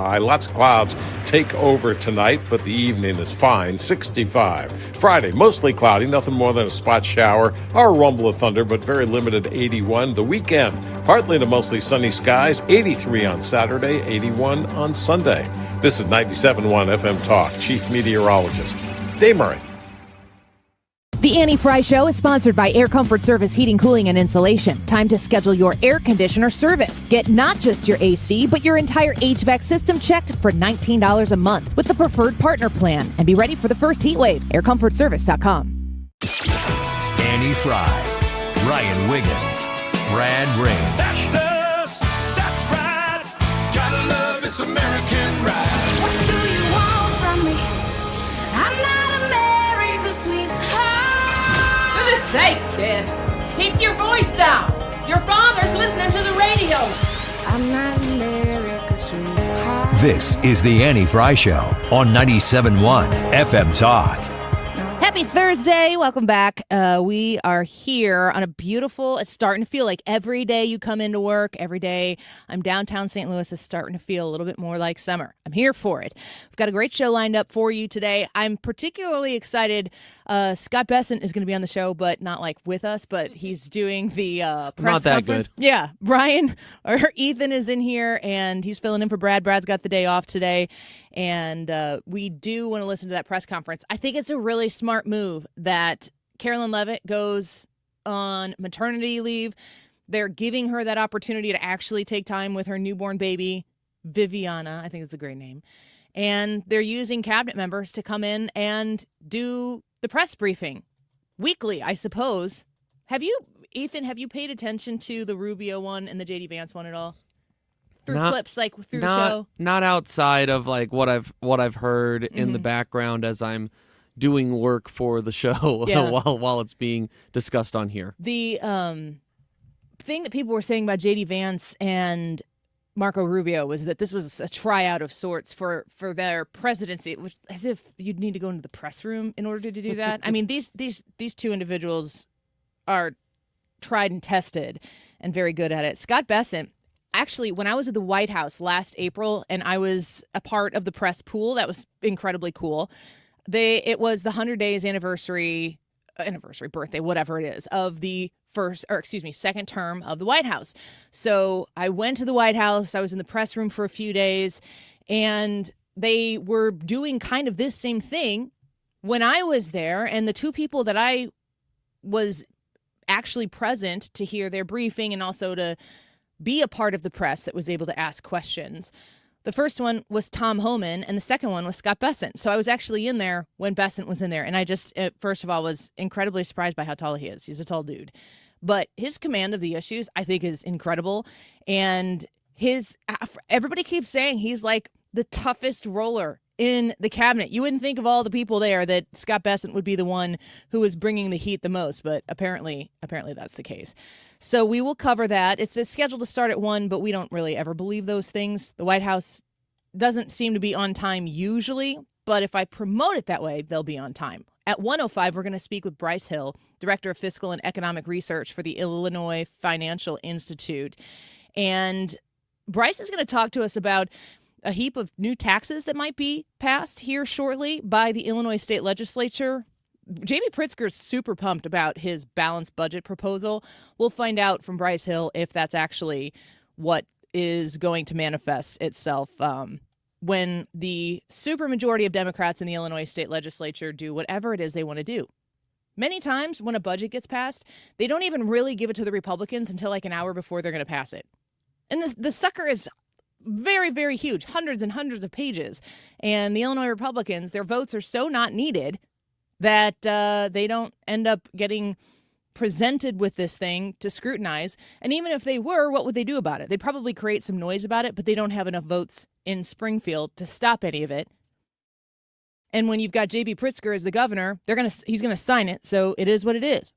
high. Lots of clouds take over tonight, but the evening is fine, 65. Friday, mostly cloudy, nothing more than a spot shower or a rumble of thunder, but very limited, 81. The weekend, partly to mostly sunny skies, 83 on Saturday, 81 on Sunday. This is 97.1 FM Talk. Chief Meteorologist Dave Murray. The Annie Frey Show is sponsored by Air Comfort Service Heating, Cooling, and Insulation. Time to schedule your air conditioner service. Get not just your AC, but your entire HVAC system checked for $19 a month with the Preferred Partner Plan. And be ready for the first heat wave. AirComfortService.com. Annie Frey, Ryan Wiggins, Brad Ray. That's us. That's right. Gotta love this American ride. What do you want from me? I'm not America's sweetheart. For goodness sake, kid. Keep your voice down. Your father's listening to the radio. I'm not America's sweetheart. This is the Annie Frey Show on 97.1 FM Talk. Happy Thursday. Welcome back. We are here on a beautiful, it's starting to feel like every day you come into work, every day I'm downtown St. Louis is starting to feel a little bit more like summer. I'm here for it. We've got a great show lined up for you today. I'm particularly excited. Scott Bessent is going to be on the show, but not like with us, but he's doing the press Not that conference. good. Yeah. Brian or Ethan is in here and he's filling in for Brad. Brad's got the day off today. And we do want to listen to that press conference. I think it's a really smart move that Carolyn Leavitt goes on maternity leave. They're giving her that opportunity to actually take time with her newborn baby, Viviana. I think it's a great name. And they're using cabinet members to come in and do the press briefing weekly, I suppose. Ethan, have you paid attention to the Rubio one and the J.D. Vance one at all? Through clips, like through the show? Not outside of like what I've heard in the background as I'm doing work for the show while it's being discussed on here. The thing that people were saying about J.D. Vance and Marco Rubio was that this was a tryout of sorts for their presidency, which, as if you'd need to go into the press room in order to do that. I mean, these two individuals are tried and tested and very good at it. Scott Bessent, actually, when I was at the White House last April and I was a part of the press pool, that was incredibly cool. It was the 100 days anniversary, birthday, whatever it is, of the second term of the White House. So I went to the White House. I was in the press room for a few days, and they were doing kind of this same thing when I was there. And the two people that I was actually present to hear their briefing and also to be a part of the press that was able to ask questions. The first one was Tom Homan, and the second one was Scott Bessent. So I was actually in there when Bessent was in there, and I just, first of all, was incredibly surprised by how tall he is. He's a tall dude. But his command of the issues, I think, is incredible. And everybody keeps saying he's like the toughest roller in the cabinet. You wouldn't think of all the people there that Scott Bessent would be the one who was bringing the heat the most, but apparently that's the case. So we will cover that. It's scheduled to start at 1, but we don't really ever believe those things. The White House doesn't seem to be on time usually, but if I promote it that way, they'll be on time. At 1:05, we're going to speak with Bryce Hill, Director of Fiscal and Economic Research for the Illinois Financial Institute. And Bryce is going to talk to us about a heap of new taxes that might be passed here shortly by the Illinois State Legislature. J.B. Pritzker's super pumped about his balanced budget proposal. We'll find out from Bryce Hill if that's actually what is going to manifest itself when the supermajority of Democrats in the Illinois State Legislature do whatever it is they want to do. Many times when a budget gets passed, they don't even really give it to the Republicans until like an hour before they're going to pass it. And the sucker is very, very huge, hundreds and hundreds of pages. And the Illinois Republicans, their votes are so not needed that they don't end up getting presented with this thing to scrutinize. And even if they were, what would they do about it? They'd probably create some noise about it, but they don't have enough votes in Springfield to stop any of it. And when you've got J.B. Pritzker as the governor, he's going to sign it, so it is what it is.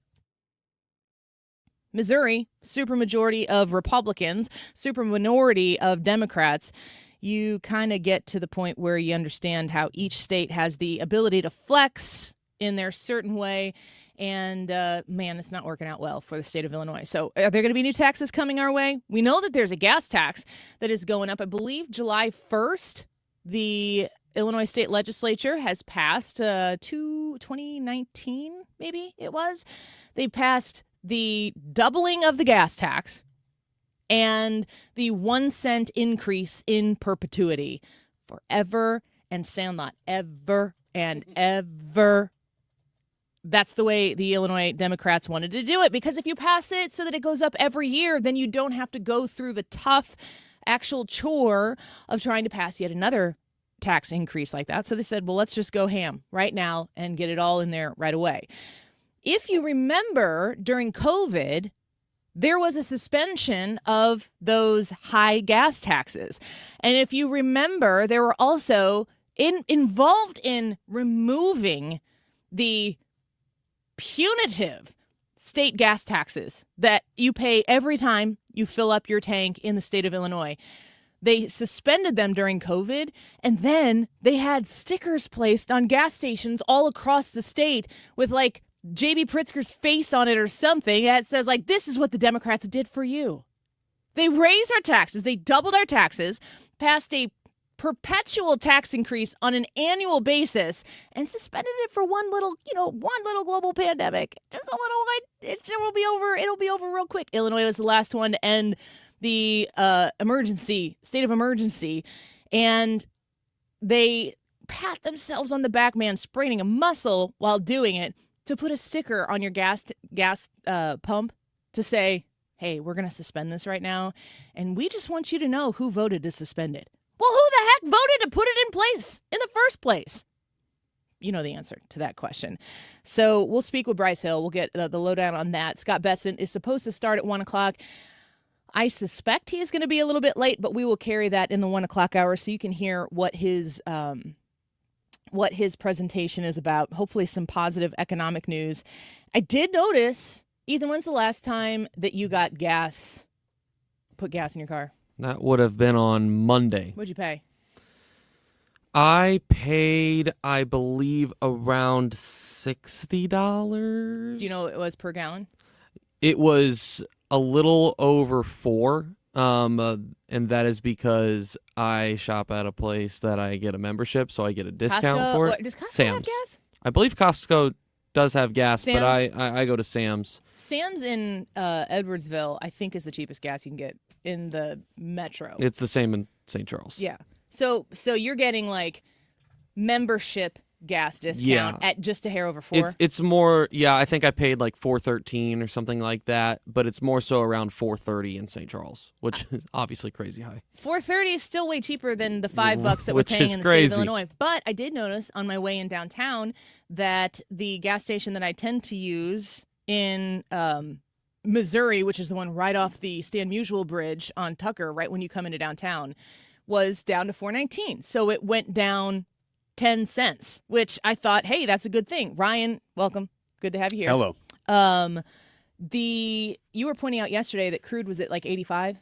Missouri, supermajority of Republicans, superminority of Democrats. You kind of get to the point where you understand how each state has the ability to flex in their certain way. And, man, it's not working out well for the state of Illinois. So are there going to be new taxes coming our way? We know that there's a gas tax that is going up. I believe July 1st, the Illinois state legislature has passed 2019, maybe it was. They passed the doubling of the gas tax and the 1 cent increase in perpetuity forever and Sandlot, ever and ever. That's the way the Illinois Democrats wanted to do it, because if you pass it so that it goes up every year, then you don't have to go through the tough actual chore of trying to pass yet another tax increase like that. So they said, well, let's just go ham right now and get it all in there right away. If you remember, during COVID, there was a suspension of those high gas taxes. And if you remember, there were also involved in removing the punitive state gas taxes that you pay every time you fill up your tank in the state of Illinois. They suspended them during COVID, and then they had stickers placed on gas stations all across the state with like J.B. Pritzker's face on it or something that says like, this is what the Democrats did for you. They raised our taxes. They doubled our taxes, passed a perpetual tax increase on an annual basis, and suspended it for one little global pandemic. Just a little, it will be over. It'll be over real quick. Illinois was the last one to end the state of emergency, and they pat themselves on the back, man, spraining a muscle while doing it, to put a sticker on your gas pump to say, hey, we're going to suspend this right now, and we just want you to know who voted to suspend it. Well, who the heck voted to put it in place in the first place? You know the answer to that question. So we'll speak with Bryce Hill. We'll get the lowdown on that. Scott Besson is supposed to start at 1 o'clock. I suspect he's going to be a little bit late, but we will carry that in the 1 o'clock hour so you can hear what his presentation is about. Hopefully some positive economic news. I did notice, Ethan, when's the last time that you got put gas in your car? That would have been on Monday. What'd you pay? I paid, I believe, around $60. Do you know what it was per gallon? It was a little over $4, and that is because I shop at a place that I get a membership, so I get a discount Costco? for it. Does Costco Sam's. have gas? I believe Costco does have gas, Sam's? but I go to Sam's. Sam's in Edwardsville, I think, is the cheapest gas you can get in the metro. It's the same in St. Charles. Yeah. So you're getting like membership gas discount at just a hair over $4. It's more, I think I paid like $4.13 or something like that, but it's more so around $4.30 in St. Charles, which is obviously crazy high. $4.30 is still way cheaper than the $5 that we're Which paying is in the state of crazy. Illinois. But I did notice on my way in downtown that the gas station that I tend to use in Missouri, which is the one right off the Stan Musial Bridge on Tucker, right when you come into downtown, was down to $4.19. So it went down 10 cents, which I thought, hey, that's a good thing. Ryan, welcome. Good to have you here. Hello. You were pointing out yesterday that crude was at like 85.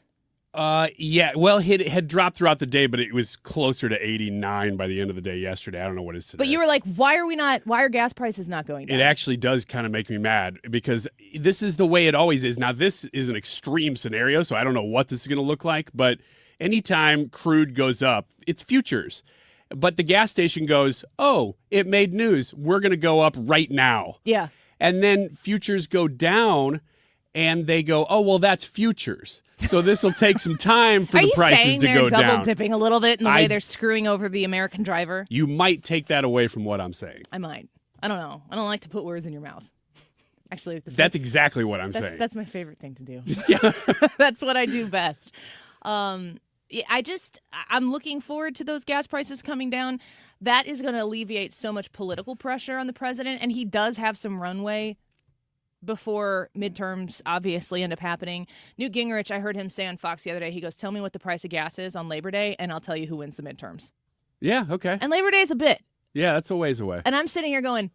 Yeah. Well, it had dropped throughout the day, but it was closer to 89 by the end of the day yesterday. I don't know what it is today. But you were like, why are gas prices not going down? It actually does kind of make me mad because this is the way it always is. Now, this is an extreme scenario, so I don't know what this is going to look like, but anytime crude goes up, it's futures. But the gas station goes, oh, it made news. We're going to go up right now. Yeah. And then futures go down and they go, oh, well, that's futures. So this will take some time for the prices to go down. Are you saying they're double dipping a little bit in the way they're screwing over the American driver? You might take that away from what I'm saying. I might. I don't know. I don't like to put words in your mouth. Actually, that's exactly what I'm saying. That's my favorite thing to do. Yeah. That's what I do best. I'm looking forward to those gas prices coming down. That is going to alleviate so much political pressure on the president, and he does have some runway before midterms obviously end up happening. Newt Gingrich, I heard him say on Fox the other day, he goes, tell me what the price of gas is on Labor Day, and I'll tell you who wins the midterms. Yeah, okay. And Labor Day is a bit. Yeah, that's a ways away. And I'm sitting here going,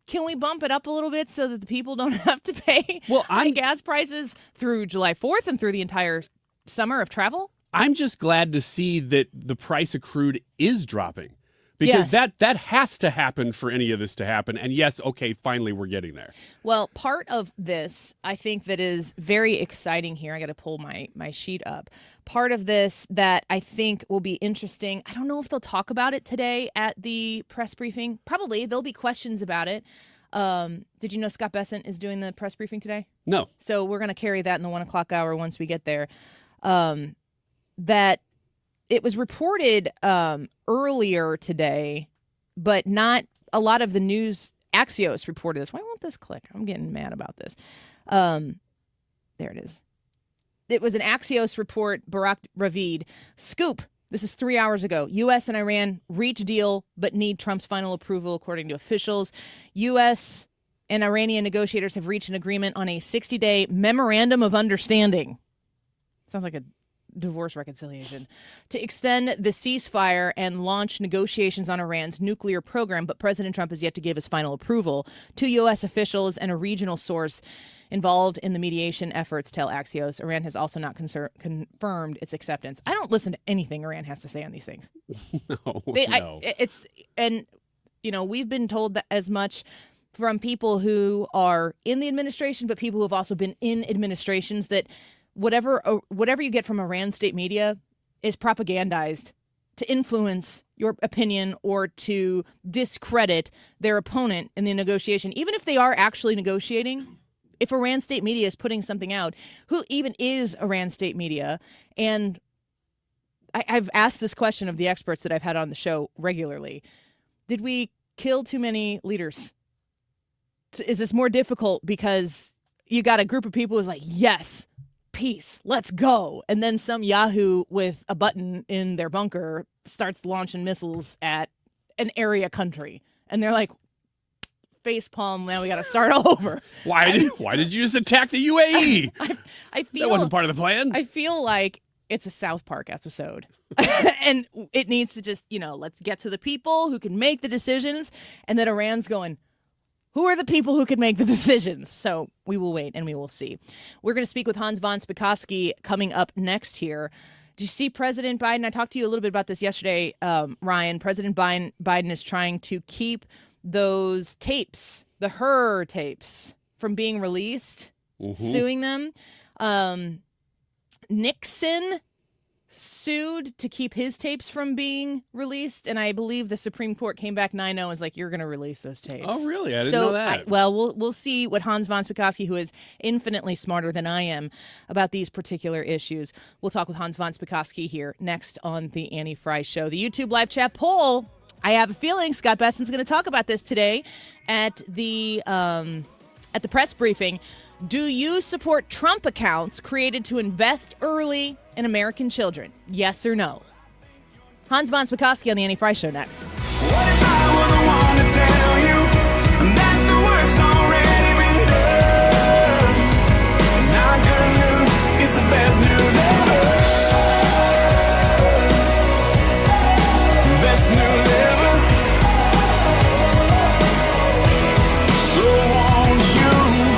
can we bump it up a little bit so that the people don't have to pay high gas prices through July 4th and through the entire summer of travel? I'm just glad to see that the price of crude is dropping Because Yes. that has to happen for any of this to happen. And yes, okay, finally we're getting there. Well, part of this, I think, that is very exciting here. I got to pull my sheet up. Part of this that I think will be interesting. I don't know if they'll talk about it today at the press briefing. Probably. There'll be questions about it. Did you know Scott Bessent is doing the press briefing today? No. So we're going to carry that in the 1 o'clock hour once we get there. That it was reported earlier today, but not a lot of the news. Axios reported this. Why won't this click? I'm getting mad about this. There it is. It was an Axios report, Barak Ravid. Scoop. This is 3 hours ago. U.S. and Iran reach deal, but need Trump's final approval, according to officials. U.S. and Iranian negotiators have reached an agreement on a 60-day memorandum of understanding. Sounds like a divorce reconciliation, to extend the ceasefire and launch negotiations on Iran's nuclear program, but President Trump has yet to give his final approval. 2 U.S. officials and a regional source involved in the mediation efforts tell Axios. Iran has also not confirmed its acceptance. I don't listen to anything Iran has to say on these things. No. We've been told that as much from people who are in the administration, but people who have also been in administrations, that whatever you get from Iran state media is propagandized to influence your opinion or to discredit their opponent in the negotiation. Even if they are actually negotiating, if Iran state media is putting something out, who even is Iran state media? And I've asked this question of the experts that I've had on the show regularly. Did we kill too many leaders? Is this more difficult because you got a group of people who's like, yes, peace, let's go. And then some Yahoo with a button in their bunker starts launching missiles at an area country. And they're like, face palm, now we got to start all over. Why did you just attack the UAE? I feel that wasn't part of the plan. I feel like it's a South Park episode. And it needs to just, let's get to the people who can make the decisions. And then Iran's going, who are the people who can make the decisions? So we will wait and we will see. We're going to speak with Hans von Spakovsky coming up next here. Do you see President Biden? I talked to you a little bit about this yesterday, Ryan. President Biden is trying to keep those tapes, the Her tapes, from being released, suing them. Nixon sued to keep his tapes from being released, and I believe the Supreme Court came back 9-0 and was like, you're going to release those tapes. Oh, really? I didn't know that. We'll see what Hans von Spakovsky, who is infinitely smarter than I am about these particular issues. We'll talk with Hans von Spakovsky here next on the Annie Frey Show. The YouTube live chat poll, I have a feeling Scott Bessent's going to talk about this today at the press briefing. Do you support Trump accounts created to invest early in American children? Yes or no? Hans von Spakovsky on the Annie Frey Show next. What if I were the one to tell you that the work's already been done? It's not good news, it's the best news ever. Best news ever. So won't you?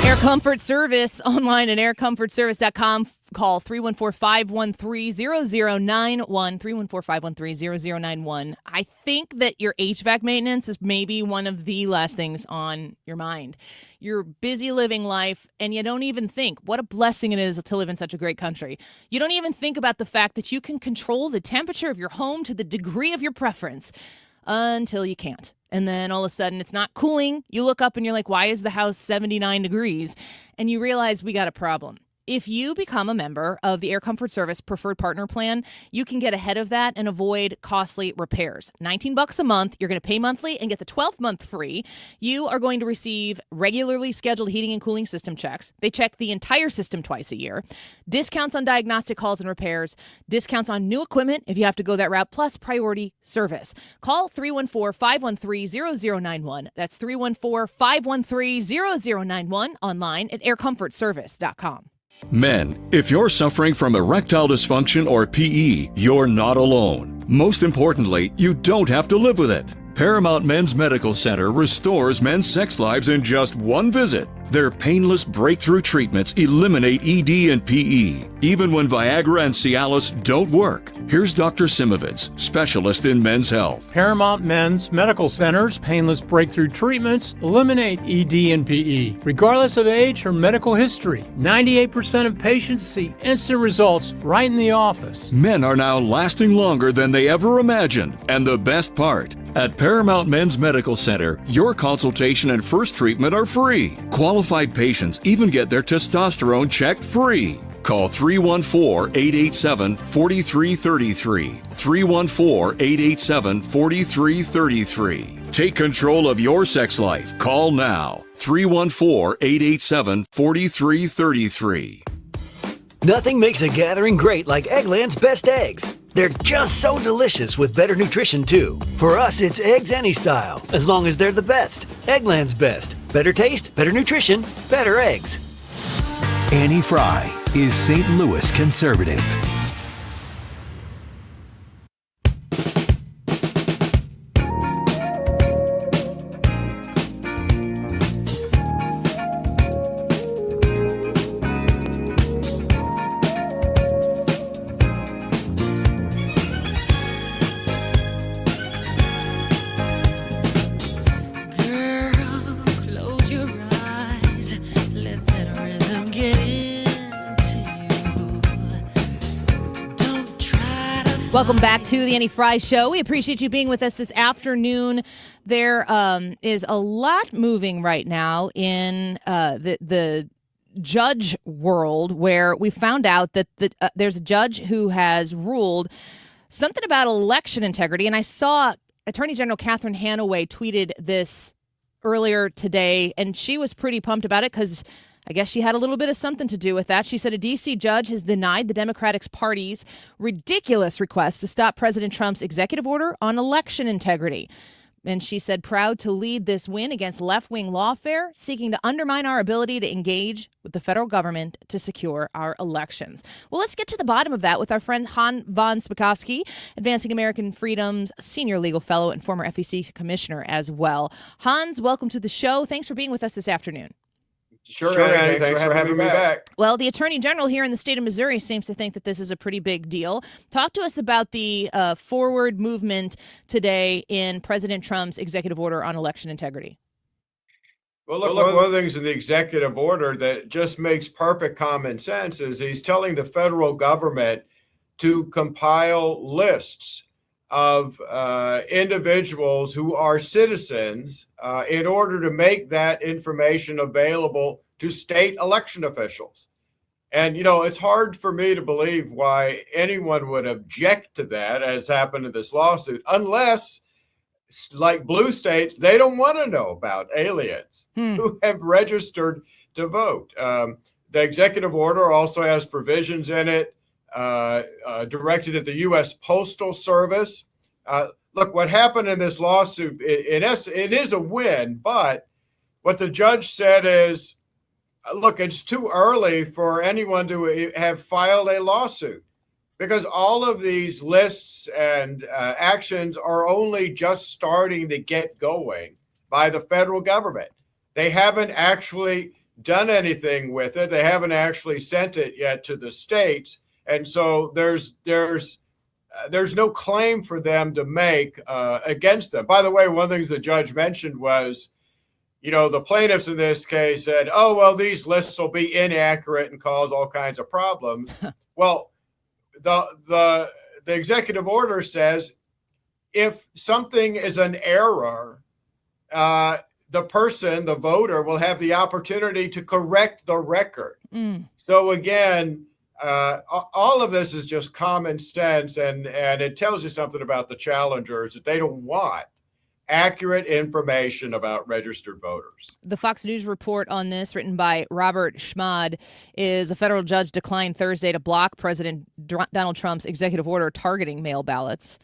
Air Comfort Service online at aircomfortservice.com. Call 314-513-0091, 314-513-0091. I think that your HVAC maintenance is maybe one of the last things on your mind. You're busy living life, and you don't even think what a blessing it is to live in such a great country. You don't even think about the fact that you can control the temperature of your home to the degree of your preference until you can't. And then all of a sudden it's not cooling. You look up and you're like, why is the house 79 degrees? And you realize we got a problem. If you become a member of the Air Comfort Service Preferred Partner Plan, you can get ahead of that and avoid costly repairs. $19 a month. You're going to pay monthly and get the 12th month free. You are going to receive regularly scheduled heating and cooling system checks. They check the entire system twice a year. Discounts on diagnostic calls and repairs. Discounts on new equipment if you have to go that route, plus priority service. Call 314-513-0091. That's 314-513-0091 online at aircomfortservice.com. Men, if you're suffering from erectile dysfunction or PE, you're not alone. Most importantly, you don't have to live with it. Paramount Men's Medical Center restores men's sex lives in just one visit. Their painless breakthrough treatments eliminate ED and PE, even when Viagra and Cialis don't work. Here's Dr. Simovitz, specialist in men's health. Paramount Men's Medical Center's painless breakthrough treatments eliminate ED and PE, regardless of age or medical history. 98% of patients see instant results right in the office. Men are now lasting longer than they ever imagined. And the best part, at Paramount Men's Medical Center, your consultation and first treatment are free. Qualified patients even get their testosterone checked free. Call 314-887-4333. 314-887-4333. Take control of your sex life. Call now. 314-887-4333. Nothing makes a gathering great like Eggland's Best Eggs. They're just so delicious with better nutrition, too. For us, it's eggs any style, as long as they're the best. Eggland's Best. Better taste, better nutrition, better eggs. Annie Frey is St. Louis conservative. Welcome back to the Annie Frey Show. We appreciate you being with us this afternoon. There is a lot moving right now in the judge world, where we found out that there's a judge who has ruled something about election integrity. And I saw Attorney General Catherine Hanaway tweeted this earlier today, and she was pretty pumped about it because I guess she had a little bit of something to do with that. She said a D.C. judge has denied the Democratic Party's ridiculous request to stop President Trump's executive order on election integrity. And she said, proud to lead this win against left-wing lawfare, seeking to undermine our ability to engage with the federal government to secure our elections. Well, let's get to the bottom of that with our friend Han von Spakovsky, Advancing American Freedom's senior legal fellow and former FEC commissioner as well. Hans, welcome to the show. Thanks for being with us this afternoon. Sure, Annie. Thanks for having me back. Well, the Attorney General here in the state of Missouri seems to think that this is a pretty big deal. Talk to us about the forward movement today in President Trump's executive order on election integrity. Well, look, one of the things in the executive order that just makes perfect common sense is he's telling the federal government to compile lists of individuals who are citizens in order to make that information available to state election officials. And, you know, it's hard for me to believe why anyone would object to that, as happened in this lawsuit, unless, like blue states, they don't want to know about aliens who have registered to vote. The executive order also has provisions in it directed at the U.S. Postal Service. Look, what happened in this lawsuit, in essence, it is a win, but what the judge said is, look, it's too early for anyone to have filed a lawsuit because all of these lists and actions are only just starting to get going by the federal government. They haven't actually done anything with it. They haven't actually sent it yet to the states. And so there's no claim for them to make against them. By the way, one of the things the judge mentioned was, you know, the plaintiffs in this case said, oh, well, these lists will be inaccurate and cause all kinds of problems. Well, the executive order says if something is an error, the person, the voter, will have the opportunity to correct the record. So again, all of this is just common sense, and it tells you something about the challengers, that they don't want accurate information about registered voters. The Fox News report on this, written by Robert Schmad, is a federal judge declined Thursday to block President Donald Trump's executive order targeting mail ballots,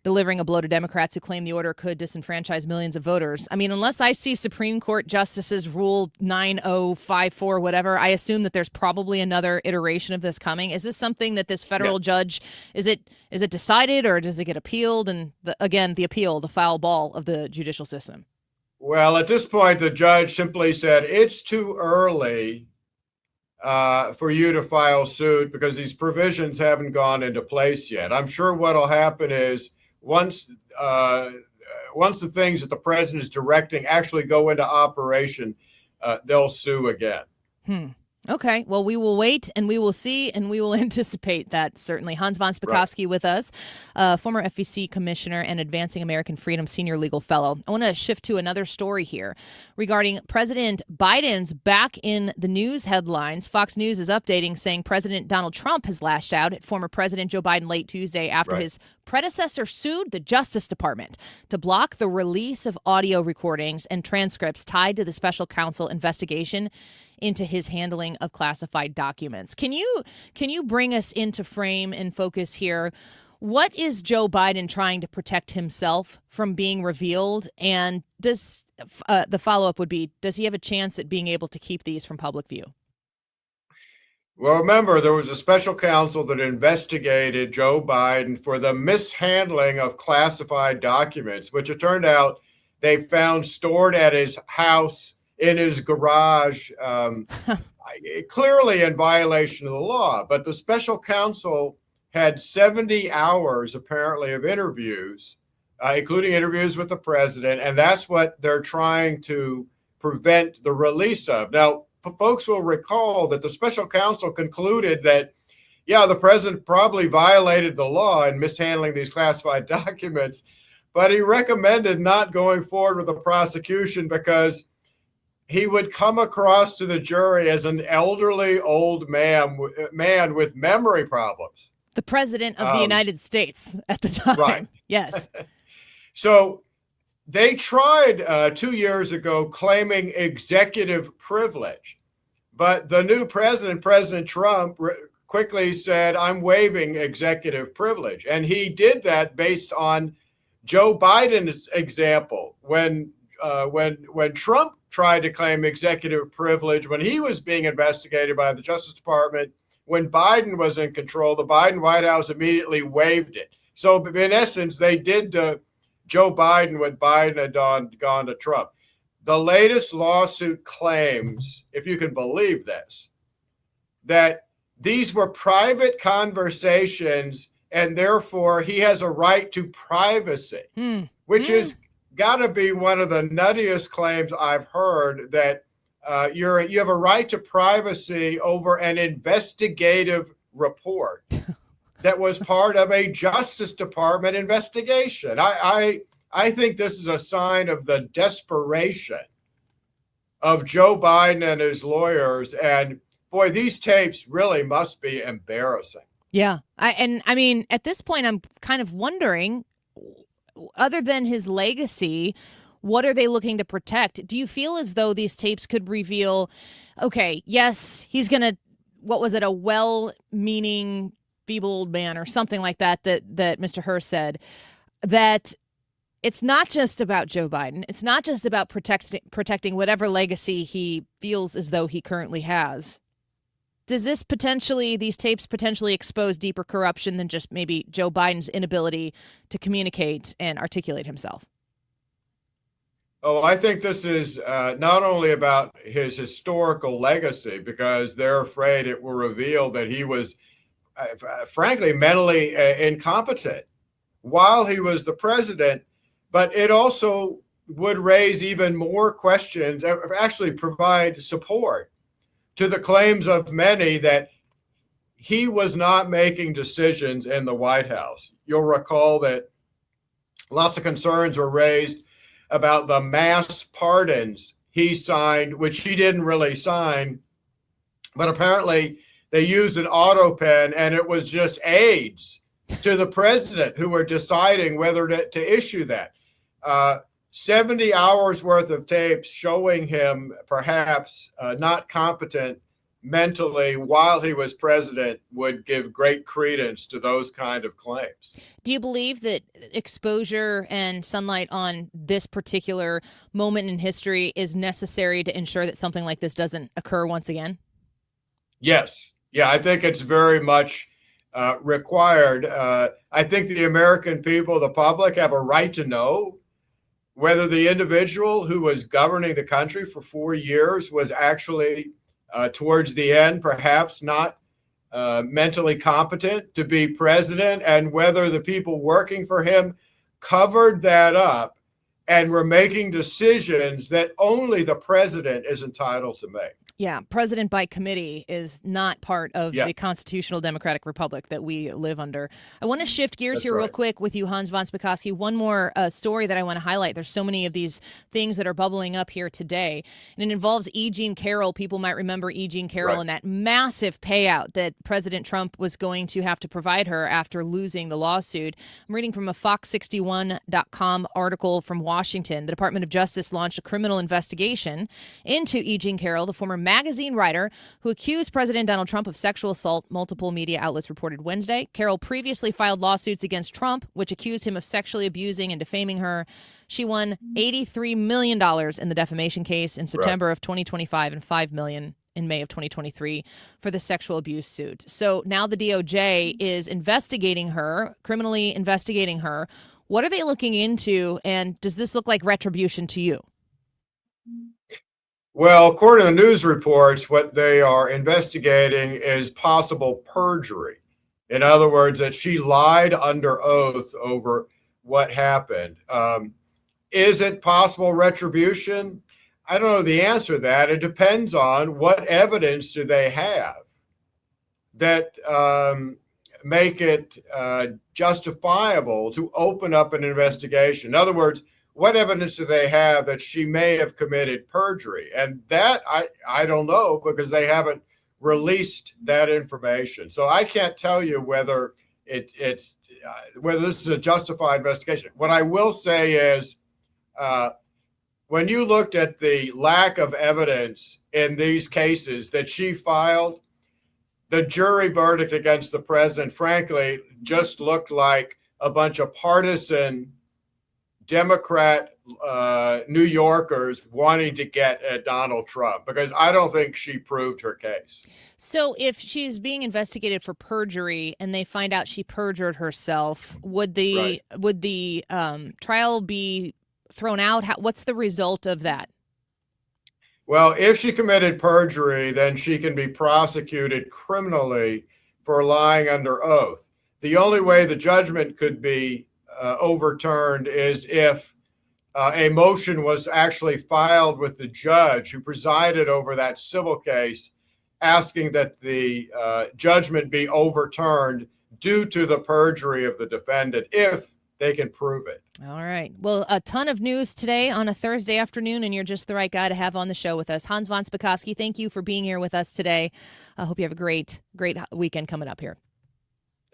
delivering a blow to Democrats who claim the order could disenfranchise millions of voters. I mean, unless I see Supreme Court justices rule 9054, whatever, I assume that there's probably another iteration of this coming. Is this something that this federal judge, is it decided, or does it get appealed? And again, the appeal, the foul ball of the judicial system? Well, at this point, the judge simply said it's too early for you to file suit because these provisions haven't gone into place yet. I'm sure what'll happen is once the things that the president is directing actually go into operation, they'll sue again. Okay, well, we will wait and we will see and we will anticipate that, certainly. Hans von Spakovsky with us, former FEC commissioner and Advancing American Freedom senior legal fellow. I want to shift to another story here regarding President Biden's back in the news headlines. Fox News is updating, saying President Donald Trump has lashed out at former President Joe Biden late Tuesday after his predecessor sued the Justice Department to block the release of audio recordings and transcripts tied to the special counsel investigation into his handling of classified documents. Can you bring us into frame and focus here? What is Joe Biden trying to protect himself from being revealed? And does the follow-up would be, does he have a chance at being able to keep these from public view? Well, remember, there was a special counsel that investigated Joe Biden for the mishandling of classified documents, which it turned out they found stored at his house, in his garage, clearly in violation of the law. But the special counsel had 70 hours, apparently, of interviews, including interviews with the president, and that's what they're trying to prevent the release of. Now, folks will recall that the special counsel concluded that, yeah, the president probably violated the law in mishandling these classified documents, but he recommended not going forward with the prosecution because he would come across to the jury as an elderly old man with memory problems. The president of the United States at the time. Right. Yes. So they tried 2 years ago claiming executive privilege, but the new president, President Trump, quickly said, I'm waiving executive privilege. And he did that based on Joe Biden's example. When Trump tried to claim executive privilege when he was being investigated by the Justice Department, when Biden was in control, the Biden White House immediately waived it. So in essence, they did to Joe Biden what Biden had gone to Trump. The latest lawsuit claims, if you can believe this, that these were private conversations and therefore he has a right to privacy, which is got to be one of the nuttiest claims I've heard, that you have a right to privacy over an investigative report that was part of a Justice Department investigation. I think this is a sign of the desperation of Joe Biden and his lawyers. And boy, these tapes really must be embarrassing. Yeah. I mean, at this point, I'm kind of wondering, other than his legacy, what are they looking to protect? Do you feel as though these tapes could reveal, okay, yes, he's going to, what was it, a well-meaning feeble old man or something like that Mr. Hur said, that it's not just about Joe Biden. It's not just about protecting whatever legacy he feels as though he currently has. Does these tapes potentially expose deeper corruption than just maybe Joe Biden's inability to communicate and articulate himself? Oh, I think this is not only about his historical legacy, because they're afraid it will reveal that he was, frankly, mentally incompetent while he was the president, but it also would raise even more questions, actually provide support to the claims of many that he was not making decisions in the White House. You'll recall that lots of concerns were raised about the mass pardons he signed, which he didn't really sign, but apparently they used an auto pen and it was just aides to the president who were deciding whether to issue that. 70 hours worth of tapes showing him perhaps not competent mentally while he was president would give great credence to those kind of claims. Do you believe that exposure and sunlight on this particular moment in history is necessary to ensure that something like this doesn't occur once again? Yes. Yeah, I think it's very much required. I think the American people, the public, have a right to know whether the individual who was governing the country for 4 years was actually, towards the end, perhaps not mentally competent to be president, and whether the people working for him covered that up and were making decisions that only the president is entitled to make. Yeah, president by committee is not part of the constitutional democratic republic that we live under. I want to shift gears here real quick with you, Hans von Spakovsky. One more story that I want to highlight. There's so many of these things that are bubbling up here today, and it involves E. Jean Carroll. People might remember E. Jean Carroll and that massive payout that President Trump was going to have to provide her after losing the lawsuit. I'm reading from a Fox61.com article from Washington. The Department of Justice launched a criminal investigation into E. Jean Carroll, the former magazine writer who accused President Donald Trump of sexual assault, multiple media outlets reported Wednesday. Carroll previously filed lawsuits against Trump, which accused him of sexually abusing and defaming her. She won $83 million in the defamation case in September of 2025 and $5 million in May of 2023 for the sexual abuse suit. So now the DOJ is investigating her, criminally investigating her. What are they looking into, and does this look like retribution to you? Well, according to the news reports, what they are investigating is possible perjury. In other words, that she lied under oath over what happened. Is it possible retribution? I don't know the answer to that. It depends on what evidence do they have that make it justifiable to open up an investigation. In other words, what evidence do they have that she may have committed perjury? And that I don't know, because they haven't released that information. So I can't tell you whether it's whether this is a justified investigation. What I will say is, when you looked at the lack of evidence in these cases that she filed, the jury verdict against the president, frankly, just looked like a bunch of partisan Democrat New Yorkers wanting to get at Donald Trump, because I don't think she proved her case. So if she's being investigated for perjury and they find out she perjured herself, would the trial be thrown out? What's the result of that? Well, if she committed perjury, then she can be prosecuted criminally for lying under oath. The only way the judgment could be overturned is if a motion was actually filed with the judge who presided over that civil case, asking that the judgment be overturned due to the perjury of the defendant, if they can prove it. All right. Well, a ton of news today on a Thursday afternoon, and you're just the right guy to have on the show with us. Hans von Spakovsky, thank you for being here with us today. I hope you have a great weekend coming up here.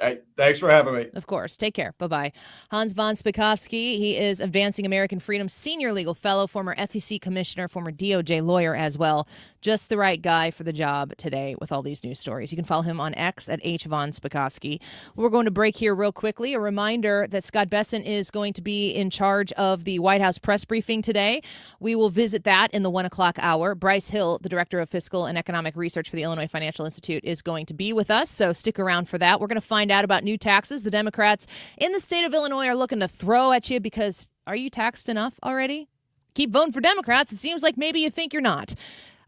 Hey, thanks for having me. Of course. Take care. Bye-bye. Hans von Spakovsky, he is Advancing American Freedom Senior Legal Fellow, former FEC Commissioner, former DOJ lawyer as well. Just the right guy for the job today with all these news stories. You can follow him on X at @von Spakovsky. We're going to break here real quickly. A reminder that Scott Besson is going to be in charge of the White House press briefing today. We will visit that in the 1 o'clock hour. Bryce Hill, the Director of Fiscal and Economic Research for the Illinois Financial Institute, is going to be with us, so stick around for that. We're going to find out about new taxes the Democrats in the state of Illinois are looking to throw at you, because are you taxed enough already? Keep voting for Democrats. It seems like maybe you think you're not.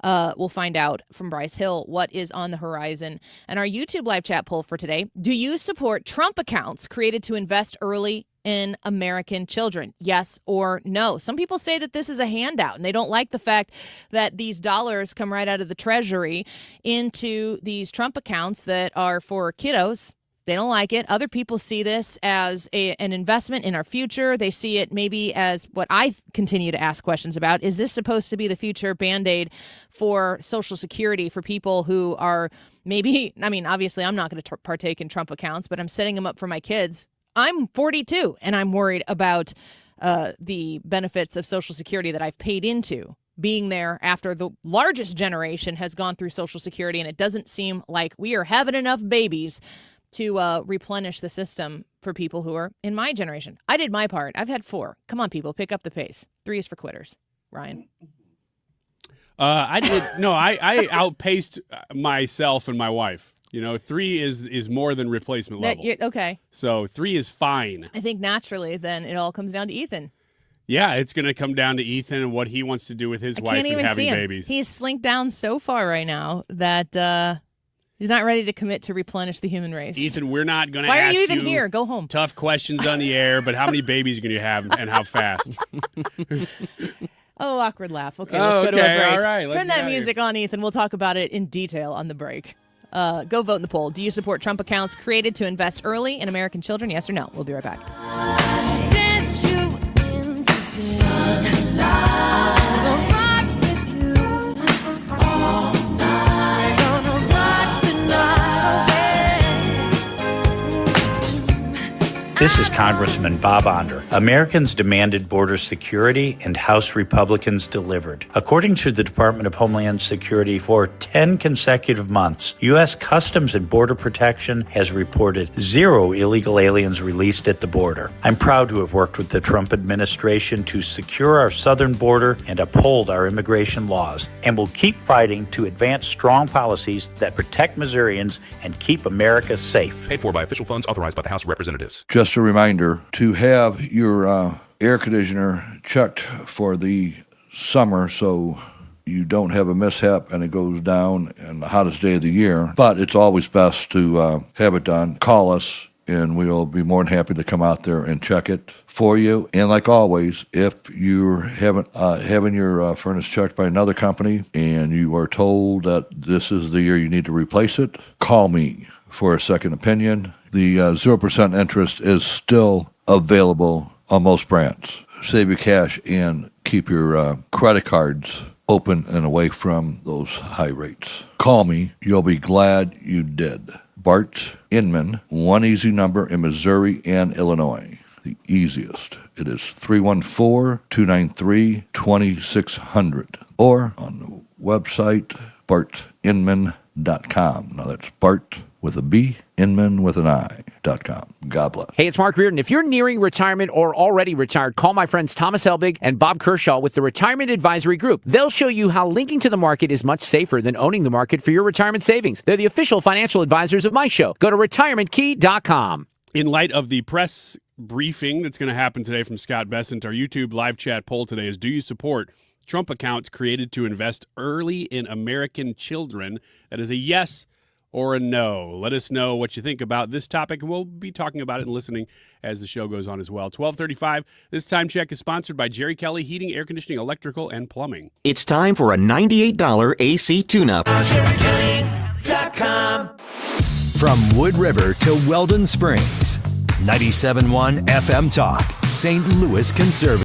We'll find out from Bryce Hill what is on the horizon. And our YouTube live chat poll for today: do you support Trump accounts created to invest early in American children? Yes or no? Some people say that this is a handout, and they don't like the fact that these dollars come right out of the Treasury into these Trump accounts that are for kiddos. They don't like it. Other people see this as an investment in our future. They see it maybe as what I continue to ask questions about. Is this supposed to be the future Band-Aid for Social Security for people who are maybe, I mean, obviously I'm not going to partake in Trump accounts, but I'm setting them up for my kids. I'm 42 and I'm worried about the benefits of Social Security that I've paid into, being there after the largest generation has gone through Social Security, and it doesn't seem like we are having enough babies to replenish the system for people who are in my generation. I did my part. I've had 4. Come on, people, pick up the pace. 3 is for quitters. Ryan? I outpaced myself and my wife. 3 is more than replacement level. Okay. So 3 is fine. I think naturally then it all comes down to Ethan. Yeah, it's going to come down to Ethan and what he wants to do with his wife Can't and even having see him. babies. He's slinked down so far right now that he's not ready to commit to replenish the human race. Ethan, we're not going to Why ask are you even here? Go home. tough questions on the air, but how many babies are you going to have and how fast? Oh, awkward laugh. Okay, let's go to a okay, break. all right, let's Turn get that out of here. music on, Ethan. We'll talk about it in detail on the break. Go vote in the poll. Do you support Trump accounts created to invest early in American children? Yes or no? We'll be right back. This is Congressman Bob Onder. Americans demanded border security, and House Republicans delivered. According to the Department of Homeland Security, for 10 consecutive months, U.S. Customs and Border Protection has reported 0 illegal aliens released at the border. I'm proud to have worked with the Trump administration to secure our southern border and uphold our immigration laws, and will keep fighting to advance strong policies that protect Missourians and keep America safe. Paid for by official funds authorized by the House of Representatives. Just a reminder to have your air conditioner checked for the summer so you don't have a mishap and it goes down in the hottest day of the year. But it's always best to have it done. Call us and we'll be more than happy to come out there and check it for you. And like always, if you're having your furnace checked by another company and you are told that this is the year you need to replace it, call me for a second opinion. The 0% interest is still available on most brands. Save your cash and keep your credit cards open and away from those high rates. Call me. You'll be glad you did. Bart Inman, one easy number in Missouri and Illinois. The easiest. It is 314-293-2600. Or on the website, bartinman.com. Now that's Bart with a B, Inman with an I.com. God bless. Hey, it's Mark Reardon. If you're nearing retirement or already retired, call my friends Thomas Helbig and Bob Kershaw with the Retirement Advisory Group. They'll show you how linking to the market is much safer than owning the market for your retirement savings. They're the official financial advisors of my show. Go to retirementkey.com. In light of the press briefing that's going to happen today from Scott Bessent, our YouTube live chat poll today is, do you support Trump accounts created to invest early in American children? That is a yes or a no. Let us know what you think about this topic, and we'll be talking about it and listening as the show goes on as well. 12:35. This time check is sponsored by Jerry Kelly Heating, Air Conditioning, Electrical, and Plumbing. It's time for a $98 AC tune-up. JerryKelly.com. From Wood River to Weldon Springs, 97.1 FM Talk, St. Louis Conservative.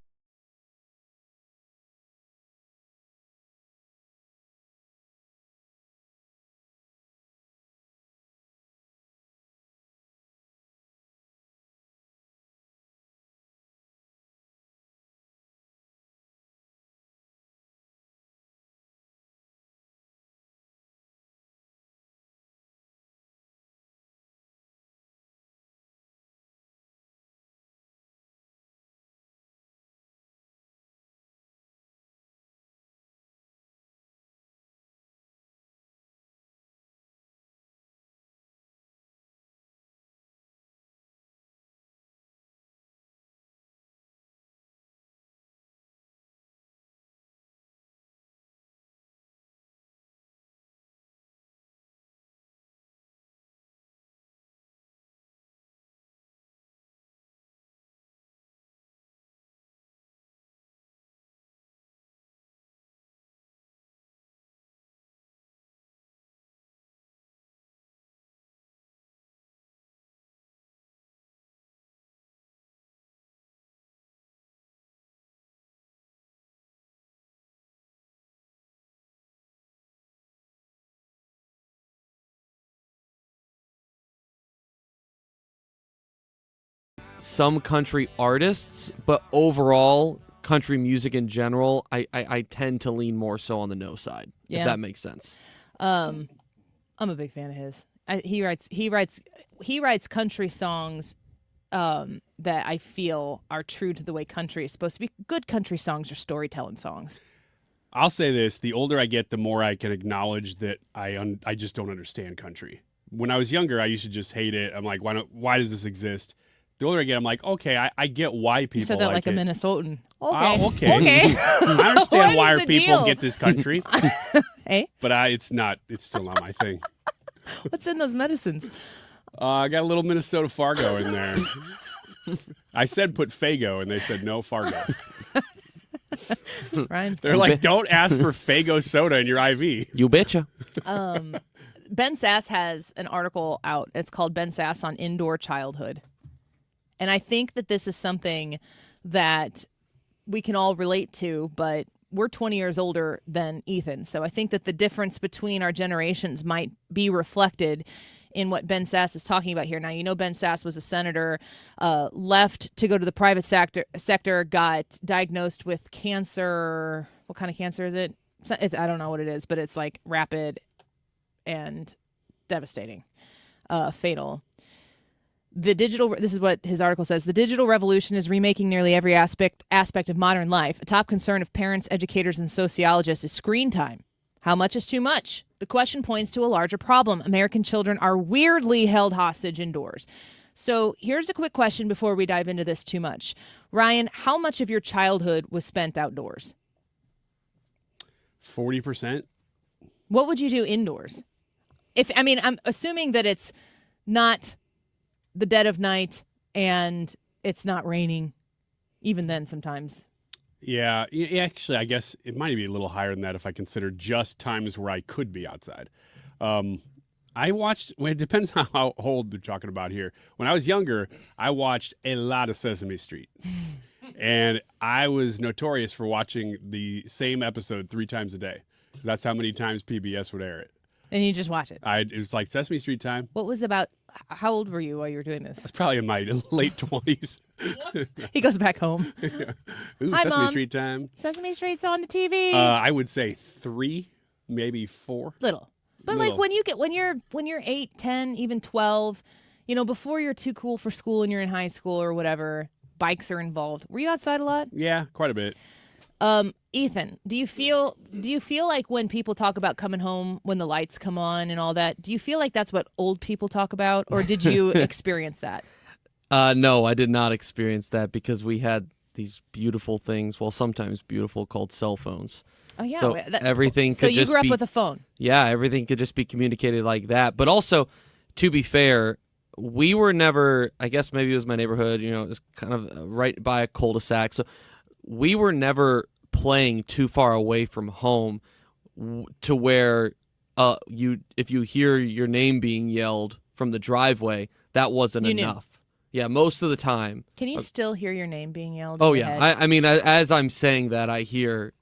Some country artists, but overall, country music in general, I tend to lean more so on the no side, if that makes sense. I'm a big fan of his. He writes country songs that I feel are true to the way country is supposed to be. Good country songs are storytelling songs. I'll say this: the older I get, the more I can acknowledge that I just don't understand country. When I was younger, I used to just hate it. I'm like, why does this exist? The older I get, I'm like, okay, I get why people You said that like a it. Minnesotan. Okay. Okay. Okay. I understand why What our is the people deal? get this country. Hey, But it's still not my thing. what's in those medicines? I got a little Minnesota Fargo in there. I said put Fago, and they said no Fargo. Ryan's They're like, don't ask for Fago soda in your IV. You betcha. Ben Sass has an article out. It's called Ben Sass on Indoor Childhood. And I think that this is something that we can all relate to, but we're 20 years older than Ethan. So I think that the difference between our generations might be reflected in what Ben Sass is talking about here. Now, you know Ben Sass was a senator, left to go to the private sector, got diagnosed with cancer. What kind of cancer is it? I don't know what it is, but it's like rapid and devastating, fatal. This is what his article says. The digital revolution is remaking nearly every aspect of modern life. A top concern of parents, educators, and sociologists is screen time. How much is too much? The question points to a larger problem. American children are weirdly held hostage indoors. So here's a quick question before we dive into this too much. Ryan, how much of your childhood was spent outdoors? 40%. What would you do indoors? I'm assuming that it's not the dead of night and it's not raining. Even then, sometimes. Yeah, actually, I guess it might be a little higher than that if I consider just times where I could be outside. It depends on how old they're talking about here. When I was younger, I watched a lot of Sesame Street. And I was notorious for watching the same episode 3 times a day. That's how many times PBS would air it. And you just watch it. It was like Sesame Street time. How old were you while you were doing this? I was probably in my late 20s. He goes back home. Ooh, Hi, Sesame Mom. Street time. Sesame Street's on the TV. I would say 3, maybe 4. Little. But Little. like when you're 8, 10, even 12, before you're too cool for school and you're in high school or whatever, bikes are involved. Were you outside a lot? Yeah, quite a bit. Ethan, do you feel like when people talk about coming home when the lights come on and all that, do you feel like that's what old people talk about, or did you experience that? No, I did not experience that because we had these beautiful things, well, sometimes beautiful, called cell phones. Oh yeah, so everything. So could you just grew up be, with a phone. Yeah, everything could just be communicated like that. But also, to be fair, we were never. I guess maybe it was my neighborhood. It was kind of right by a cul-de-sac, so we were never playing too far away from home to where if you hear your name being yelled from the driveway, that wasn't enough. Yeah, most of the time. Can you still hear your name being yelled? Oh in your yeah, head? as I'm saying that, I hear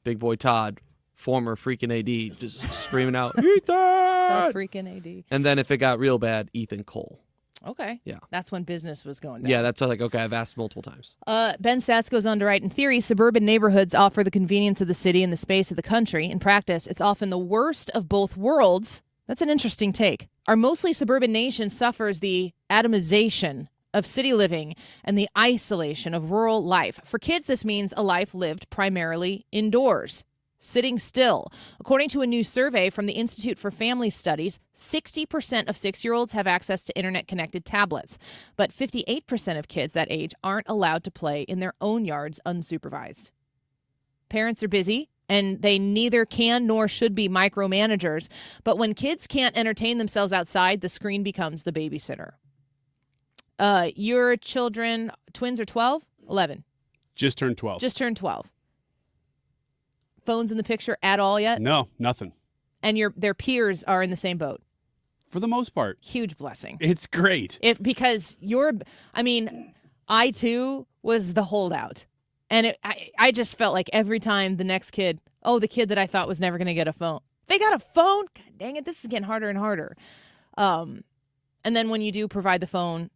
Big Boy Todd, former freaking AD, just screaming out, Ethan! That freaking AD. And then if it got real bad, Ethan Cole. Okay. Yeah. That's when business was going down. Yeah, that's like, okay, I've asked multiple times. Ben Satz goes on to write, in theory, suburban neighborhoods offer the convenience of the city and the space of the country. In practice, it's often the worst of both worlds. That's an interesting take. Our mostly suburban nation suffers the atomization of city living and the isolation of rural life. For kids, this means a life lived primarily indoors, sitting still. According to a new survey from the Institute for Family Studies, 60% of 6-year-olds have access to internet-connected tablets, but 58% of kids that age aren't allowed to play in their own yards unsupervised. Parents are busy, and they neither can nor should be micromanagers, but when kids can't entertain themselves outside, the screen becomes the babysitter. Your children, twins are 12? 11? Just turned 12. Just turned 12. Phones in the picture at all yet? No, nothing. And their peers are in the same boat? For the most part. Huge blessing. It's great. Because I too was the holdout. And I just felt like every time the next kid, the kid that I thought was never going to get a phone, they got a phone? God dang it, this is getting harder and harder. And then when you do provide the phone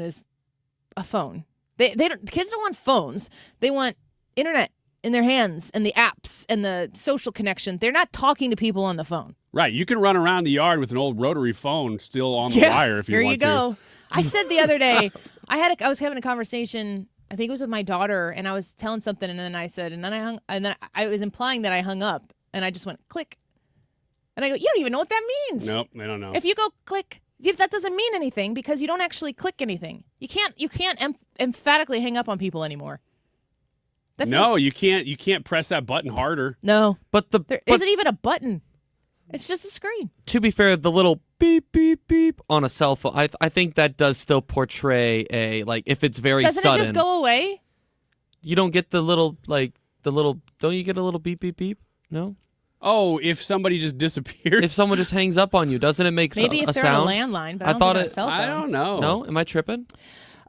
is a phone. Kids don't want phones. They want internet in their hands and the apps and the social connection. They're not talking to people on the phone. Right. You can run around the yard with an old rotary phone still on the wire if you want to. Here you go. I said the other day, I was having a conversation, I think it was with my daughter, and I was telling something, and then I said, and then I was implying that I hung up, and I just went click. And I go, you don't even know what that means. Nope, they don't know. If you go click, that doesn't mean anything because you don't actually click anything. You can't emphatically hang up on people anymore. No, you can't. You can't press that button harder. No, but there isn't even a button. It's just a screen. To be fair, the little beep beep beep on a cell phone, I think that does still portray a if it's very Doesn't sudden. it just go away? You don't get the little Don't you get a little beep beep beep? No. Oh, if somebody just disappears. If someone just hangs up on you, doesn't it make Maybe if a they're sound? on a landline, but I don't think on a cell phone. I don't know. No, am I tripping?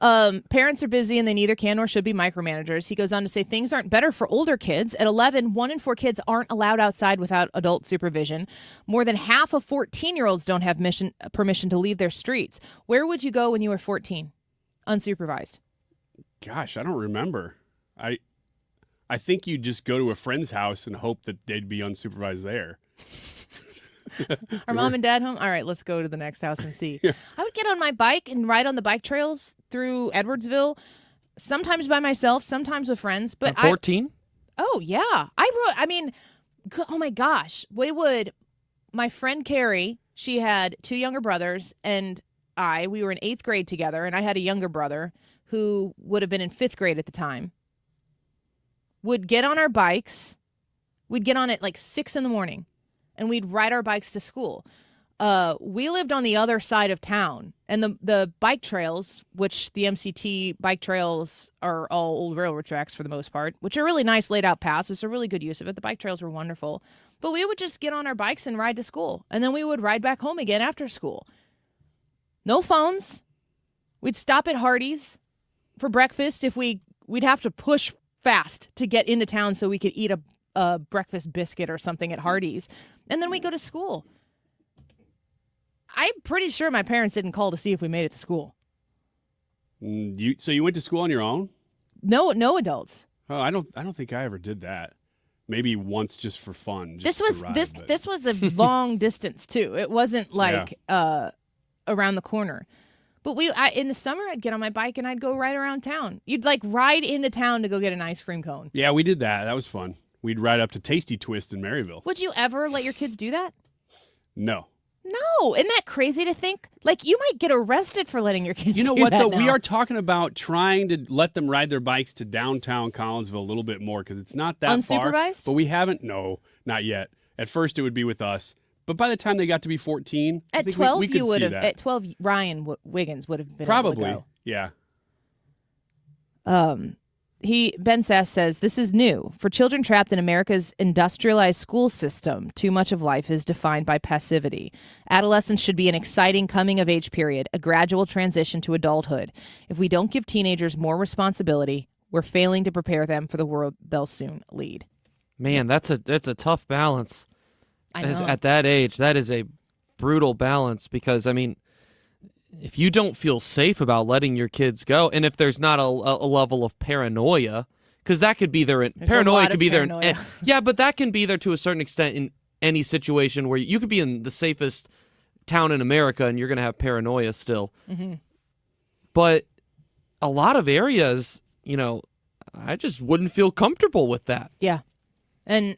Parents are busy and they neither can nor should be micromanagers. He goes on to say things aren't better for older kids. At 11, 1 in 4 kids aren't allowed outside without adult supervision. More than half of 14-year-olds don't have permission to leave their streets. Where would you go when you were 14, unsupervised? Gosh, I don't remember. I think you'd just go to a friend's house and hope that they'd be unsupervised there. Are mom and dad home? All right, let's go to the next house and see. I would get on my bike and ride on the bike trails through Edwardsville, sometimes by myself, sometimes with friends. But At 14? Oh, yeah. Oh my gosh. My friend Carrie, she had 2 younger brothers, and we were in 8th grade together, and I had a younger brother who would have been in 5th grade at the time. Would get on our bikes. We'd get on at 6 in the morning. And we'd ride our bikes to school. We lived on the other side of town. And the bike trails, which the MCT bike trails are all old railroad tracks for the most part, which are really nice laid out paths. It's a really good use of it. The bike trails were wonderful. But we would just get on our bikes and ride to school. And then we would ride back home again after school. No phones. We'd stop at Hardee's for breakfast if we'd have to push fast to get into town so we could eat a breakfast biscuit or something at Hardee's. And then we go to school. I'm pretty sure my parents didn't call to see if we made it to school. So you went to school on your own? No adults. Oh, I don't think I ever did that. Maybe once just for fun. This was a long distance too. It wasn't around the corner. But in the summer I'd get on my bike and I'd go right around town. You'd ride into town to go get an ice cream cone. Yeah, we did that. That was fun. We'd ride up to Tasty Twist in Maryville. Would you ever let your kids do that? No. No. Isn't that crazy to think? You might get arrested for letting your kids do that. You know what, though? now. We are talking about trying to let them ride their bikes to downtown Collinsville a little bit more because it's not that far. Unsupervised? But we haven't. No, not yet. At first, it would be with us. But by the time they got to be 14, I at think 12, we could you would see have. that. At 12, Ryan Wiggins would have been Probably. able to go. Yeah. Ben Sass says, this is new. For children trapped in America's industrialized school system, too much of life is defined by passivity. Adolescence should be an exciting coming-of-age period, a gradual transition to adulthood. If we don't give teenagers more responsibility, we're failing to prepare them for the world they'll soon lead. Man, that's a tough balance. I know. At that age, that is a brutal balance because, if you don't feel safe about letting your kids go, and if there's not a level of paranoia, because that could be there. Paranoia could be there. Yeah, but that can be there to a certain extent in any situation where you could be in the safest town in America and you're going to have paranoia still. Mm-hmm. But a lot of areas, I just wouldn't feel comfortable with that. Yeah. And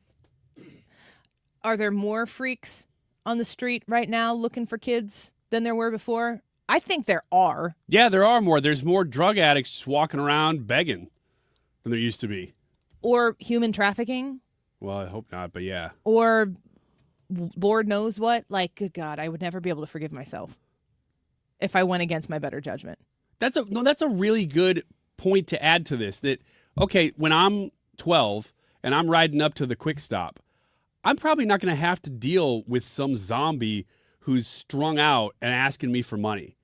are there more freaks on the street right now looking for kids than there were before? I think there are. Yeah, there are more. There's more drug addicts just walking around begging than there used to be. Or human trafficking. Well, I hope not, but yeah. Or Lord knows what. Good God, I would never be able to forgive myself if I went against my better judgment. That's a really good point to add to this. That, okay, when I'm 12 and I'm riding up to the Quick Stop, I'm probably not going to have to deal with some zombie who's strung out and asking me for money.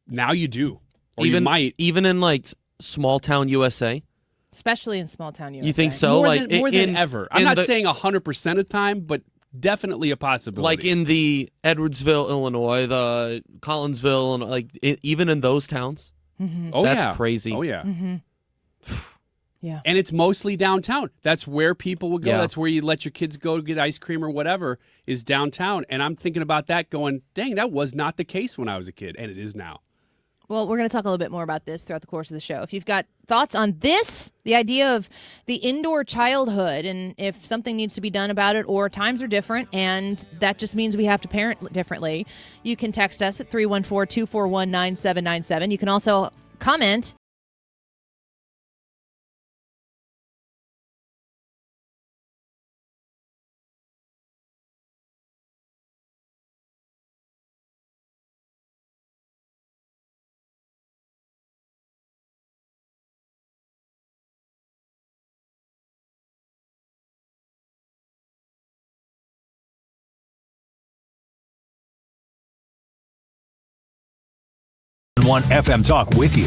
Now you do. Or you might. Even in small town USA? Especially in small town USA. You think so? More than ever. I'm not saying 100% of the time, but definitely a possibility. Like in the Edwardsville, Illinois, the Collinsville, and even in those towns? Mm-hmm. Oh, that's crazy. Oh, yeah. Mm-hmm. Yeah. And it's mostly downtown. That's where people will go. Yeah. That's where you let your kids go to get ice cream or whatever is downtown. And I'm thinking about that going, dang, that was not the case when I was a kid. And it is now. Well, we're going to talk a little bit more about this throughout the course of the show. If you've got thoughts on this, the idea of the indoor childhood, and if something needs to be done about it, or times are different, and that just means we have to parent differently, you can text us at 314-241-9797. You can also comment. One FM Talk with you.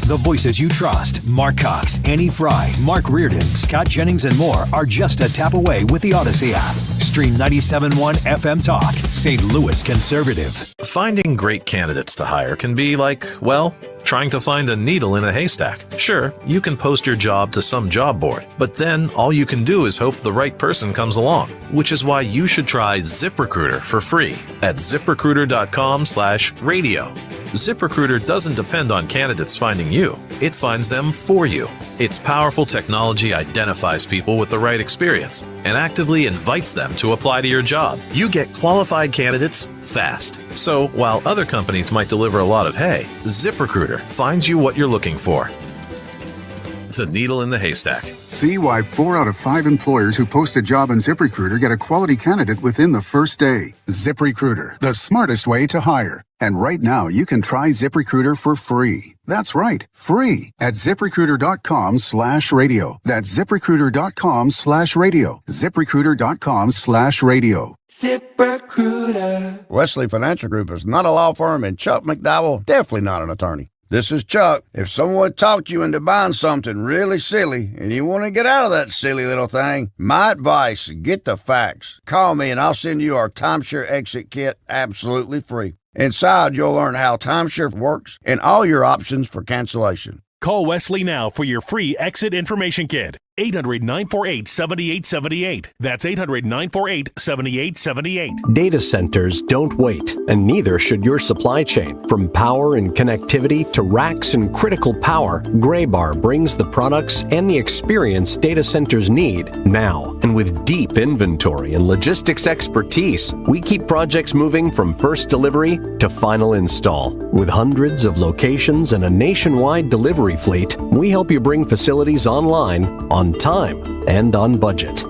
The voices you trust, Mark Cox, Annie Frey, Mark Reardon, Scott Jennings, and more are just a tap away with the Odyssey app. Stream 97.1 FM Talk, St. Louis Conservative. Finding great candidates to hire can be like, well, trying to find a needle in a haystack. Sure, you can post your job to some job board, but then all you can do is hope the right person comes along, which is why you should try ZipRecruiter for free at ZipRecruiter.com/radio. ZipRecruiter doesn't depend on candidates finding you. It finds them for you. Its powerful technology identifies people with the right experience and actively invites them to apply to your job. You get qualified candidates fast. So while other companies might deliver a lot of hay, ZipRecruiter finds you what you're looking for. The needle in the haystack. See why 4 out of 5 employers who post a job on ZipRecruiter get a quality candidate within the first day. ZipRecruiter, the smartest way to hire. And right now, you can try ZipRecruiter for free. That's right, free at ZipRecruiter.com/radio. That's ZipRecruiter.com/radio. ZipRecruiter.com/radio. ZipRecruiter. Wesley Financial Group is not a law firm, and Chuck McDowell definitely not an attorney. This is Chuck. If someone talked you into buying something really silly and you want to get out of that silly little thing, my advice, get the facts. Call me and I'll send you our timeshare exit kit absolutely free. Inside, you'll learn how timeshare works and all your options for cancellation. Call Wesley now for your free exit information kit. 800-948-7878. That's 800-948-7878. Data centers don't wait, and neither should your supply chain. From power and connectivity to racks and critical power, Graybar brings the products and the experience data centers need now. And with deep inventory and logistics expertise, we keep projects moving from first delivery to final install. With hundreds of locations and a nationwide delivery fleet, we help you bring facilities online on time and on budget.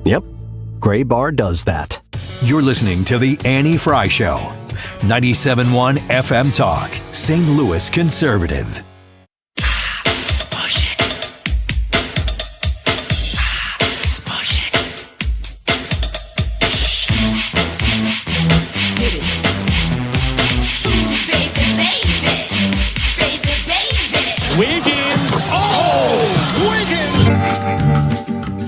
Yep, Graybar does that. You're listening to The Annie Frey Show. 97.1 FM Talk, St. Louis Conservative.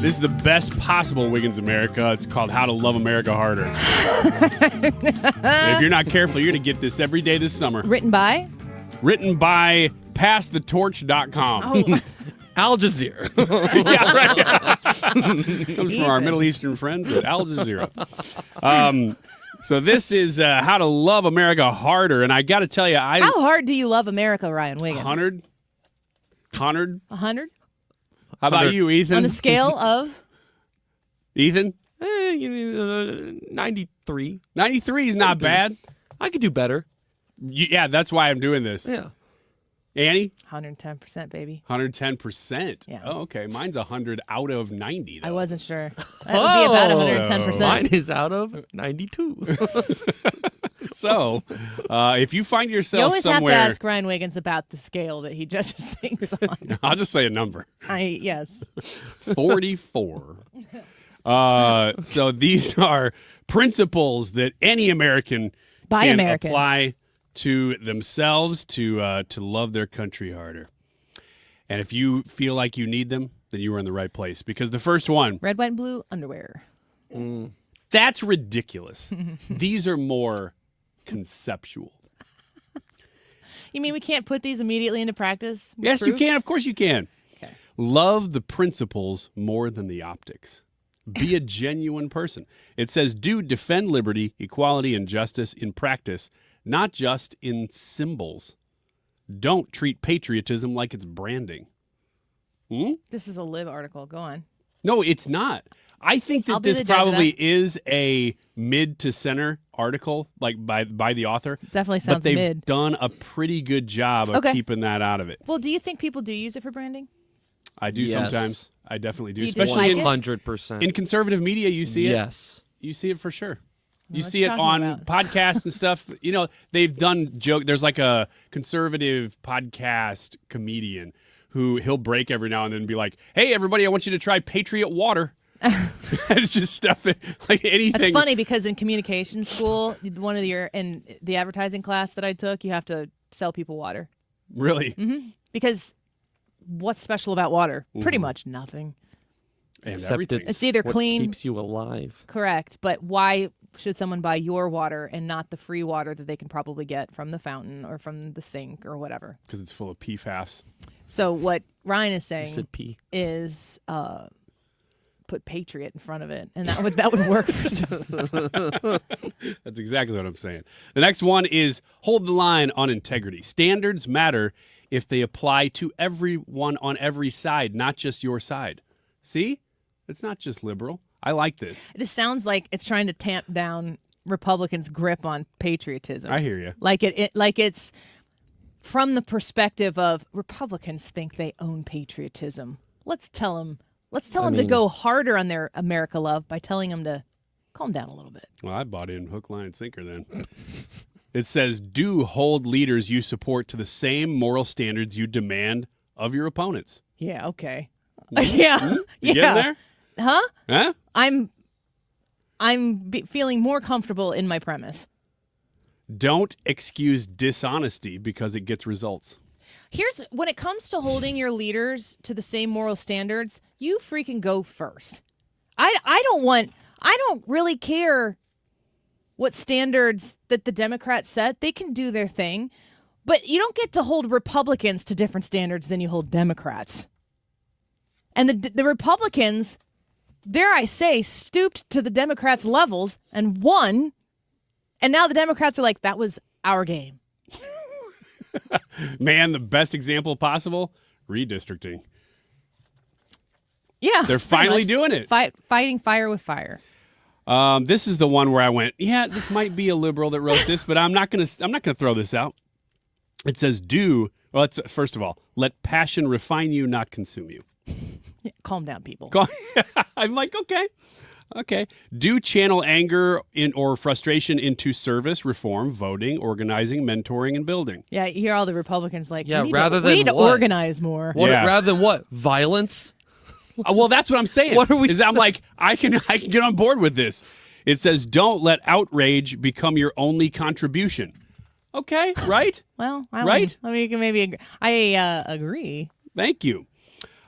This is the best possible Wiggins America. It's called How to Love America Harder. If you're not careful, you're going to get this every day this summer. Written by? Written by PassTheTorch.com. Oh. Al Jazeera. Yeah, right. Comes from our Middle Eastern friends at Al Jazeera. So this is How to Love America Harder. And I got to tell you, how hard do you love America, Ryan Wiggins? 100? 100? 100? How about you, Ethan? On a scale of? Ethan? 93. 93 is not bad. I could do better. Yeah, that's why I'm doing this. Yeah. Annie? 110%, baby. 110%? Yeah. Oh, okay. Mine's 100 out of 90, though. I wasn't sure. That would be about 110%. Mine is out of 92. So, if you find yourself you always somewhere... have to ask Ryan Wiggins about the scale that he judges things on. I'll just say a number. Yes. 44. So these are principles that any American can apply to themselves to love their country harder. And if you feel like you need them, then you are in the right place. Because the first one... Red, white, and blue underwear. That's ridiculous. These are more conceptual. You mean we can't put these immediately into practice? Yes, you can. Of course you can. Okay. Love the principles more than the optics. Be a genuine person. It says, defend liberty, equality, and justice in practice, not just in symbols. Don't treat patriotism like it's branding. This is a Live article. Go on. No, it's not. I think that this probably is a mid to center article, like by the author. Definitely sounds but they've mid. done a pretty good job of keeping that out of it. Well, do you think people do use it for branding? I do sometimes. I definitely do. Do you Especially dislike in 100%. in conservative media, you see it. Yes. You see it for sure. You what see you it talking on about? podcasts and stuff. You know, they've done joke. There's like a conservative podcast comedian who he'll break every now and then and be like, "Hey, everybody, I want you to try Patriot Water." It's just stuff that, like anything. That's funny because in communication school, in the advertising class that I took, you have to sell people water. Really? Mm-hmm. Because what's special about water? Pretty much nothing. And Except everything. It's either what clean, keeps you alive. correct, but why should someone buy your water and not the free water that they can probably get from the fountain or from the sink or whatever? Because it's full of PFAS. So what Ryan is You saying said P. is put Patriot in front of it, and that would work for some. That's exactly what I'm saying. The next one is hold the line on integrity. Standards matter if they apply to everyone on every side, not just your side. See? It's not just liberal. I like this. This sounds like it's trying to tamp down Republicans' grip on patriotism. I hear you. Like it's from the perspective of Republicans think they own patriotism. Let's tell them to go harder on their America love by telling them to calm down a little bit. Well, I bought in hook, line, and sinker then. It says, do hold leaders you support to the same moral standards you demand of your opponents. Yeah, okay. Yeah. You getting there? Huh? Huh? I'm feeling more comfortable in my premise. Don't excuse dishonesty because it gets results. Here's when it comes to holding your leaders to the same moral standards, you freaking go first. I don't really care what standards that the Democrats set. They can do their thing, but you don't get to hold Republicans to different standards than you hold Democrats. And the Republicans, dare I say, stooped to the Democrats' levels and won. And now the Democrats are like, that was our game. Man, the best example possible, redistricting. Yeah. They're finally doing it. Fighting fire with fire. This is the one where I went, yeah, this might be a liberal that wrote this, but I'm not gonna throw this out. It says first of all, let passion refine you, not consume you. Yeah, calm down, people. I'm like, okay. Do channel anger or frustration into service, reform, voting, organizing, mentoring, and building. Yeah, you hear all the Republicans like, Yeah, we need to what? organize more. Rather than what? Violence? Well, that's what I'm saying. What are we? I'm like, I can get on board with this. It says, don't let outrage become your only contribution. Okay, right? Well, right? I mean, you can maybe agree. I agree. Thank you.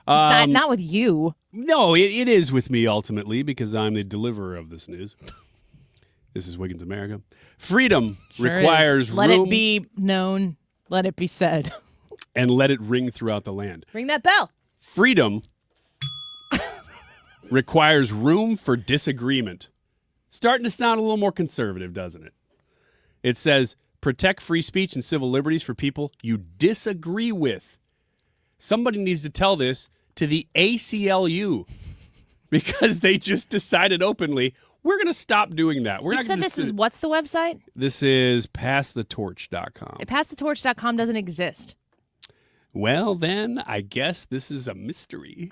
It's not with you. No, it is with me ultimately because I'm the deliverer of this news. This is Wiggins America. Freedom requires Let room it be known. Let it be said. and let it ring throughout the land. Ring that bell. Freedom requires room for disagreement. Starting to sound a little more conservative, doesn't it? It says, protect free speech and civil liberties for people you disagree with. Somebody needs to tell this to the ACLU because they just decided openly, we're going to stop doing that. You said this is, what's the website? This is passthetorch.com. Passthetorch.com doesn't exist. Well, then, I guess this is a mystery.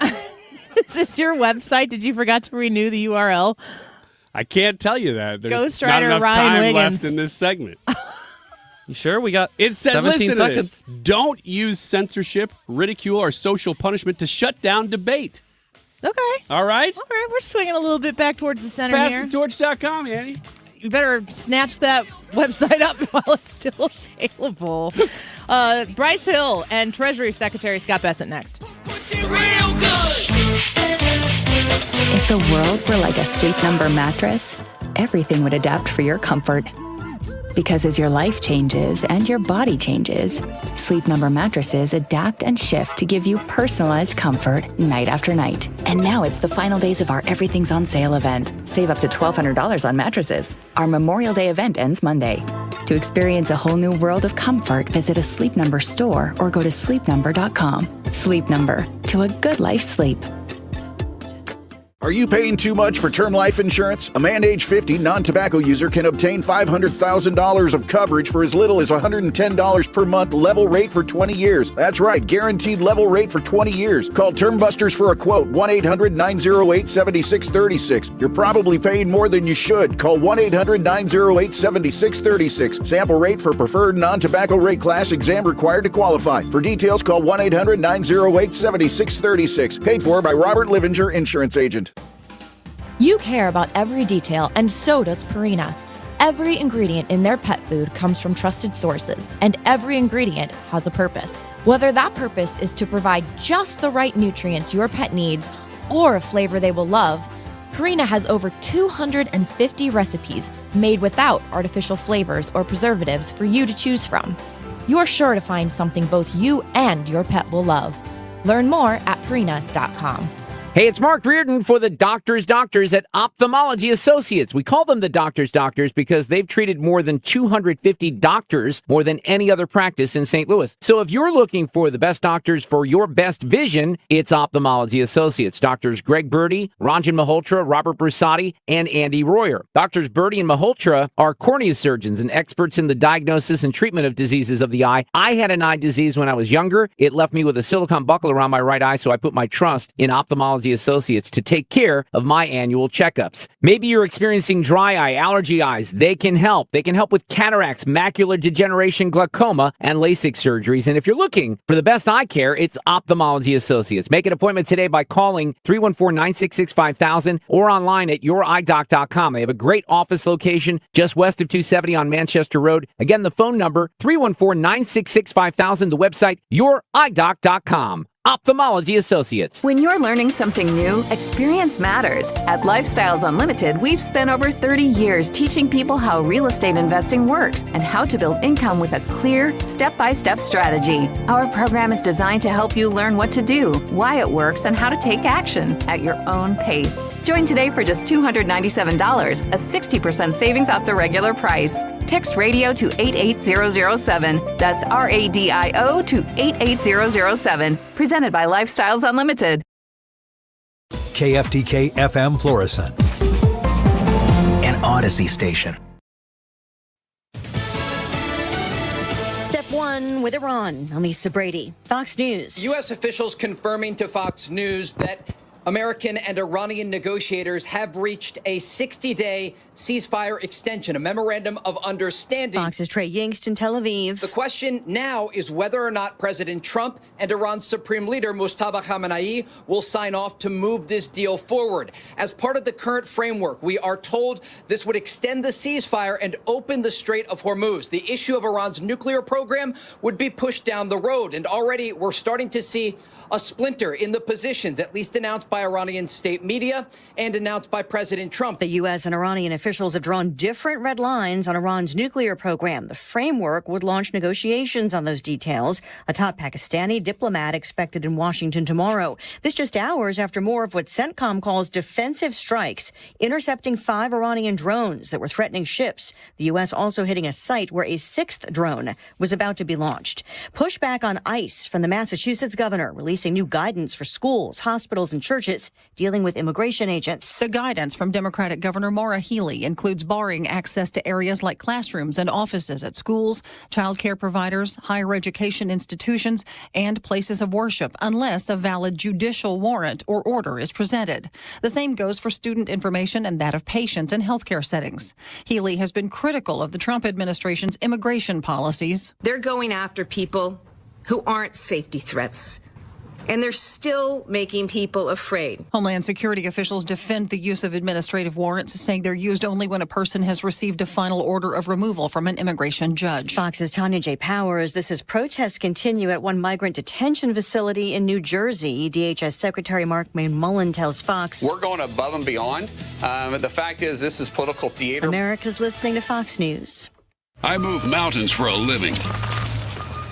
Is this your website? Did you forget to renew the URL? I can't tell you that. There's Ghostwriter not enough Ryan time Wiggins. left in this segment. You sure? We got It said, 17 listen to this. seconds. Don't use censorship, ridicule, or social punishment to shut down debate. Okay. All right? All right, we're swinging a little bit back towards the center here. Passthetorch.com, Annie. You better snatch that website up while it's still available. Bryce Hill and Treasury Secretary Scott Bessent next. If the world were like a Sleep Number mattress, everything would adapt for your comfort. Because as your life changes and your body changes, Sleep Number mattresses adapt and shift to give you personalized comfort night after night. And now it's the final days of our Everything's on Sale event. Save up to $1,200 on mattresses. Our Memorial Day event ends Monday. To experience a whole new world of comfort, visit a Sleep Number store or go to sleepnumber.com. Sleep Number, to a good life's sleep. Are you paying too much for term life insurance? A man age 50 non-tobacco user can obtain $500,000 of coverage for as little as $110 per month, level rate for 20 years. That's right, guaranteed level rate for 20 years. Call Term Busters for a quote, 1-800-908-7636. You're probably paying more than you should. Call 1-800-908-7636. Sample rate for preferred non-tobacco rate class, exam required to qualify. For details, call 1-800-908-7636. Paid for by Robert Livinger, Insurance Agent. You care about every detail, and so does Purina. Every ingredient in their pet food comes from trusted sources, and every ingredient has a purpose. Whether that purpose is to provide just the right nutrients your pet needs or a flavor they will love, Purina has over 250 recipes made without artificial flavors or preservatives for you to choose from. You're sure to find something both you and your pet will love. Learn more at Purina.com. Hey, it's Mark Reardon for the Doctors at Ophthalmology Associates. We call them the Doctors because they've treated more than 250 doctors, more than any other practice in St. Louis. So if you're looking for the best doctors for your best vision, it's Ophthalmology Associates. Doctors Greg Birdie, Ranjan Malhotra, Robert Brusati, and Andy Royer. Doctors Birdie and Malhotra are cornea surgeons and experts in the diagnosis and treatment of diseases of the eye. I had an eye disease when I was younger. It left me with a silicone buckle around my right eye, so I put my trust in Ophthalmology Associates to take care of my annual checkups. Maybe you're experiencing dry eye, allergy eyes. They can help. They can help with cataracts, macular degeneration, glaucoma, and LASIK surgeries. And if you're looking for the best eye care, it's Ophthalmology Associates. Make an appointment today by calling 314-966-5000 or online at youridoc.com. They have a great office location just west of 270 on Manchester Road. Again, the phone number, 314-966-5000. The website, youridoc.com. Ophthalmology Associates. When you're learning something new, experience matters. At Lifestyles Unlimited, we've spent over 30 years teaching people how real estate investing works and how to build income with a clear, step-by-step strategy. Our program is designed to help you learn what to do, why it works, and how to take action at your own pace. Join today for just $297, a 60% savings off the regular price. Text radio to 88007. That's RADIO to 88007. Presented by Lifestyles Unlimited. KFTK FM Florissant. An Odyssey station. Step one with Iran. I'm Lisa Brady, Fox News. U.S. officials confirming to Fox News that American and Iranian negotiators have reached a 60-day ceasefire extension, a memorandum of understanding. Fox's Trey Yingst in Tel Aviv. The question now is whether or not President Trump and Iran's supreme leader, Mustafa Khamenei, will sign off to move this deal forward. As part of the current framework, we are told this would extend the ceasefire and open the Strait of Hormuz. The issue of Iran's nuclear program would be pushed down the road. And already we're starting to see a splinter in the positions, at least announced by Iranian state media and announced by President Trump. The U.S. and Iranian officials have drawn different red lines on Iran's nuclear program. The framework would launch negotiations on those details. A top Pakistani diplomat expected in Washington tomorrow. This just hours after more of what CENTCOM calls defensive strikes, intercepting 5 Iranian drones that were threatening ships. The U.S. also hitting a site where a 6th drone was about to be launched. Pushback on ICE from the Massachusetts governor, releasing new guidance for schools, hospitals, and churches dealing with immigration agents. The guidance from Democratic Governor Maura Healey includes barring access to areas like classrooms and offices at schools, child care providers, higher education institutions, and places of worship unless a valid judicial warrant or order is presented. The same goes for student information and that of patients in healthcare settings. Healey has been critical of the Trump administration's immigration policies. They're going after people who aren't safety threats. And they're still making people afraid. Homeland Security officials defend the use of administrative warrants, saying they're used only when a person has received a final order of removal from an immigration judge. Fox's Tanya J. Powers. This as protests continue at one migrant detention facility in New Jersey. DHS Secretary Mark McMullen tells Fox. We're going above and beyond. The fact is, this is political theater. America's listening to Fox News. I move mountains for a living.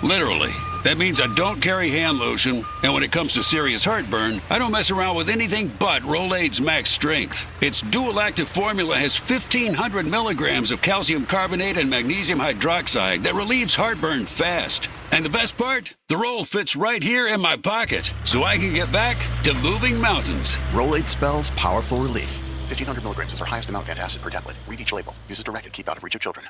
Literally. That means I don't carry hand lotion, and when it comes to serious heartburn, I don't mess around with anything but Rolaids Max Strength. Its dual-active formula has 1,500 milligrams of calcium carbonate and magnesium hydroxide that relieves heartburn fast. And the best part? The roll fits right here in my pocket, so I can get back to moving mountains. Rolaids spells powerful relief. 1,500 milligrams is our highest amount of antacid per tablet. Read each label. Use as directed. Keep out of reach of children.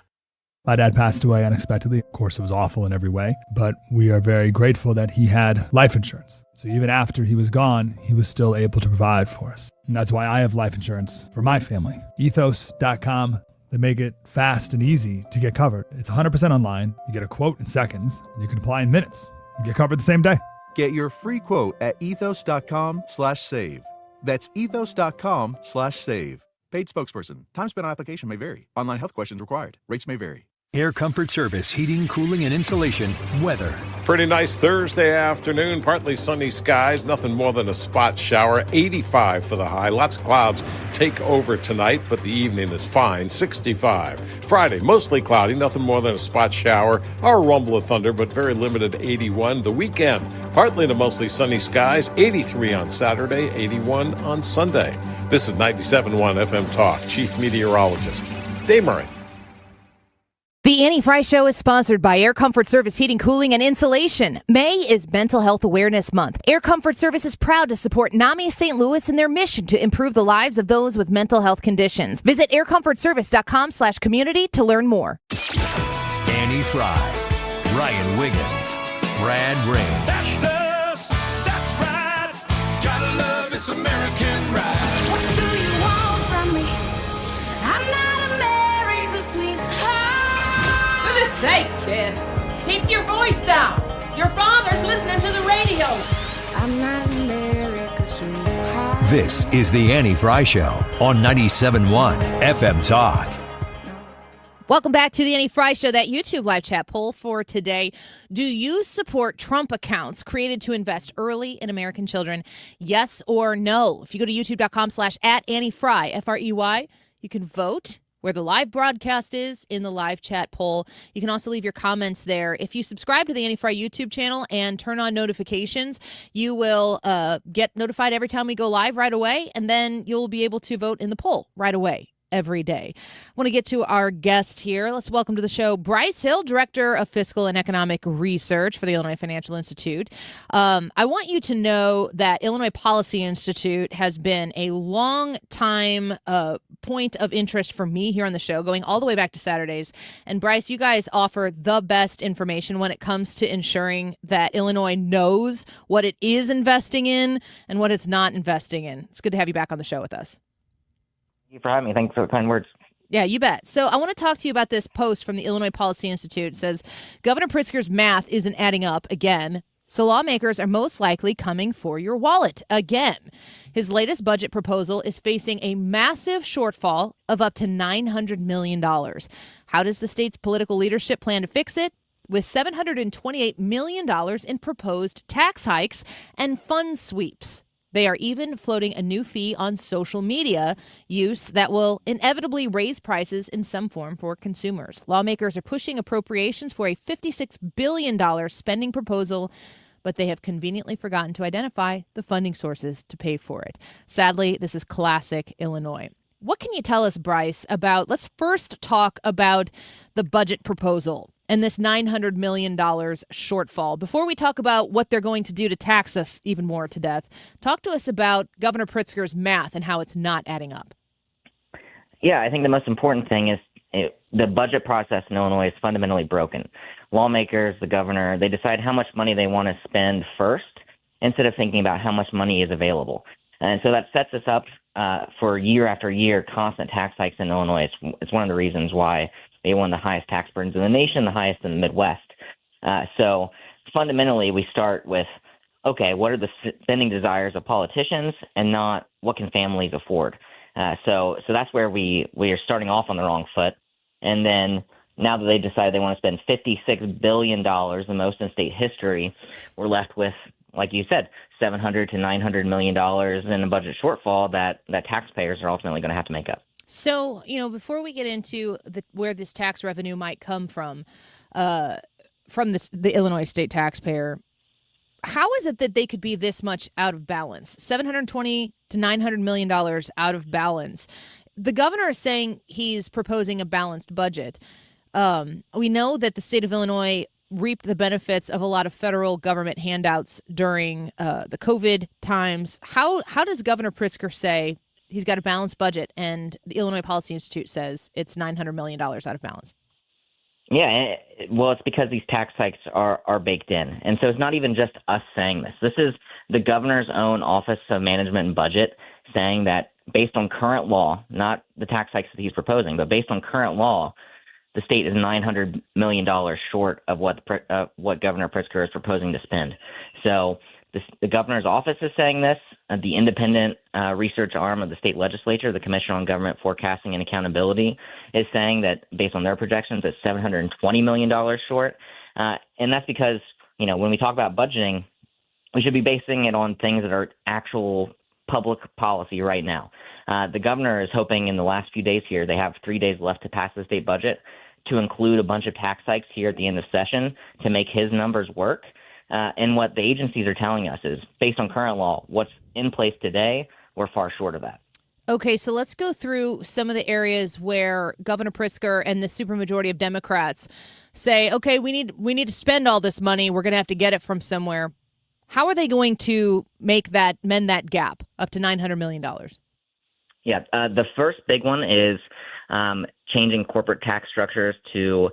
My dad passed away unexpectedly. Of course, it was awful in every way, but we are very grateful that he had life insurance. So even after he was gone, he was still able to provide for us. And that's why I have life insurance for my family. Ethos.com. They make it fast and easy to get covered. It's 100% online. You get a quote in seconds, and you can apply in minutes. You get covered the same day. Get your free quote at ethos.com/save. That's ethos.com/save. Paid spokesperson. Time spent on application may vary. Online health questions required. Rates may vary. Air Comfort Service, heating, cooling, and insulation. Weather. Pretty nice Thursday afternoon. Partly sunny skies. Nothing more than a spot shower. 85 for the high. Lots of clouds take over tonight, but the evening is fine. 65. Friday, mostly cloudy. Nothing more than a spot shower or a rumble of thunder, but very limited. 81. The weekend, partly to mostly sunny skies. 83 on Saturday. 81 on Sunday. This is 97.1 FM Talk. Chief Meteorologist Dave Murray. The Annie Frey Show is sponsored by Air Comfort Service Heating, Cooling, and Insulation. May is Mental Health Awareness Month. Air Comfort Service is proud to support NAMI St. Louis in their mission to improve the lives of those with mental health conditions. Visit aircomfortservice.com/community to learn more. Annie Frey, Ryan Wiggins, Brad Rain. That's us. That's right. Gotta love this American ride. What do you want from me? I'm not America's sweetheart. For goodness sake, kid. Keep your voice down. Your father's listening to the radio. I'm not America's sweetheart. This is the Annie Frey Show on 97.1 FM Talk. Welcome back to the Annie Frey Show. That YouTube live chat poll for today. Do you support Trump accounts created to invest early in American children? Yes or no? If you go to youtube.com/@AnnieFrey, F-R-E-Y, you can vote where the live broadcast is in the live chat poll. You can also leave your comments there. If you subscribe to the Annie Frey YouTube channel and turn on notifications, you will get notified every time we go live right away, and then you'll be able to vote in the poll right away. Every day. I want to get to our guest here. Let's welcome to the show Bryce Hill, Director of Fiscal and Economic Research for the Illinois Financial Institute. I want you to know that Illinois Policy Institute has been a long time point of interest for me here on the show, going all the way back to Saturdays. And Bryce, you guys offer the best information when it comes to ensuring that Illinois knows what it is investing in and what it's not investing in. It's good to have you back on the show with us. Thank you for having me. Thanks for the kind words. Yeah, you bet. So I want to talk to you about this post from the Illinois Policy Institute. It says, Governor Pritzker's math isn't adding up again, so lawmakers are most likely coming for your wallet again. His latest budget proposal is facing a massive shortfall of up to $900 million. How does the state's political leadership plan to fix it? With $728 million in proposed tax hikes and fund sweeps. They are even floating a new fee on social media use that will inevitably raise prices in some form for consumers. Lawmakers are pushing appropriations for a $56 billion spending proposal, but they have conveniently forgotten to identify the funding sources to pay for it. Sadly, this is classic Illinois. What can you tell us, Bryce, about, let's first talk about the budget proposal and this $900 million shortfall. Before we talk about what they're going to do to tax us even more to death, talk to us about Governor Pritzker's math and how it's not adding up. Yeah, I think the most important thing is the budget process in Illinois is fundamentally broken. Lawmakers, the governor, they decide how much money they want to spend first instead of thinking about how much money is available. And so that sets us up for year after year constant tax hikes in Illinois. It's one of the reasons why they won the highest tax burdens in the nation, the highest in the Midwest. So fundamentally, we start with, okay, what are the spending desires of politicians and not what can families afford? So that's where we are starting off on the wrong foot. And then now that they decide they want to spend $56 billion, the most in state history, we're left with, like you said, $700 to $900 million in a budget shortfall that taxpayers are ultimately going to have to make up. So, before we get into where this tax revenue might come from the Illinois state taxpayer, how is it that they could be this much out of balance? $720 to $900 million out of balance. The governor is saying he's proposing a balanced budget. We know that the state of Illinois reaped the benefits of a lot of federal government handouts during the COVID times. How does Governor Pritzker say he's got a balanced budget and the Illinois Policy Institute says it's $900 million out of balance? Yeah, well, it's because these tax hikes are baked in. And so it's not even just us saying this. This is the governor's own Office of Management and Budget saying that based on current law, not the tax hikes that he's proposing, but based on current law, the state is $900 million short of what Governor Pritzker is proposing to spend. So the governor's office is saying this. The independent research arm of the state legislature, the Commission on Government Forecasting and Accountability, is saying that based on their projections, it's $720 million short. And that's because, when we talk about budgeting, we should be basing it on things that are actual public policy right now. The governor is hoping in the last few days here, they have 3 days left to pass the state budget, to include a bunch of tax hikes here at the end of session to make his numbers work. And what the agencies are telling us is, based on current law, what's in place today, we're far short of that. Okay, so let's go through some of the areas where Governor Pritzker and the supermajority of Democrats say, okay, we need to spend all this money. We're going to have to get it from somewhere. How are they going to mend that gap up to $900 million? Yeah, the first big one is changing corporate tax structures to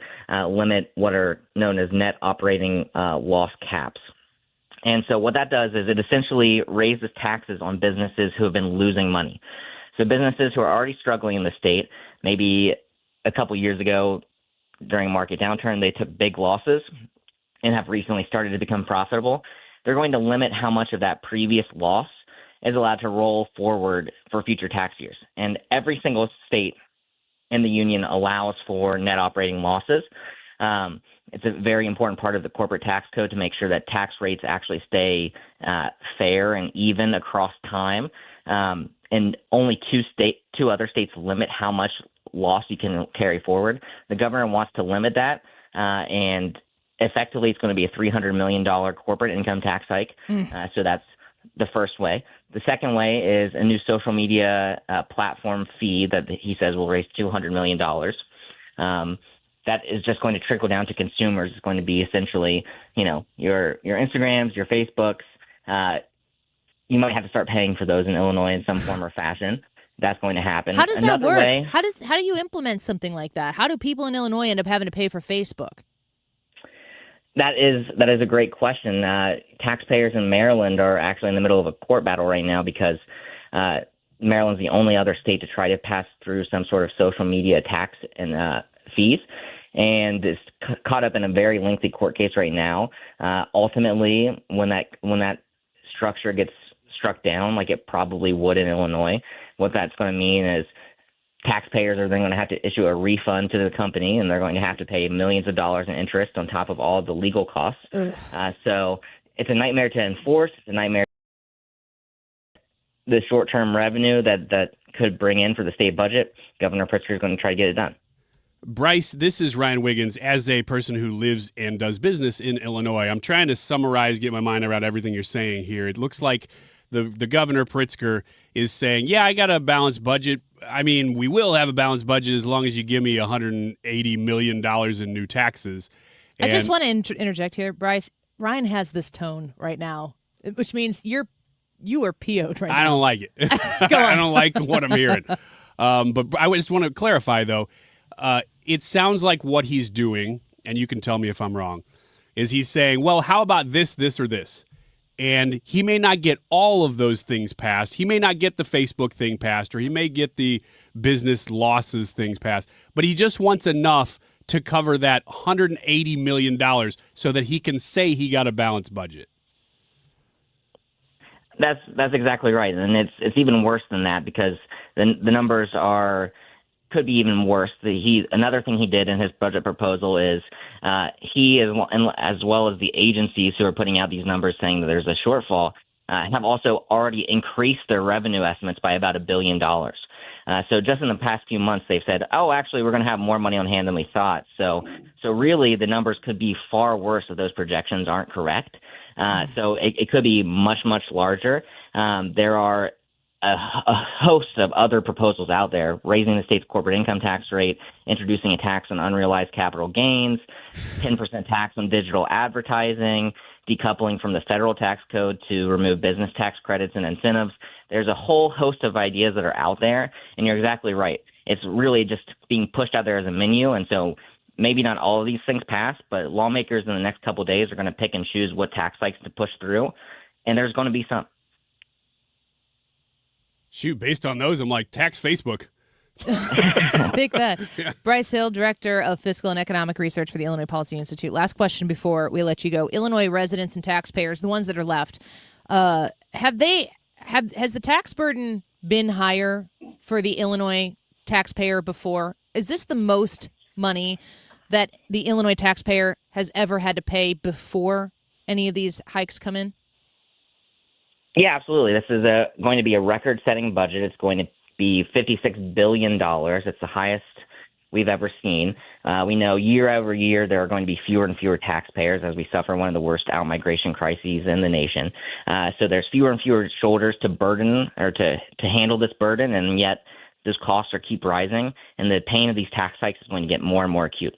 limit what are known as net operating loss caps. And so what that does is it essentially raises taxes on businesses who have been losing money. So businesses who are already struggling in the state, maybe a couple years ago during a market downturn, they took big losses and have recently started to become profitable. They're going to limit how much of that previous loss is allowed to roll forward for future tax years. And every single state in the union allows for net operating losses. It's a very important part of the corporate tax code to make sure that tax rates actually stay fair and even across time. And only two other states limit how much loss you can carry forward. The governor wants to limit that, and effectively it's going to be a $300 million corporate income tax hike. So that's the first way. The second way is a new social media platform fee that he says will raise $200 million. That is just going to trickle down to consumers. It's going to be essentially, your Instagrams, your Facebooks. You might have to start paying for those in Illinois in some form or fashion. That's going to happen. How does that work? How do you implement something like that? How do people in Illinois end up having to pay for Facebook? That is a great question. Taxpayers in Maryland are actually in the middle of a court battle right now because Maryland's the only other state to try to pass through some sort of social media tax and fees, and is caught up in a very lengthy court case right now. Ultimately, when that structure gets struck down, like it probably would in Illinois, what that's going to mean is taxpayers are then going to have to issue a refund to the company, and they're going to have to pay millions of dollars in interest on top of all of the legal costs. So it's a nightmare to enforce. It's a nightmare. The short-term revenue that could bring in for the state budget, Governor Pritzker is going to try to get it done. Bryce, this is Ryan Wiggins. As a person who lives and does business in Illinois, I'm trying to summarize, get my mind around everything you're saying here. It looks like the Governor Pritzker is saying, yeah, I got a balanced budget. I mean, we will have a balanced budget as long as you give me $180 million in new taxes. I just want to interject here, Bryce. Ryan has this tone right now, which means you are PO'd right now. I don't like it. I don't like what I'm hearing. But I just want to clarify, though. It sounds like what he's doing, and you can tell me if I'm wrong, is he's saying, well, how about this, or this? And he may not get all of those things passed. He may not get the Facebook thing passed, or he may get the business losses things passed, but he just wants enough to cover that $180 million so that he can say he got a balanced budget. That's exactly right. And it's even worse than that because the numbers could be even worse. Another thing he did in his budget proposal is he, as well as the agencies who are putting out these numbers saying that there's a shortfall, have also already increased their revenue estimates by about $1 billion. So just in the past few months, they've said, oh, actually, we're going to have more money on hand than we thought. So really, the numbers could be far worse if those projections aren't correct. So it could be much, much larger. There are a host of other proposals out there, raising the state's corporate income tax rate, introducing a tax on unrealized capital gains, 10% tax on digital advertising, decoupling from the federal tax code to remove business tax credits and incentives. There's a whole host of ideas that are out there, and you're exactly right. It's really just being pushed out there as a menu, and so maybe not all of these things pass, but lawmakers in the next couple of days are going to pick and choose what tax hikes to push through, and there's going to be some. Shoot, based on those, I'm like, tax Facebook. Big bet. Yeah. Bryce Hill, Director of Fiscal and Economic Research for the Illinois Policy Institute. Last question before we let you go. Illinois residents and taxpayers, the ones that are left, has the tax burden been higher for the Illinois taxpayer before? Is this the most money that the Illinois taxpayer has ever had to pay before any of these hikes come in? Yeah, absolutely. This is going to be a record-setting budget. It's going to be $56 billion. It's the highest we've ever seen. We know year over year there are going to be fewer and fewer taxpayers as we suffer one of the worst out-migration crises in the nation. So there's fewer and fewer shoulders to burden or to handle this burden, and yet those costs keep rising, and the pain of these tax hikes is going to get more and more acute.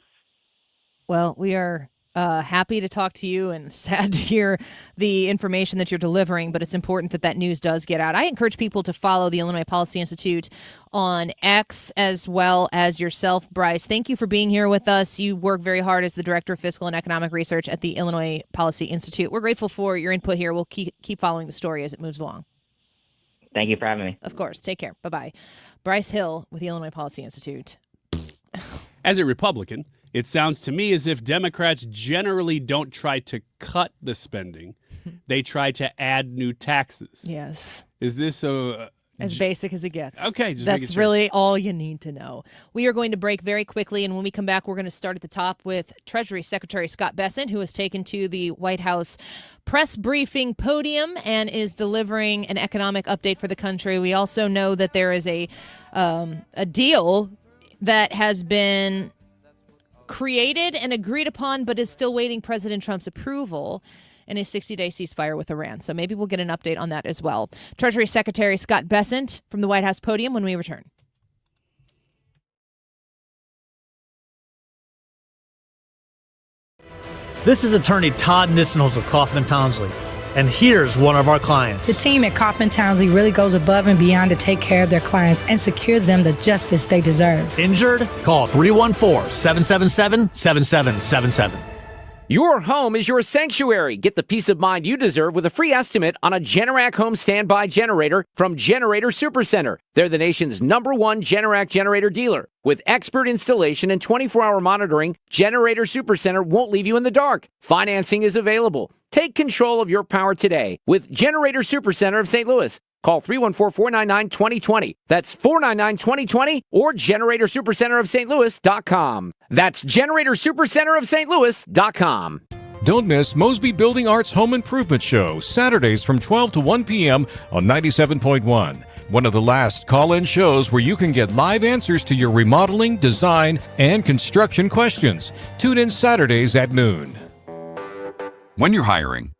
Well, we are happy to talk to you and sad to hear the information that you're delivering, but it's important that that news does get out. I encourage people to follow the Illinois Policy Institute on X as well as yourself, Bryce. Thank you for being here with us. You work very hard as the Director of Fiscal and Economic Research at the Illinois Policy Institute. We're grateful for your input here. We'll keep following the story as it moves along. Thank you for having me. Of course. Take care. Bye-bye. Bryce Hill with the Illinois Policy Institute. As a Republican, it sounds to me as if Democrats generally don't try to cut the spending. They try to add new taxes. Yes. Is this as basic as it gets? Okay. Just That's really all you need to know. We are going to break very quickly, and when we come back, we're going to start at the top with Treasury Secretary Scott Bessent, who has taken to the White House press briefing podium and is delivering an economic update for the country. We also know that there is a deal that has been created and agreed upon, but is still waiting President Trump's approval in a 60-day ceasefire with Iran. So maybe we'll get an update on that as well. Treasury Secretary Scott Bessent from the White House podium when we return. This is attorney Todd Nissenholz of Kaufman Townsley. And here's one of our clients. The team at Kaufman Townsley really goes above and beyond to take care of their clients and secure them the justice they deserve. Injured? Call 314-777-7777. Your home is your sanctuary. Get the peace of mind you deserve with a free estimate on a Generac home standby generator from Generator Supercenter. They're the nation's #1 Generac generator dealer. With expert installation and 24-hour monitoring, Generator Supercenter won't leave you in the dark. Financing is available. Take control of your power today with Generator Supercenter of St. Louis. Call 314-499-2020. That's 499-2020 or GeneratorSupercenterofStLouis.com. That's GeneratorSupercenterofStLouis.com. Don't miss Mosby Building Arts Home Improvement Show, Saturdays from 12 to 1 p.m. on 97.1. One of the last call-in shows where you can get live answers to your remodeling, design, and construction questions. Tune in Saturdays at noon. When you're hiring,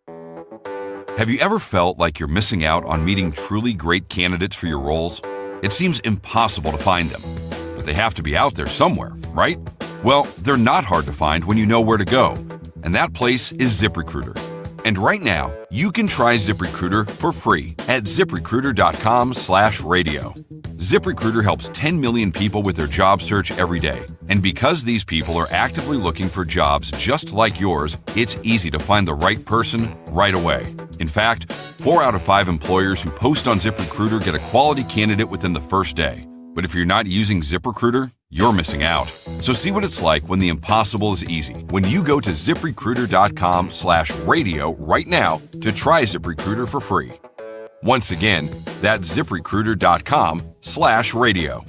have you ever felt like you're missing out on meeting truly great candidates for your roles? It seems impossible to find them, but they have to be out there somewhere, right? Well, they're not hard to find when you know where to go, and that place is ZipRecruiter. And right now, you can try ZipRecruiter for free at ZipRecruiter.com/radio. ZipRecruiter helps 10 million people with their job search every day. And because these people are actively looking for jobs just like yours, it's easy to find the right person right away. In fact, 4 out of 5 employers who post on ZipRecruiter get a quality candidate within the first day. But if you're not using ZipRecruiter, you're missing out. So see what it's like when the impossible is easy. When you go to ZipRecruiter.com/radio right now to try ZipRecruiter for free. Once again, that's ZipRecruiter.com/radio.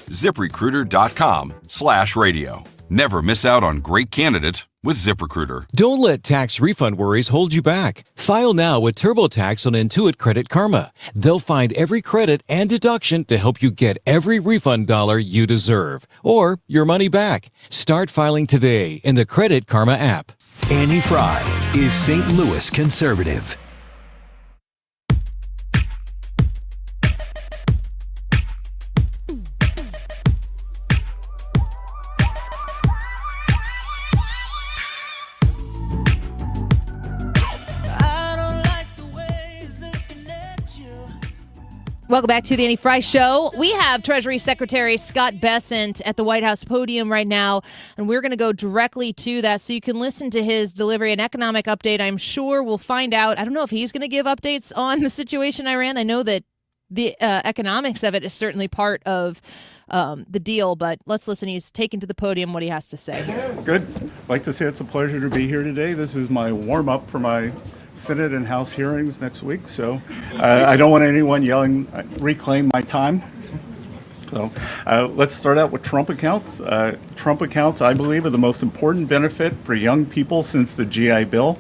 ZipRecruiter.com/radio. Never miss out on great candidates with ZipRecruiter. Don't let tax refund worries hold you back. File now with TurboTax on Intuit Credit Karma. They'll find every credit and deduction to help you get every refund dollar you deserve, or your money back. Start filing today in the Credit Karma app. Annie Frey is St. Louis conservative. Welcome back to the Annie Frey Show. We have Treasury Secretary Scott Bessent at the White House podium right now, and we're going to go directly to that so you can listen to his delivery, an economic update. I'm sure we'll find out. I don't know if he's going to give updates on the situation in Iran. I know that the economics of it is certainly part of the deal, but let's listen. He's taken to the podium what he has to say. Good. I'd like to say it's a pleasure to be here today. This is my warm-up for my Senate and House hearings next week, so I don't want anyone yelling, reclaim my time. So let's start out with Trump accounts. Trump accounts, I believe, are the most important benefit for young people since the GI Bill.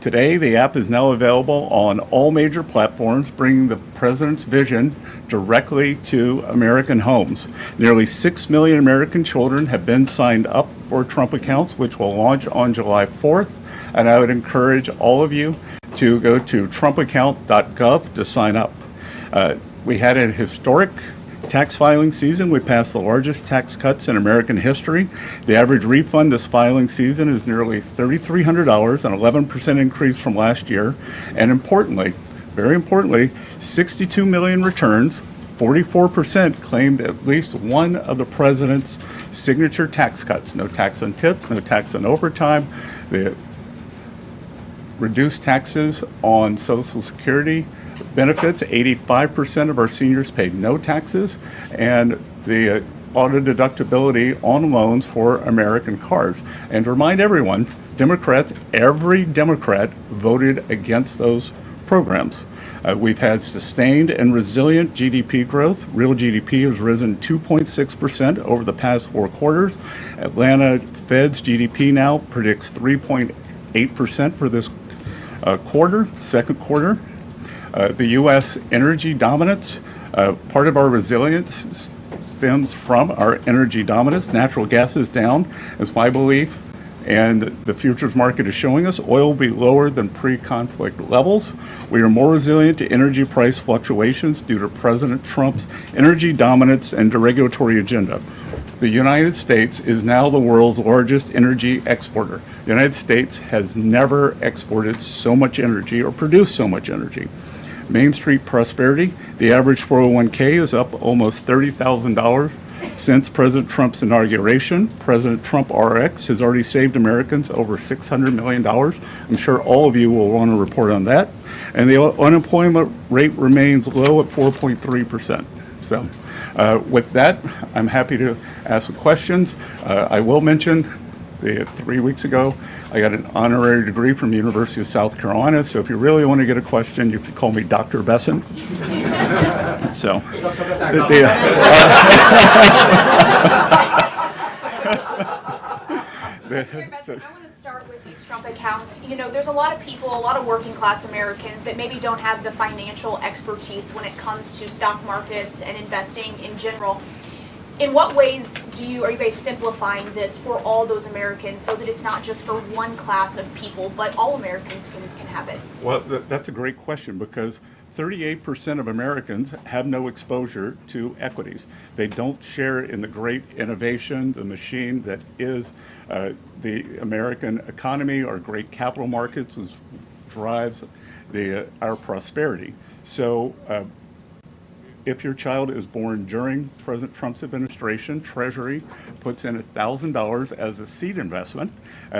Today, the app is now available on all major platforms, bringing the president's vision directly to American homes. Nearly 6 million American children have been signed up for Trump accounts, which will launch on July 4th. And I would encourage all of you to go to trumpaccount.gov to sign up. We had a historic tax filing season. We passed the largest tax cuts in American history. The average refund this filing season is nearly $3,300, an 11% increase from last year. And importantly, very importantly, 62 million returns, 44% claimed at least one of the president's signature tax cuts. No tax on tips, no tax on overtime. The reduced taxes on Social Security benefits. 85% of our seniors paid no taxes, and the auto deductibility on loans for American cars. And to remind everyone, Democrats, every Democrat voted against those programs. We've had sustained and resilient GDP growth. Real GDP has risen 2.6% over the past 4 quarters. Atlanta Fed's GDP now predicts 3.8% for this second quarter. The U.S. energy dominance, part of our resilience stems from our energy dominance. Natural gas is down, is my belief, and the futures market is showing us oil will be lower than pre-conflict levels. We are more resilient to energy price fluctuations due to President Trump's energy dominance and deregulatory agenda. The United States is now the world's largest energy exporter. The United States has never exported so much energy or produced so much energy. Main Street prosperity, the average 401k is up almost $30,000 since President Trump's inauguration. President Trump RX has already saved Americans over $600 million. I'm sure all of you will want to report on that. And the unemployment rate remains low at 4.3%. So with that, I'm happy to ask questions. I will mention 3 weeks ago, I got an honorary degree from the University of South Carolina. So if you really want to get a question, you can call me Dr. Bessent. So, I want to start with these Trump accounts. You know, there's a lot of people, a lot of working class Americans that maybe don't have the financial expertise when it comes to stock markets and investing in general. In what ways are you guys simplifying this for all those Americans so that it's not just for one class of people, but all Americans can have it? Well, that's a great question, because 38% of Americans have no exposure to equities. They don't share in the great innovation, the machine that is the American economy, our great capital markets, which drives our prosperity. So if your child is born during President Trump's administration, Treasury puts in $1,000 as a seed investment.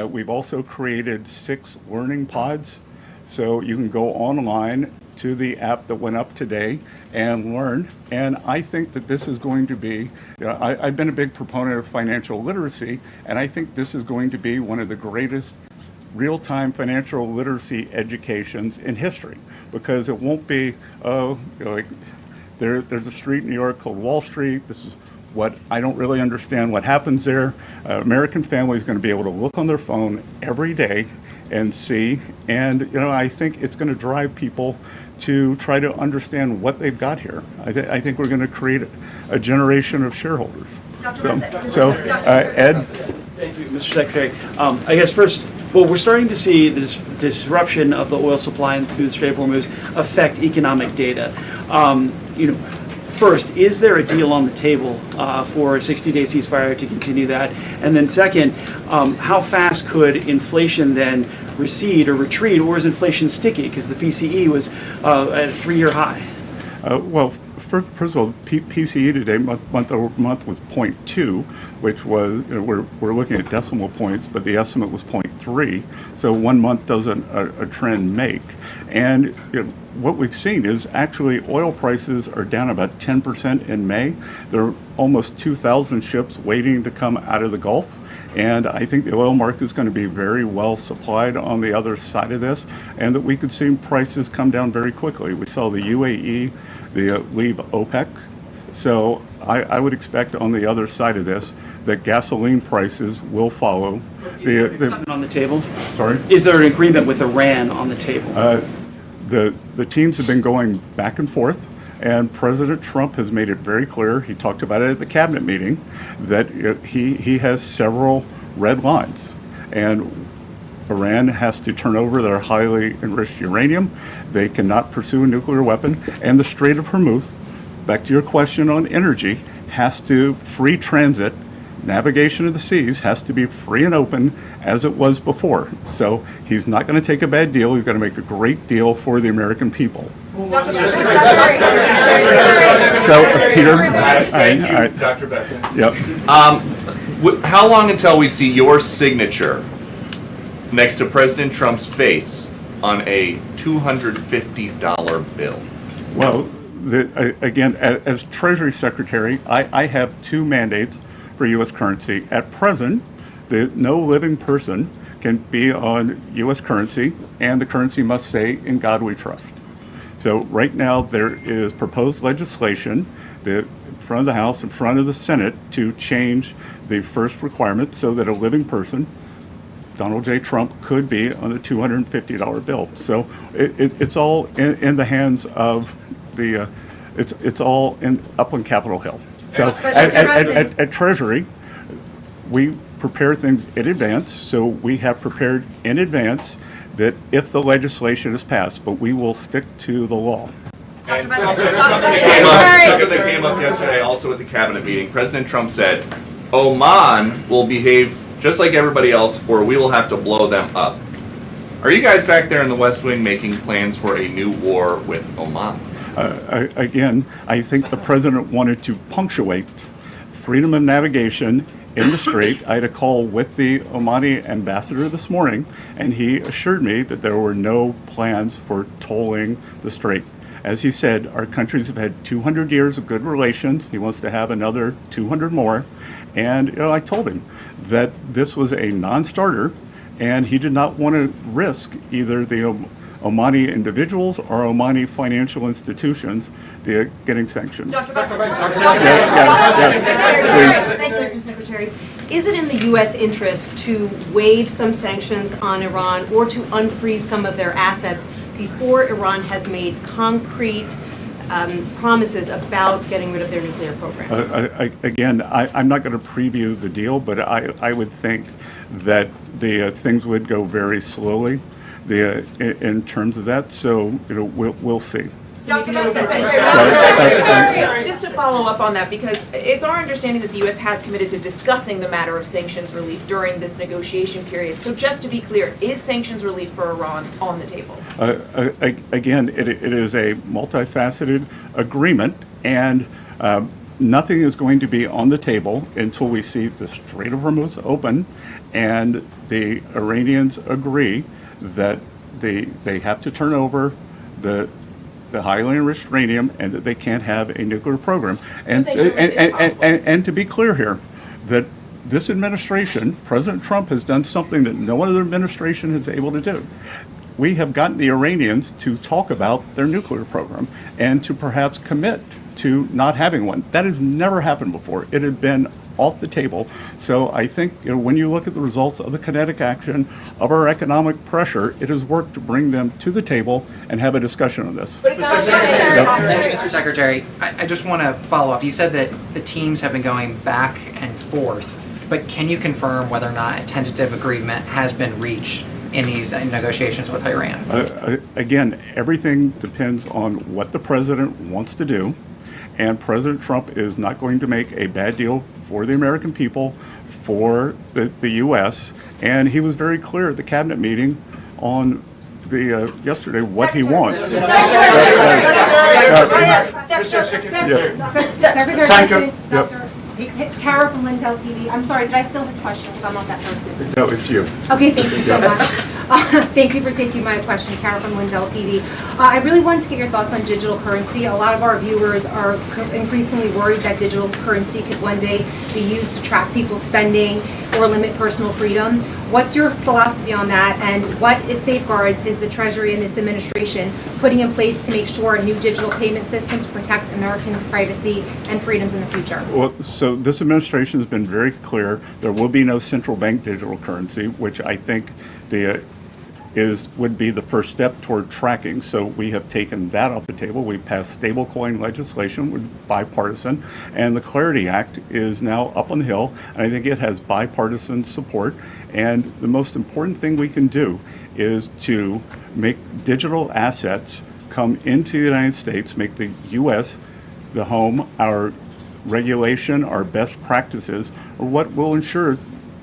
We've also created 6 learning pods, so you can go online to the app that went up today and learn. And I think that this is going to be, I've been a big proponent of financial literacy, and I think this is going to be one of the greatest real-time financial literacy educations in history, because it won't be, there's a street in New York called Wall Street. This is what I don't really understand what happens there. American family is going to be able to look on their phone every day and see, and I think it's going to drive people to try to understand what they've got here. I think we're going to create a generation of shareholders. Ed? Thank you, Mr. Secretary. I guess first, we're starting to see the disruption of the oil supply through the Strait of Hormuz affect economic data. First, is there a deal on the table for a 60-day ceasefire to continue that? And then second, how fast could inflation then recede or retreat, or is inflation sticky? Because the PCE was at a 3-year high. First of all, PCE today, month over month, was 0.2, which was, we're looking at decimal points, but the estimate was 0.3. So 1 month doesn't a trend make. And what we've seen is actually oil prices are down about 10% in May. There are almost 2,000 ships waiting to come out of the Gulf. And I think the oil market is going to be very well supplied on the other side of this, and that we could see prices come down very quickly. We saw the UAE leave OPEC. So I would expect on the other side of this that gasoline prices will follow. Is there an agreement on the table? Sorry? Is there an agreement with Iran on the table? The teams have been going back and forth. And President Trump has made it very clear, he talked about it at the cabinet meeting, that he has several red lines. And Iran has to turn over their highly enriched uranium. They cannot pursue a nuclear weapon. And the Strait of Hormuz, back to your question on energy, has to free transit. Navigation of the seas has to be free and open as it was before. So he's not going to take a bad deal. He's going to make a great deal for the American people. So, Peter. Thank you, Dr. Besson. Yep. How long until we see your signature next to President Trump's face on a $250 bill? Well, again, as Treasury Secretary, I have 2 mandates for U.S. currency. At present, no living person can be on U.S. currency, and the currency must say, "In God we trust." So right now there is proposed legislation in front of the House, in front of the Senate, to change the first requirement so that a living person, Donald J. Trump, could be on a $250 bill. So it's all in the hands of the, it's all up on Capitol Hill. So at Treasury, we prepare things in advance. So we have prepared in advance that if the legislation is passed, but we will stick to the law. And something that came up yesterday also at the cabinet meeting, President Trump said, Oman will behave just like everybody else, or we will have to blow them up. Are you guys back there in the West Wing making plans for a new war with Oman? Again, I think the president wanted to punctuate freedom of navigation in the Strait. I had a call with the Omani ambassador this morning, and he assured me that there were no plans for tolling the Strait. As he said, our countries have had 200 years of good relations. He wants to have another 200 more. And I told him that this was a non-starter, and he did not want to risk either the Omani individuals or Omani financial institutions getting sanctioned. Thank you, Mr. Secretary. Is it in the U.S. interest to waive some sanctions on Iran or to unfreeze some of their assets before Iran has made concrete promises about getting rid of their nuclear program? Again, I'm not going to preview the deal, but I would think that the things would go very slowly in terms of that. So we'll see. Just to follow up on that, because it's our understanding that the U.S. has committed to discussing the matter of sanctions relief during this negotiation period. So just to be clear, is sanctions relief for Iran on the table? Again, it is a multifaceted agreement, and nothing is going to be on the table until we see the Strait of Hormuz open and the Iranians agree that they have to turn over the highly enriched uranium and that they can't have a nuclear program. And to be clear here, that this administration, President Trump, has done something that no other administration is able to do. We have gotten the Iranians to talk about their nuclear program and to perhaps commit to not having one. That has never happened before. It had been off the table. So I think when you look at the results of the kinetic action of our economic pressure, it has worked to bring them to the table and have a discussion on this. Mr. Secretary, I just want to follow up. You said that the teams have been going back and forth, but can you confirm whether or not a tentative agreement has been reached in these negotiations with Iran? Again, everything depends on what the president wants to do, and President Trump is not going to make a bad deal for the American people, for the U.S., and he was very clear at the cabinet meeting on the yesterday what he wants. Kara from Lindell TV. I'm sorry, did I steal his question? Because I'm not that person. No, it's you. Okay, thank you so much. Thank you for taking my question, Kara from Lindell TV. I really wanted to get your thoughts on digital currency. A lot of our viewers are increasingly worried that digital currency could one day be used to track people's spending or limit personal freedom. What's your philosophy on that, and what safeguards is the Treasury and this administration putting in place to make sure new digital payment systems protect Americans' privacy and freedoms in the future? Well, so this administration has been very clear. There will be no central bank digital currency, which I think would be the first step toward tracking. So we have taken that off the table. We passed stablecoin legislation, with bipartisan, and the Clarity Act is now up on the Hill, and I think it has bipartisan support. And the most important thing we can do is to make digital assets come into the United States, make the U.S. the home. Our regulation, our best practices are what will ensure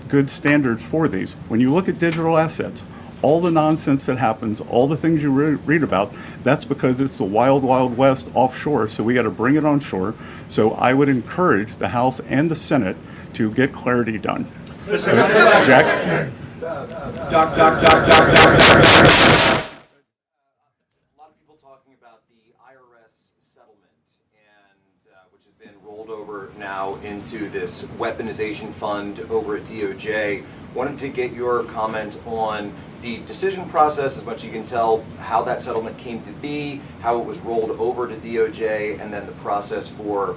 good standards for these. When you look at digital assets, all the nonsense that happens, all the things you read about, that's because it's the wild, wild west offshore, so we got to bring it on shore. So I would encourage the House and the Senate to get clarity done. Jack? Rolled over now into this weaponization fund over at DOJ. Wanted to get your comment on the decision process, as much as you can tell, how that settlement came to be, how it was rolled over to DOJ, and then the process for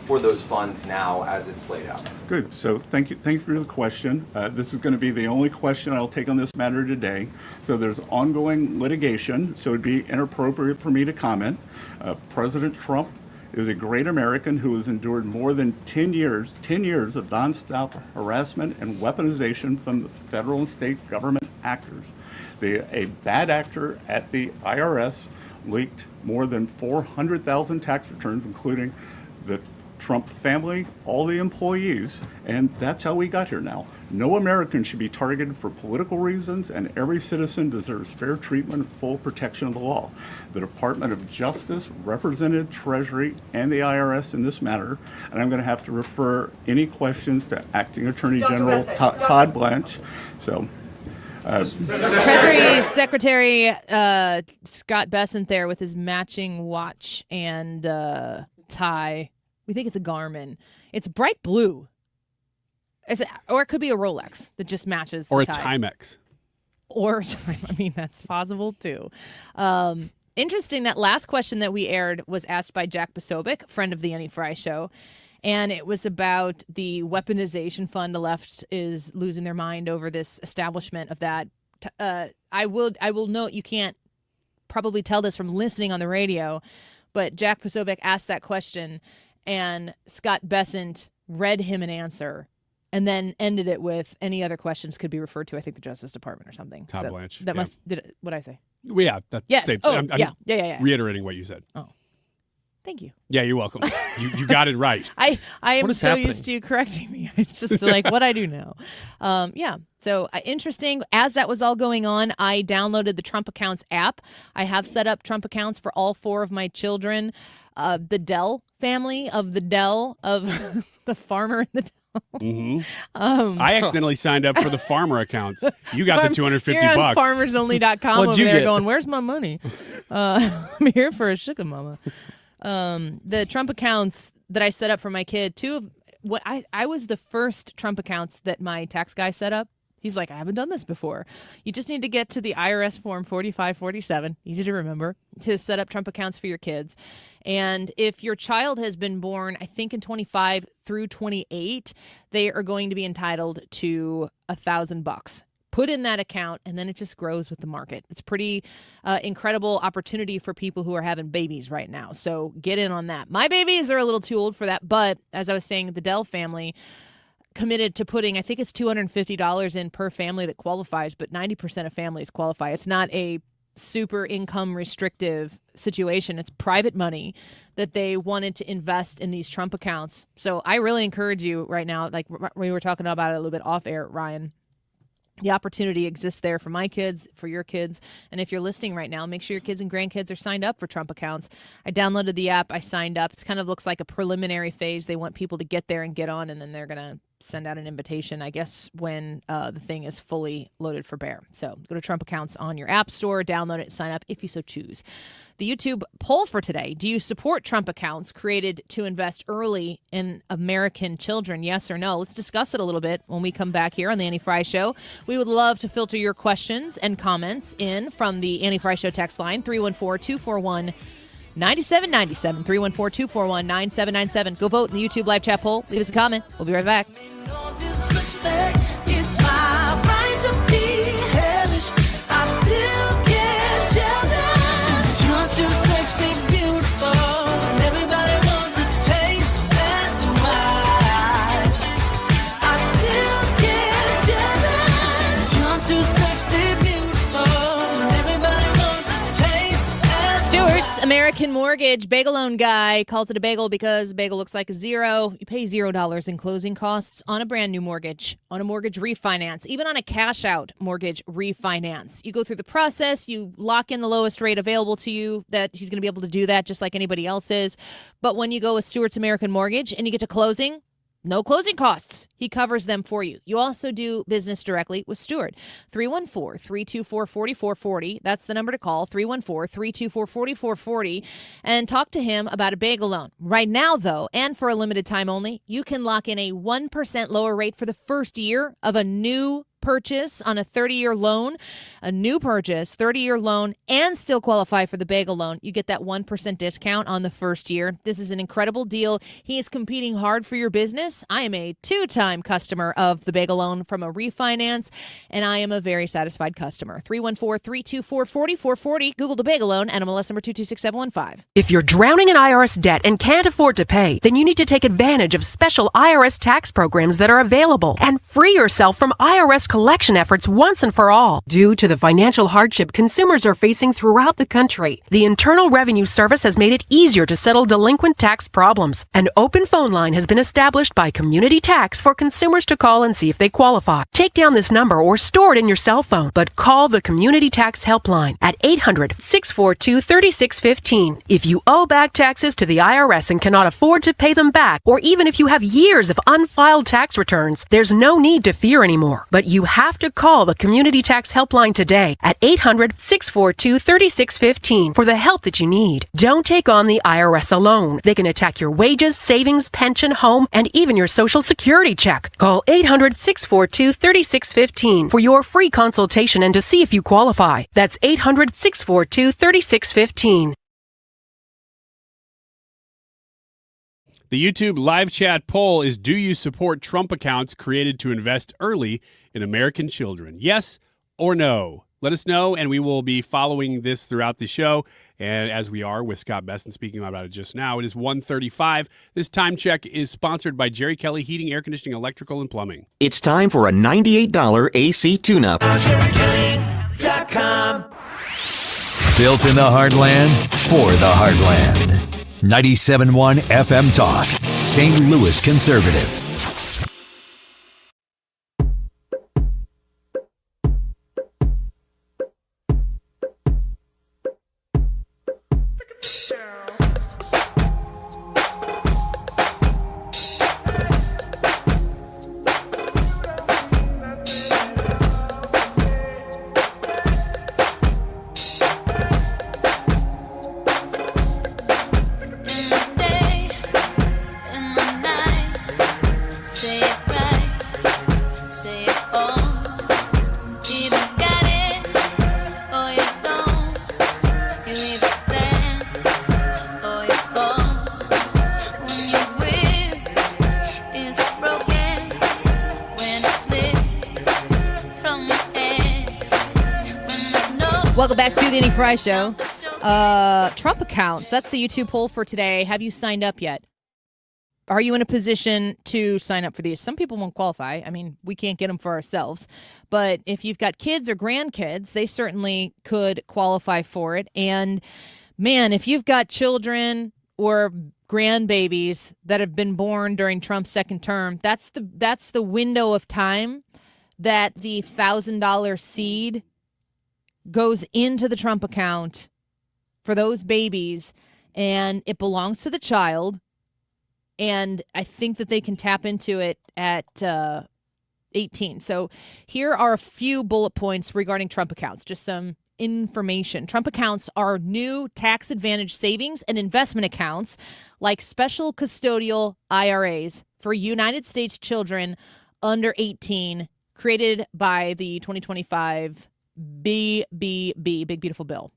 those funds now as it's played out. Good. So thank you for the question. This is going to be the only question I'll take on this matter today. So there's ongoing litigation, so it'd be inappropriate for me to comment. President Trump is a great American who has endured more than 10 years of nonstop harassment and weaponization from the federal and state government actors. A bad actor at the IRS leaked more than 400,000 tax returns, including the Trump family, all the employees, and that's how we got here now. No American should be targeted for political reasons, and every citizen deserves fair treatment and full protection of the law. The Department of Justice represented Treasury and the IRS in this matter, and I'm going to have to refer any questions to Acting Attorney General Todd Blanche. So. Treasury Secretary Scott Bessent there with his matching watch and tie. We think it's a Garmin. It's bright blue. Or it could be a Rolex that just matches the tie. Or a tie. Timex. Or, I mean, that's possible too. Interesting, that last question that we aired was asked by Jack Posobiec, friend of the Annie Frey Show. And it was about the weaponization fund. The left is losing their mind over this establishment of that. I will note, you can't probably tell this from listening on the radio, but Jack Posobiec asked that question, and Scott Bessent read him an answer and then ended it with any other questions could be referred to, I think, the Justice Department or something. Todd Blanche. That what'd I say? Well, yeah. That's yes. Same. Oh, I'm yeah. reiterating what you said. Oh. Thank you. Yeah, you're welcome. you got it right. I am so used to you correcting me. It's just like what I do now. Yeah. So interesting. As that was all going on, I downloaded the Trump Accounts app. I have set up Trump accounts for all 4 of my children. The Dell family of the Dell of the farmer in the Dell. Mm-hmm. I accidentally signed up for the farmer accounts. You got the $250. You're on farmersonly.com over there going, where's my money? I'm here for a sugar mama. The Trump accounts that I set up for my kid, I was the first Trump accounts that my tax guy set up. He's like, I haven't done this before. You just need to get to the IRS form 4547, easy to remember, to set up Trump accounts for your kids. And if your child has been born, I think in 25 through 28, they are going to be entitled to $1,000. Put in that account, and then it just grows with the market. It's pretty incredible opportunity for people who are having babies right now. So get in on that. My babies are a little too old for that, but as I was saying, the Dell family committed to putting, I think it's $250 in per family that qualifies, but 90% of families qualify. It's not a super income restrictive situation. It's private money that they wanted to invest in these Trump accounts. So I really encourage you right now, like we were talking about it a little bit off air, Ryan. The opportunity exists there for my kids, for your kids. And if you're listening right now, make sure your kids and grandkids are signed up for Trump accounts. I downloaded the app. I signed up. It kind of looks like a preliminary phase. They want people to get there and get on, and then they're going to send out an invitation, I guess, when the thing is fully loaded for bear. So go to Trump accounts on your app store, download it, sign up if you so choose. The YouTube poll for today: do you support Trump accounts created to invest early in American children? Yes or no? Let's discuss it a little bit when we come back here on the Annie Frey Show. We would love to filter your questions and comments in from the Annie Frey Show text line, 314-241-9797, 314-241-9797. Go vote in the YouTube live chat poll. Leave us a comment. We'll be right back. It's my right to be hellish. I still get jealous. You're too sexy, beautiful, and everybody wants to taste. That's why I still get jealous. You're too sexy, beautiful, and everybody wants to taste. Stewart's American Mortgage bagel loan guy calls it a bagel because a bagel looks like a zero. You pay $0 in closing costs on a brand new mortgage, on a mortgage refinance, even on a cash out mortgage refinance. You go through the process, you lock in the lowest rate available to you, that he's going to be able to do that just like anybody else is. But when you go with Stewart's American Mortgage and you get to closing, no closing costs. He covers them for you. You also do business directly with Stewart. 314-324-4440. That's the number to call, 314-324-4440, and talk to him about a bagel loan. Right now, though, and for a limited time only, you can lock in a 1% lower rate for the first year of a new purchase on a 30-year loan, a new purchase, 30-year loan, and still qualify for the bagel loan. You get that 1% discount on the first year. This is an incredible deal. He is competing hard for your business. I am a 2-time customer of the bagel loan from a refinance, and I am a very satisfied customer. 314-324-4440. Google the bagel loan, NMLS number 226715. If you're drowning in IRS debt and can't afford to pay, then you need to take advantage of special IRS tax programs that are available and free yourself from IRS collection efforts once and for all. Due to the financial hardship consumers are facing throughout the country, the Internal Revenue Service has made it easier to settle delinquent tax problems. An open phone line has been established by Community Tax for consumers to call and see if they qualify. Take down this number or store it in your cell phone, but call the Community Tax Helpline at 800-642-3615. If you owe back taxes to the IRS and cannot afford to pay them back, or even if you have years of unfiled tax returns, there's no need to fear anymore. But you have to call the Community Tax Helpline today at 800-642-3615 for the help that you need. Don't take on the IRS alone. They can attack your wages, savings, pension, home, and even your Social Security check. Call 800-642-3615 for your free consultation and to see if you qualify. That's 800-642-3615. The YouTube live chat poll is: do you support Trump accounts created to invest early in American children? Yes or no? Let us know, and we will be following this throughout the show. And as we are with Scott Besson speaking about it just now, it is 1:35. This time check is sponsored by Jerry Kelly Heating, Air Conditioning, Electrical, and Plumbing. It's time for a $98 AC tune-up. JerryKelly.com. Built in the heartland, for the heartland. 97.1 FM Talk, St. Louis Conservative. Welcome back to the Annie Frey Show. Trump accounts. That's the YouTube poll for today. Have you signed up yet? Are you in a position to sign up for these? Some people won't qualify. I mean, we can't get them for ourselves. But if you've got kids or grandkids, they certainly could qualify for it. And man, if you've got children or grandbabies that have been born during Trump's second term, that's the window of time that the $1,000 seed goes into the Trump account for those babies, and it belongs to the child. And I think that they can tap into it at 18. So here are a few bullet points regarding Trump accounts, just some information. Trump accounts are new tax advantage savings and investment accounts like special custodial IRAs for United States children under 18, created by the 2025 BBB, Big Beautiful Bill.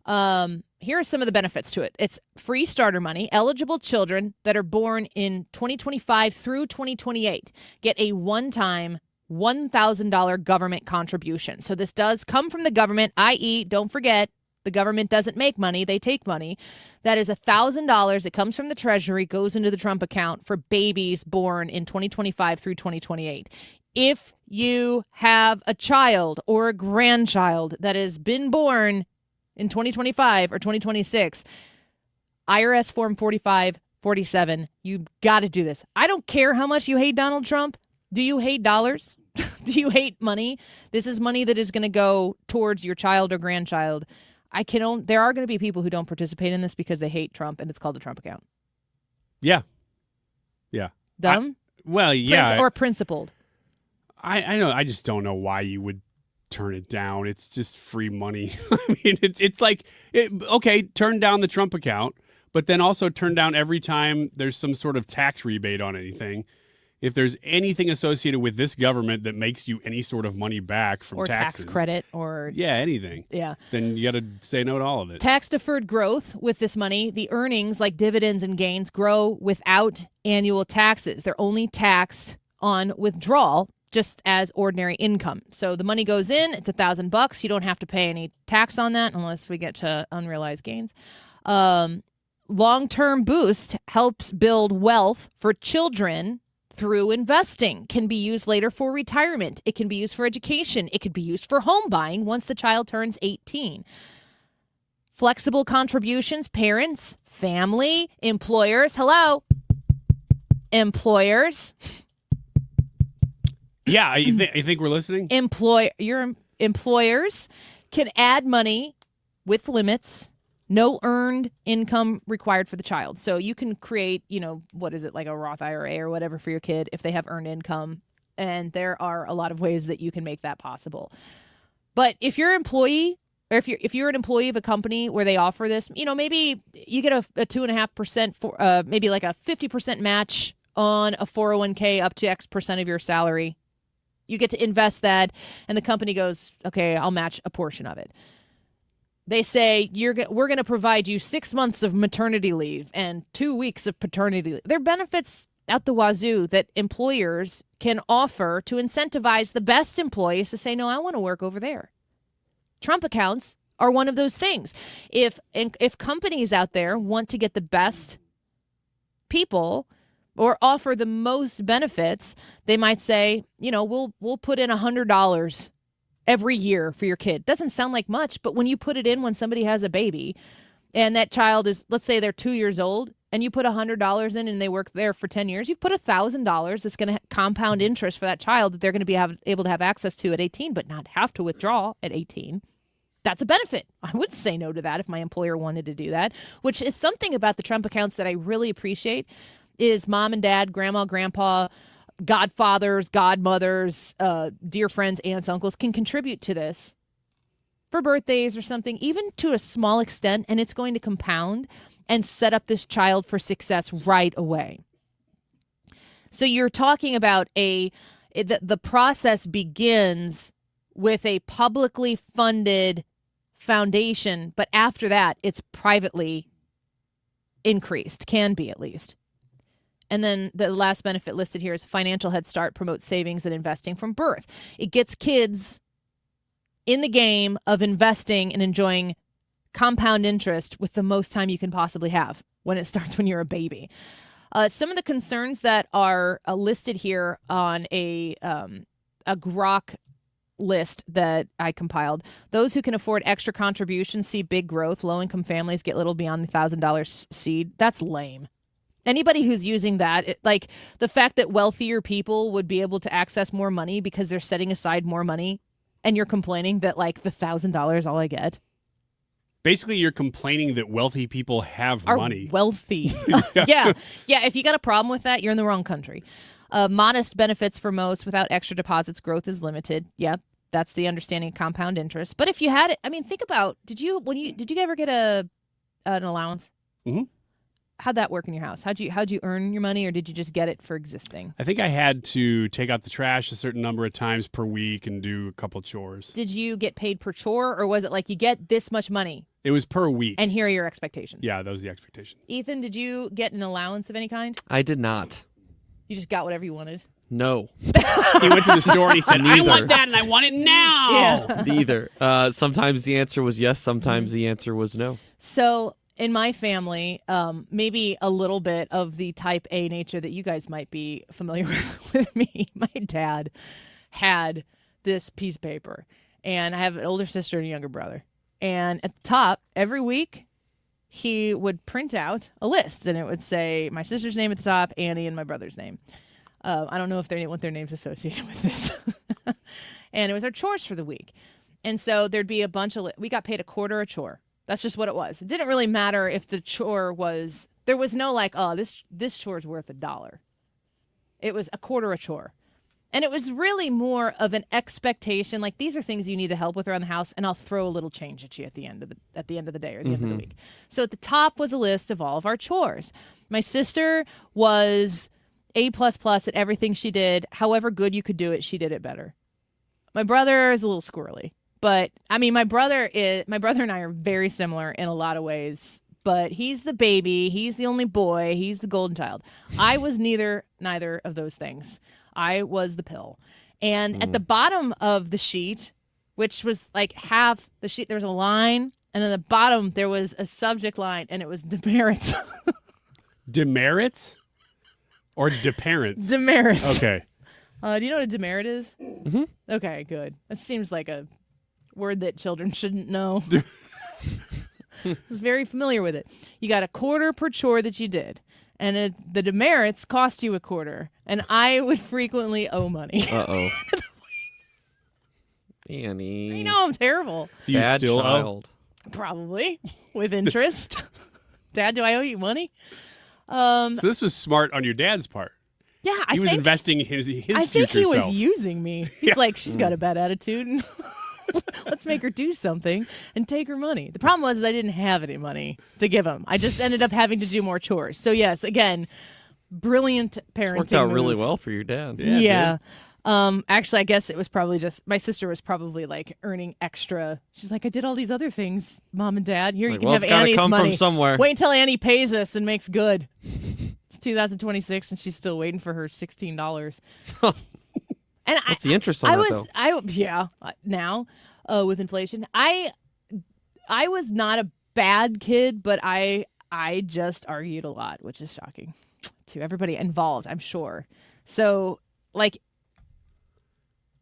Here are some of the benefits to it. It's free starter money. Eligible children that are born in 2025 through 2028 get a one-time $1,000 government contribution. So this does come from the government, i.e., don't forget, the government doesn't make money, they take money. That is $1,000. It comes from the Treasury, goes into the Trump account for babies born in 2025 through 2028. If you have a child or a grandchild that has been born in 2025 or 2026, IRS Form 4547, you got to do this. I don't care how much you hate Donald Trump. Do you hate dollars? Do you hate money? This is money that is going to go towards your child or grandchild. There are going to be people who don't participate in this because they hate Trump, and it's called the Trump account. Yeah. Yeah. Dumb? Yeah. Or principled. I know. I just don't know why you would turn it down. It's just free money. I mean, it's like, okay, turn down the Trump account, but then also turn down every time there's some sort of tax rebate on anything. If there's anything associated with this government that makes you any sort of money back from or taxes, tax credit or anything, then you got to say no to all of it. Tax deferred growth with this money, the earnings like dividends and gains grow without annual taxes. They're only taxed on withdrawal, just as ordinary income. So the money goes in, it's $1,000. You don't have to pay any tax on that unless we get to unrealized gains. Long-term boost helps build wealth for children through investing. Can be used later for retirement. It can be used for education. It could be used for home buying once the child turns 18. Flexible contributions, parents, family, employers. Hello? Employers. Yeah, I think we're listening. Your employers can add money with limits. No earned income required for the child. So you can create, like a Roth IRA or whatever for your kid if they have earned income. And there are a lot of ways that you can make that possible. But if you're an employee, or if you're an employee of a company where they offer this, maybe you get a 2.5% for maybe like a 50% match on a 401k up to X percent of your salary. You get to invest that, and the company goes, okay, I'll match a portion of it. They say, we're going to provide you 6 months of maternity leave and 2 weeks of paternity leave. There are benefits out the wazoo that employers can offer to incentivize the best employees to say, no, I want to work over there. Trump accounts are one of those things. If companies out there want to get the best people or offer the most benefits, they might say, we'll put in $100 every year for your kid. Doesn't sound like much, but when you put it in when somebody has a baby and that child is, let's say they're 2 years old, and you put $100 in and they work there for 10 years, you've put $1,000 that's going to compound interest for that child that they're going to be able to have access to at 18, but not have to withdraw at 18. That's a benefit. I would say no to that if my employer wanted to do that, which is something about the Trump accounts that I really appreciate is mom and dad, grandma, grandpa, godfathers, godmothers, dear friends, aunts, uncles can contribute to this for birthdays or something, even to a small extent, and it's going to compound and set up this child for success right away. So you're talking about the process begins with a publicly funded foundation, but after that, it's privately increased, can be at least. And then the last benefit listed here is financial head start promotes savings and investing from birth. It gets kids in the game of investing and enjoying compound interest with the most time you can possibly have when it starts when you're a baby. Some of the concerns that are listed here on a Grok list that I compiled. Those who can afford extra contributions see big growth. Low-income families get little beyond the $1,000 seed. That's lame. Anybody who's using that, like the fact that wealthier people would be able to access more money because they're setting aside more money, and you're complaining that like the $1,000 all I get. Basically, you're complaining that wealthy people have Are money. Wealthy. Yeah. If you got a problem with that, you're in the wrong country. Modest benefits for most without extra deposits. Growth is limited. Yep, that's the understanding of compound interest. But if you had it, I mean, think about did you ever get an allowance? Mm-hmm. How'd that work in your house? How'd you earn your money, or did you just get it for existing? I think I had to take out the trash a certain number of times per week and do a couple chores. Did you get paid per chore, or was it like you get this much money? It was per week. And here are your expectations. Yeah, that was the expectation. Ethan, did you get an allowance of any kind? I did not. You just got whatever you wanted? No. He went to the store and he said, I Neither. want that and I want it now. Yeah. Neither. Sometimes the answer was yes. Sometimes the answer was no. So in my family, maybe a little bit of the type A nature that you guys might be familiar with me. My dad had this piece of paper, and I have an older sister and a younger brother. And at the top, every week, he would print out a list, and it would say my sister's name at the top, Annie, and my brother's name. I don't know if they want their names associated with this. And it was our chores for the week. And so there'd be a bunch of, we got paid $0.25 a chore. That's just what it was. It didn't really matter if the chore was, there was no like, oh, this chore's worth $1. It was $0.25 a chore. And it was really more of an expectation, like these are things you need to help with around the house, and I'll throw a little change at you at the end of the day or the end of the week. So at the top was a list of all of our chores. My sister was A++ at everything she did. However good you could do it, she did it better. My brother is a little squirrely, but I mean, my brother and I are very similar in a lot of ways. But he's the baby, he's the only boy, he's the golden child. I was neither of those things. I was the pill. And at the bottom of the sheet, which was like half the sheet, there was a line, and at the bottom there was a subject line, and it was demerits. Demerits? Or deparents? Demerits. Okay. Do you know what a demerit is? Mm-hmm. Okay, good. That seems like a word that children shouldn't know. I was very familiar with it. You got $0.25 per chore that you did. And the demerits cost you $0.25. And I would frequently owe money. Uh-oh. Annie. I know, I'm terrible. Do you Bad still child. Probably. With interest. Dad, do I owe you money? So this was smart on your dad's part. Yeah, He was investing in his future I think he was self. using me. He's like, she's got a bad attitude. And let's make her do something and take her money. The problem was I didn't have any money to give him. I just ended up having to do more chores. So yes, again, brilliant parenting. Worked out really move. well for your dad. Yeah. Actually, I guess it was probably just my sister was probably like earning extra. She's like, I did all these other things, Mom and Dad. Here, you can have it's gotta Annie's come money. from somewhere. Wait until Annie pays us and makes good. It's 2026, and she's still waiting for her $16. And What's the interest on that, though? Now with inflation, I was not a bad kid, but I just argued a lot, which is shocking to everybody involved, I'm sure. So, like,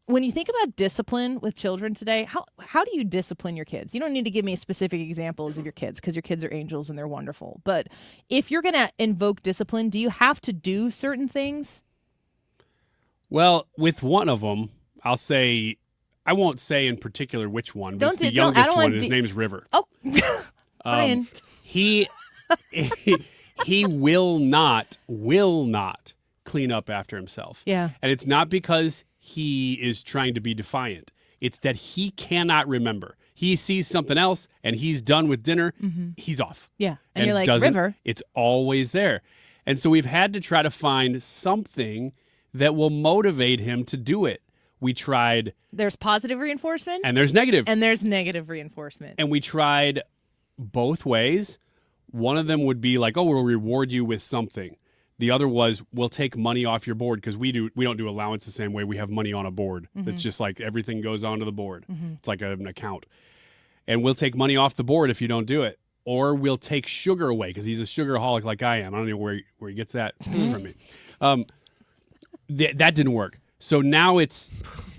when you think about discipline with children today, how do you discipline your kids? You don't need to give me specific examples of your kids because your kids are angels and they're wonderful. But if you're going to invoke discipline, do you have to do certain things? Well, with one of them, I'll say, I won't say in particular which one, but it's the I youngest don't one. want His name's River. Oh, Brian. He will not clean up after himself. Yeah. And it's not because he is trying to be defiant. It's that he cannot remember. He sees something else and he's done with dinner. He's off. Yeah. And you're like, doesn't- River. It's always there. And so we've had to try to find something that will motivate him to do it. We tried. There's positive reinforcement. And there's negative. And there's negative reinforcement. And we tried both ways. One of them would be like, oh, we'll reward you with something. The other was, we'll take money off your board, because we don't do allowance the same way. We have money on a board. It's just like everything goes onto the board. It's like an account. And we'll take money off the board if you don't do it. Or we'll take sugar away, because he's a sugaraholic like I am. I don't know where he gets that from me. That didn't work. So now we're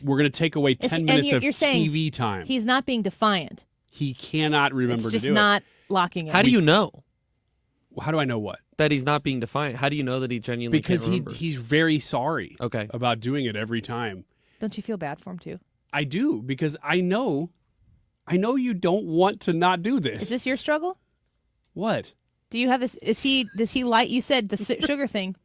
going to take away 10 minutes of TV time. He's not being defiant. He cannot remember to do it. It's just not locking in. How do you know? How do I know what? That he's not being defiant. How do you know that he genuinely Because can't remember? he's very sorry Okay. about doing it every time. Don't you feel bad for him too? I do, because I know you don't want to not do this. Is this your struggle? What? Do you have this? Does he like, you said the sugar thing?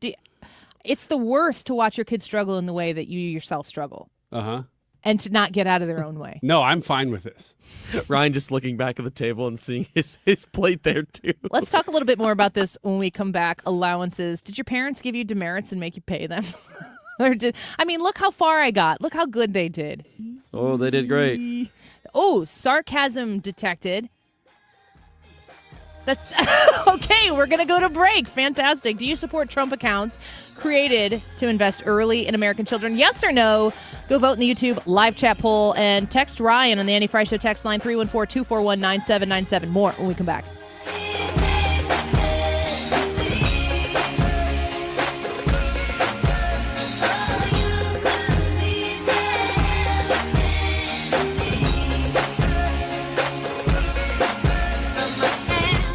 It's the worst to watch your kids struggle in the way that you yourself struggle. Uh-huh. And to not get out of their own way. No, I'm fine with this. Ryan just looking back at the table and seeing his plate there too. Let's talk a little bit more about this when we come back. Allowances. Did your parents give you demerits and make you pay them? Look how far I got. Look how good they did. Oh, they did great. Oh, sarcasm detected. That's okay. We're going to go to break. Fantastic. Do you support Trump accounts created to invest early in American children? Yes or no? Go vote in the YouTube live chat poll and text Ryan on the Annie Frey Show text line 314-241-9797. More when we come back.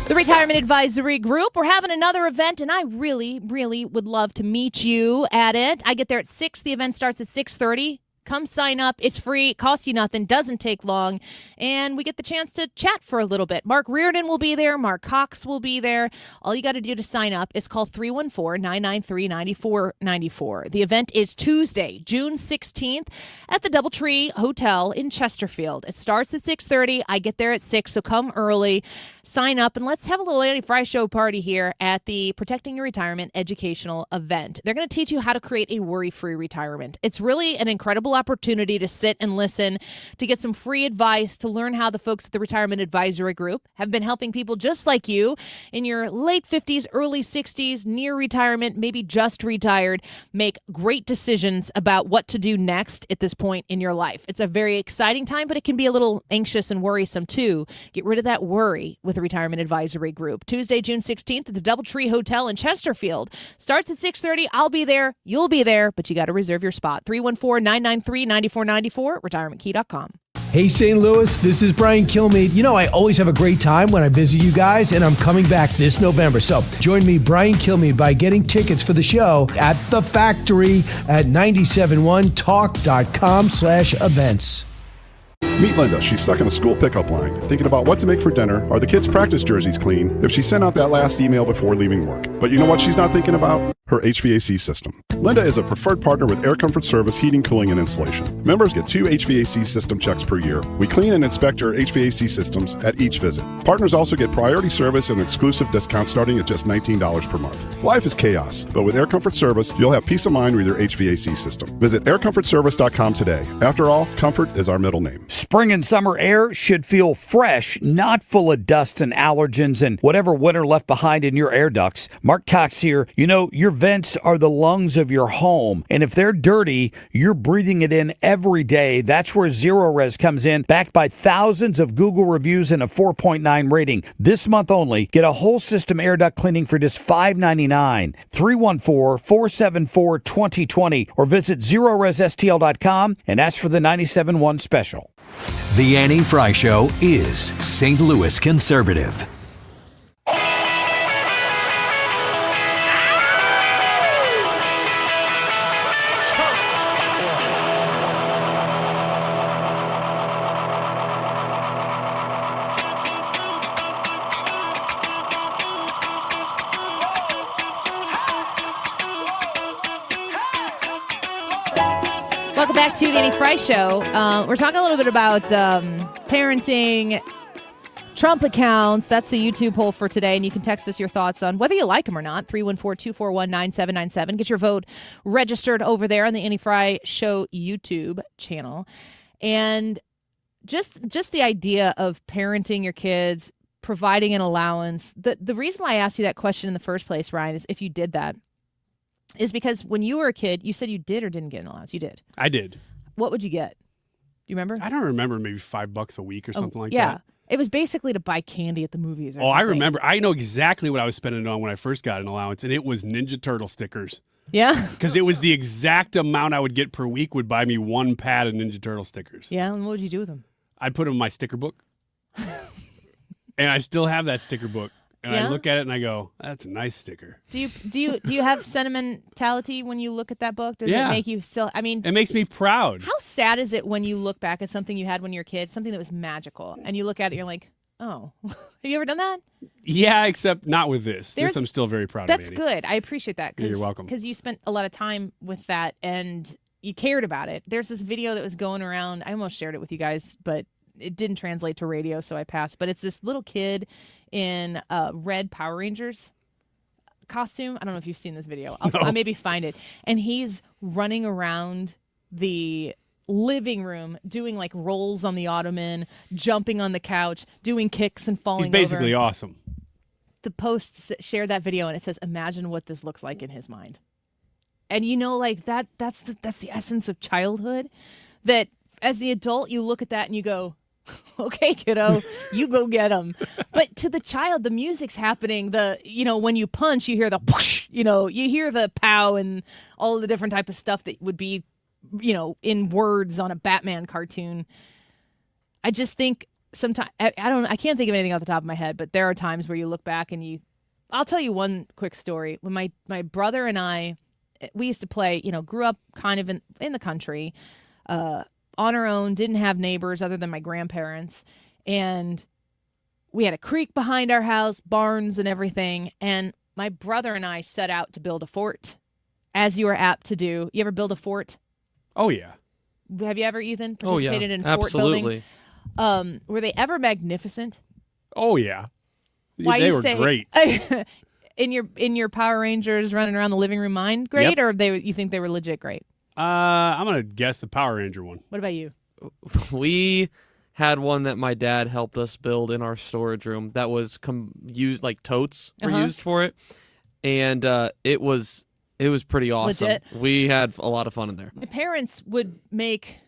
The Retirement Advisory Group. We're having another event, and I really, really would love to meet you at it. I get there at 6. The event starts at 6:30. Come sign up. It's free. It costs you nothing. Doesn't take long. And we get the chance to chat for a little bit. Mark Reardon will be there. Mark Cox will be there. All you got to do to sign up is call 314-993-9494. The event is Tuesday, June 16th at the Doubletree Hotel in Chesterfield. It starts at 6:30. I get there at 6, so come early. Sign up, and let's have a little Annie Frey Show party here at the Protecting Your Retirement educational event. They're going to teach you how to create a worry-free retirement. It's really an incredible opportunity to sit and listen, to get some free advice, to learn how the folks at the Retirement Advisory Group have been helping people just like you in your late 50s, early 60s, near retirement, maybe just retired, make great decisions about what to do next at this point in your life. It's a very exciting time, but it can be a little anxious and worrisome too. Get rid of that worry with the Retirement Advisory Group. Tuesday, June 16th at the Doubletree Hotel in Chesterfield. Starts at 6:30. I'll be there. You'll be there, but you got to reserve your spot. 314-993-9494, retirementkey.com. Hey, St. Louis, this is Brian Kilmeade. You know, I always have a great time when I visit you guys, and I'm coming back this November. So join me, Brian Kilmeade, by getting tickets for the show at The Factory at 971talk.com/events. Meet Linda. She's stuck in a school pickup line, thinking about what to make for dinner. Are the kids' practice jerseys clean? If she sent out that last email before leaving work. But you know what she's not thinking about? Her HVAC system. Linda is a preferred partner with Air Comfort Service Heating, Cooling, and Installation. Members get 2 HVAC system checks per year. We clean and inspect your HVAC systems at each visit. Partners also get priority service and exclusive discounts starting at just $19 per month. Life is chaos, but with Air Comfort Service, you'll have peace of mind with your HVAC system. Visit aircomfortservice.com today. After all, comfort is our middle name. Spring and summer air should feel fresh, not full of dust and allergens and whatever winter left behind in your air ducts. Mark Cox here. You know, your vents are the lungs of your home, and if they're dirty, you're breathing it in every day. That's where Zero Res comes in, backed by thousands of Google reviews and a 4.9 rating. This month only, get a whole system air duct cleaning for just $5.99. 314-474-2020 or visit ZeroResSTL.com and ask for the 97.1 special. The Annie Frey Show is St. Louis conservative. Welcome back to the Annie Frey Show. We're talking a little bit about parenting, Trump accounts. That's the YouTube poll for today, and you can text us your thoughts on whether you like them or not. 314-241-9797. Get your vote registered over there on the Annie Frey Show YouTube channel. And just the idea of parenting your kids, providing an allowance. The reason why I asked you that question in the first place, Ryan, is if you did that, is because when you were a kid, you said you did or didn't get an allowance. You did. I did. What would you get? Do you remember? I don't remember, maybe $5 a week or something like yeah. that. It was basically to buy candy at the movies. Or Oh, I something. remember. I know exactly what I was spending it on when I first got an allowance, and it was Ninja Turtle stickers. Yeah. Because it was the exact amount I would get per week would buy me one pad of Ninja Turtle stickers. Yeah, and what would you do with them? I'd put them in my sticker book. And I still have that sticker book. And Yeah? I look at it and I go, that's a nice sticker. Do you have sentimentality when you look at that book? Does Yeah. it make you still? I mean, It makes me proud. how sad is it when you look back at something you had when you were a kid, something that was magical, and you look at it, you're like, oh, have you ever done that? Yeah, except not with this. There's- This I'm still very proud That's of. good. I appreciate that. Yeah, you're welcome. Because you spent a lot of time with that and you cared about it. There's this video that was going around. I almost shared it with you guys, but it didn't translate to radio, so I passed. But it's this little kid in a red Power Rangers costume. I don't know if you've seen this video. I'll maybe find it. And he's running around the living room doing like rolls on the ottoman, jumping on the couch, doing kicks and falling He's basically over. awesome. The Post shared that video and it says, imagine what this looks like in his mind. And you know, like that's the essence of childhood, that as the adult you look at that and you go, okay, kiddo, you go get him. But to the child, the music's happening. When you punch, you hear the whoosh, you hear the pow and all the different type of stuff that would be, in words on a Batman cartoon. I just think sometimes, I can't think of anything off the top of my head, but there are times where you look back and I'll tell you one quick story. When my brother and I, we used to play, grew up kind of in the country, on our own, didn't have neighbors other than my grandparents. And we had a creek behind our house, barns and everything. And my brother and I set out to build a fort, as you are apt to do. You ever build a fort? Oh, yeah. Have you ever, Ethan, Oh, yeah. participated in fort building? Absolutely. Were they ever magnificent? Oh, yeah. Why they you were say, great. in your Power Rangers running around the living room mind great, or you think they were legit great? I'm going to guess the Power Ranger one. What about you? We had one that my dad helped us build in our storage room that was used, like totes were used for it. And it was pretty awesome. Legit? We had a lot of fun in there. My parents would make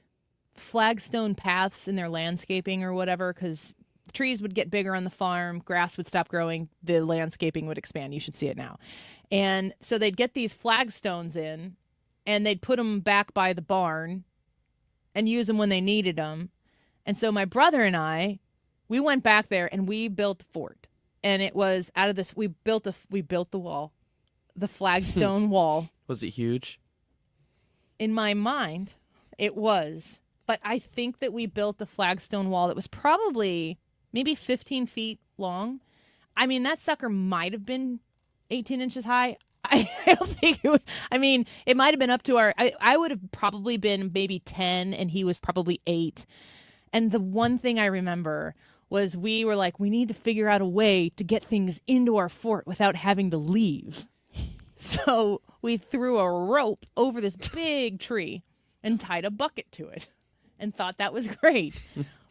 flagstone paths in their landscaping or whatever because trees would get bigger on the farm, grass would stop growing, the landscaping would expand. You should see it now. And so they'd get these flagstones in, and they'd put them back by the barn and use them when they needed them. And so my brother and I, we went back there and we built a fort. And it was out of this, we built the wall, the flagstone wall. Was it huge? In my mind, it was. But I think that we built a flagstone wall that was probably maybe 15 feet long. I mean, that sucker might have been 18 inches high. I don't think it would. I mean, it might have been up to I would have probably been maybe 10 and he was probably 8. And the one thing I remember was we were like, we need to figure out a way to get things into our fort without having to leave. So we threw a rope over this big tree and tied a bucket to it and thought that was great.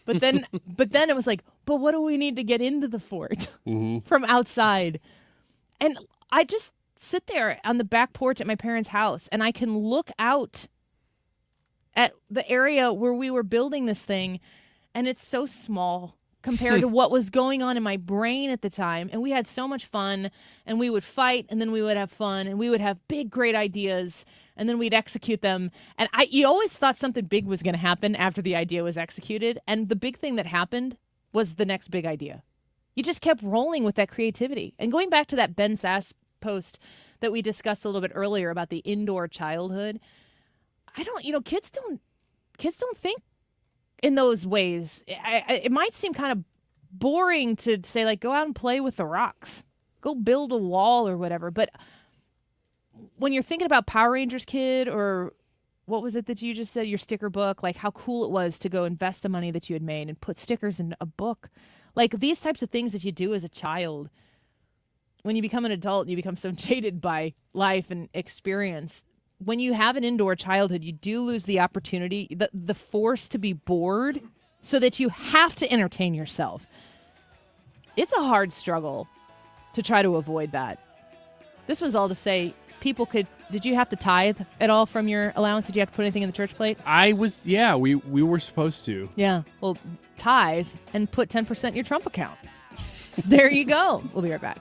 But then it was like, but what do we need to get into the fort from outside? And I just sit there on the back porch at my parents' house and I can look out at the area where we were building this thing, and it's so small compared to what was going on in my brain at the time. And we had so much fun, and we would fight, and then we would have fun, and we would have big, great ideas, and then we'd execute them. And you always thought something big was going to happen after the idea was executed. And the big thing that happened was the next big idea. You just kept rolling with that creativity. And going back to that Ben Sass post that we discussed a little bit earlier about the indoor childhood, kids don't think in those ways. It might seem kind of boring to say, like, go out and play with the rocks, go build a wall or whatever. But when you're thinking about Power Rangers kid, or what was it that you just said, your sticker book, like how cool it was to go invest the money that you had made and put stickers in a book. Like these types of things that you do as a child, when you become an adult and you become so jaded by life and experience, when you have an indoor childhood, you do lose the opportunity, the force to be bored so that you have to entertain yourself. It's a hard struggle to try to avoid that. This was all to say people could Did you have to tithe at all from your allowance? Did you have to put anything in the church plate? We were supposed to. Yeah. Well, tithe and put 10% in your Trump account. There you go. We'll be right back.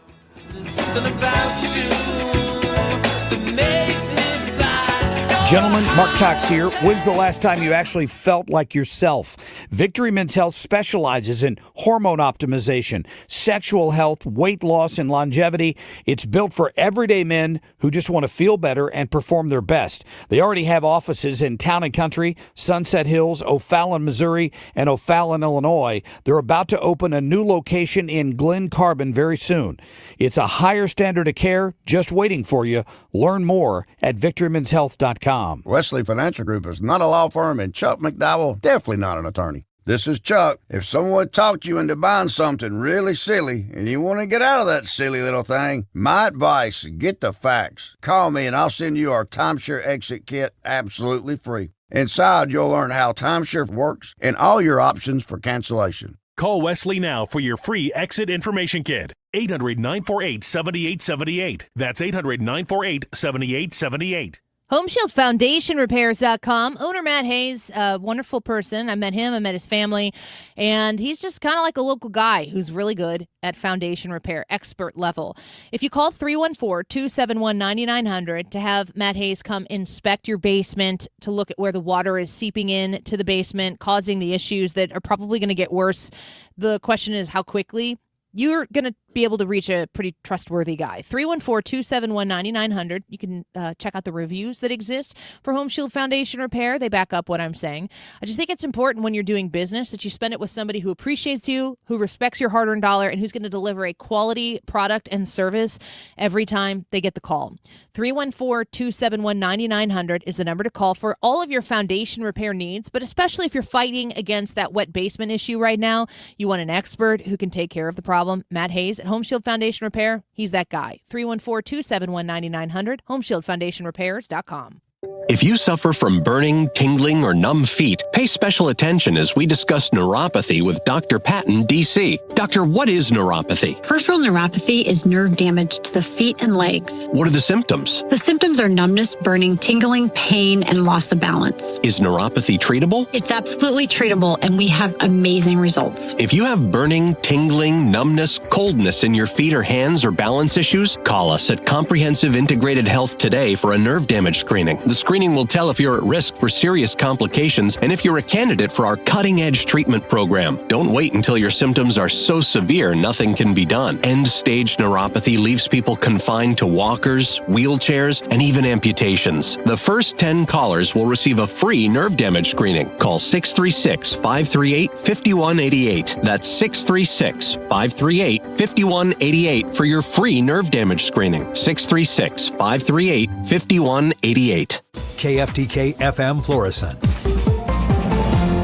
Gentlemen, Mark Cox here. When's the last time you actually felt like yourself? Victory Men's Health specializes in hormone optimization, sexual health, weight loss, and longevity. It's built for everyday men who just want to feel better and perform their best. They already have offices in Town and Country, Sunset Hills, O'Fallon, Missouri, and O'Fallon, Illinois. They're about to open a new location in Glen Carbon very soon. It's a higher standard of care just waiting for you. Learn more at victorymenshealth.com. Wesley Financial Group is not a law firm, and Chuck McDowell definitely not an attorney. This is Chuck. If someone talked you into buying something really silly and you want to get out of that silly little thing, my advice, get the facts. Call me and I'll send you our timeshare exit kit absolutely free. Inside, you'll learn how timeshare works and all your options for cancellation. Call Wesley now for your free exit information kit. 800-948-7878. That's 800-948-7878. HomeshieldFoundationRepairs.com. Owner Matt Hayes, a wonderful person. I met him. I met his family. And he's just kind of like a local guy who's really good at foundation repair, expert level. If you call 314-271-9900 to have Matt Hayes come inspect your basement, to look at where the water is seeping in to the basement, causing the issues that are probably going to get worse. The question is how quickly. You're going to be able to reach a pretty trustworthy guy. 314-271-9900. You can check out the reviews that exist for Home Shield Foundation Repair. They back up what I'm saying. I just think it's important when you're doing business that you spend it with somebody who appreciates you, who respects your hard-earned dollar, and who's going to deliver a quality product and service every time they get the call. 314-271-9900 is the number to call for all of your foundation repair needs, but especially if you're fighting against that wet basement issue right now, you want an expert who can take care of the problem. Matt Hayes at Home Shield Foundation Repair, he's that guy. 314-271-9900, HomeshieldFoundationRepairs.com. If you suffer from burning, tingling, or numb feet, pay special attention as we discuss neuropathy with Dr. Patton, D.C. Doctor, what is neuropathy? Peripheral neuropathy is nerve damage to the feet and legs. What are the symptoms? The symptoms are numbness, burning, tingling, pain, and loss of balance. Is neuropathy treatable? It's absolutely treatable, and we have amazing results. If you have burning, tingling, numbness, coldness in your feet or hands or balance issues, call us at Comprehensive Integrated Health today for a nerve damage screening. The screening will tell if you're at risk for serious complications and if you're a candidate for our cutting-edge treatment program. Don't wait until your symptoms are so severe nothing can be done. End-stage neuropathy leaves people confined to walkers, wheelchairs, and even amputations. The first 10 callers will receive a free nerve damage screening. Call 636-538-5188. That's 636-538-5188 for your free nerve damage screening. 636-538-5188. KFTK FM Florissant.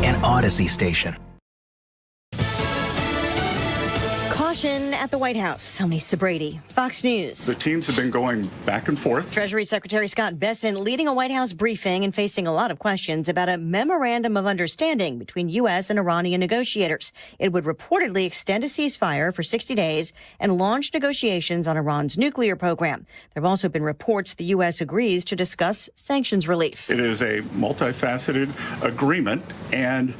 An Odyssey station. Caution at the White House. I'm Lisa Brady, Fox News. The teams have been going back and forth. Treasury Secretary Scott Bessent leading a White House briefing and facing a lot of questions about a memorandum of understanding between U.S. and Iranian negotiators. It would reportedly extend a ceasefire for 60 days and launch negotiations on Iran's nuclear program. There have also been reports the U.S. agrees to discuss sanctions relief. It is a multifaceted agreement, and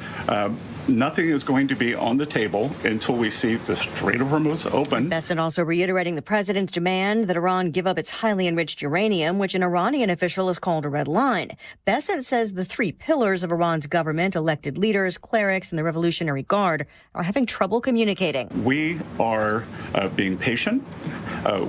nothing is going to be on the table until we see the Strait of Hormuz open. Bessent also reiterating the president's demand that Iran give up its highly enriched uranium, which an Iranian official has called a red line. Bessent says the three pillars of Iran's government, elected leaders, clerics, and the Revolutionary Guard, are having trouble communicating. We are being patient.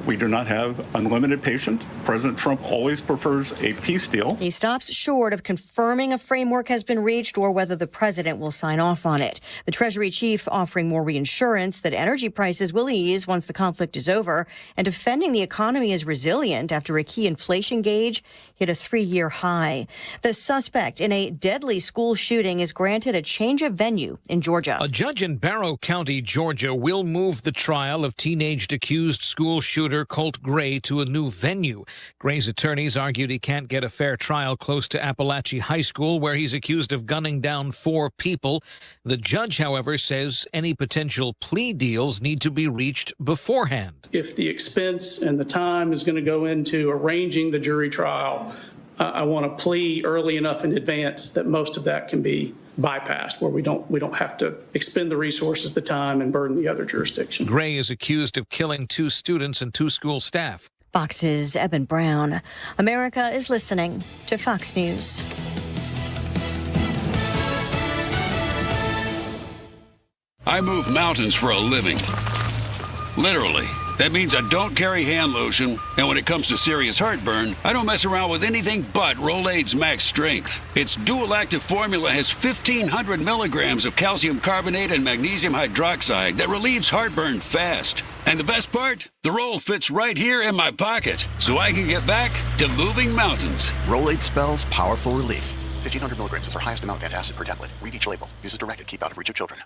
We do not have unlimited patience. President Trump always prefers a peace deal. He stops short of confirming a framework has been reached or whether the president will sign off on it. The Treasury chief offering more reassurance that energy prices will ease once the conflict is over, and defending the economy as resilient after a key inflation gauge hit a 3-year high. The suspect in a deadly school shooting is granted a change of venue in Georgia. A judge in Barrow County, Georgia, will move the trial of teenaged accused school shooter Colt Gray to a new venue. Gray's attorneys argued he can't get a fair trial close to Appalachia High School, where he's accused of gunning down 4 people. The judge, however, says any potential plea deals need to be reached beforehand. If the expense and the time is going to go into arranging the jury trial, I want to plea early enough in advance that most of that can be bypassed, where we don't have to expend the resources, the time, and burden the other jurisdiction. Gray is accused of killing 2 students and 2 school staff. Fox's Eben Brown. America is listening to Fox News. I move mountains for a living. Literally. That means I don't carry hand lotion, and when it comes to serious heartburn, I don't mess around with anything but Rolaids Max Strength. Its dual-active formula has 1,500 milligrams of calcium carbonate and magnesium hydroxide that relieves heartburn fast. And the best part? The roll fits right here in my pocket, so I can get back to moving mountains. Rolaids spells powerful relief. 1,500 milligrams is our highest amount of antacid per tablet. Read each label. Use as directed. Keep out of reach of children.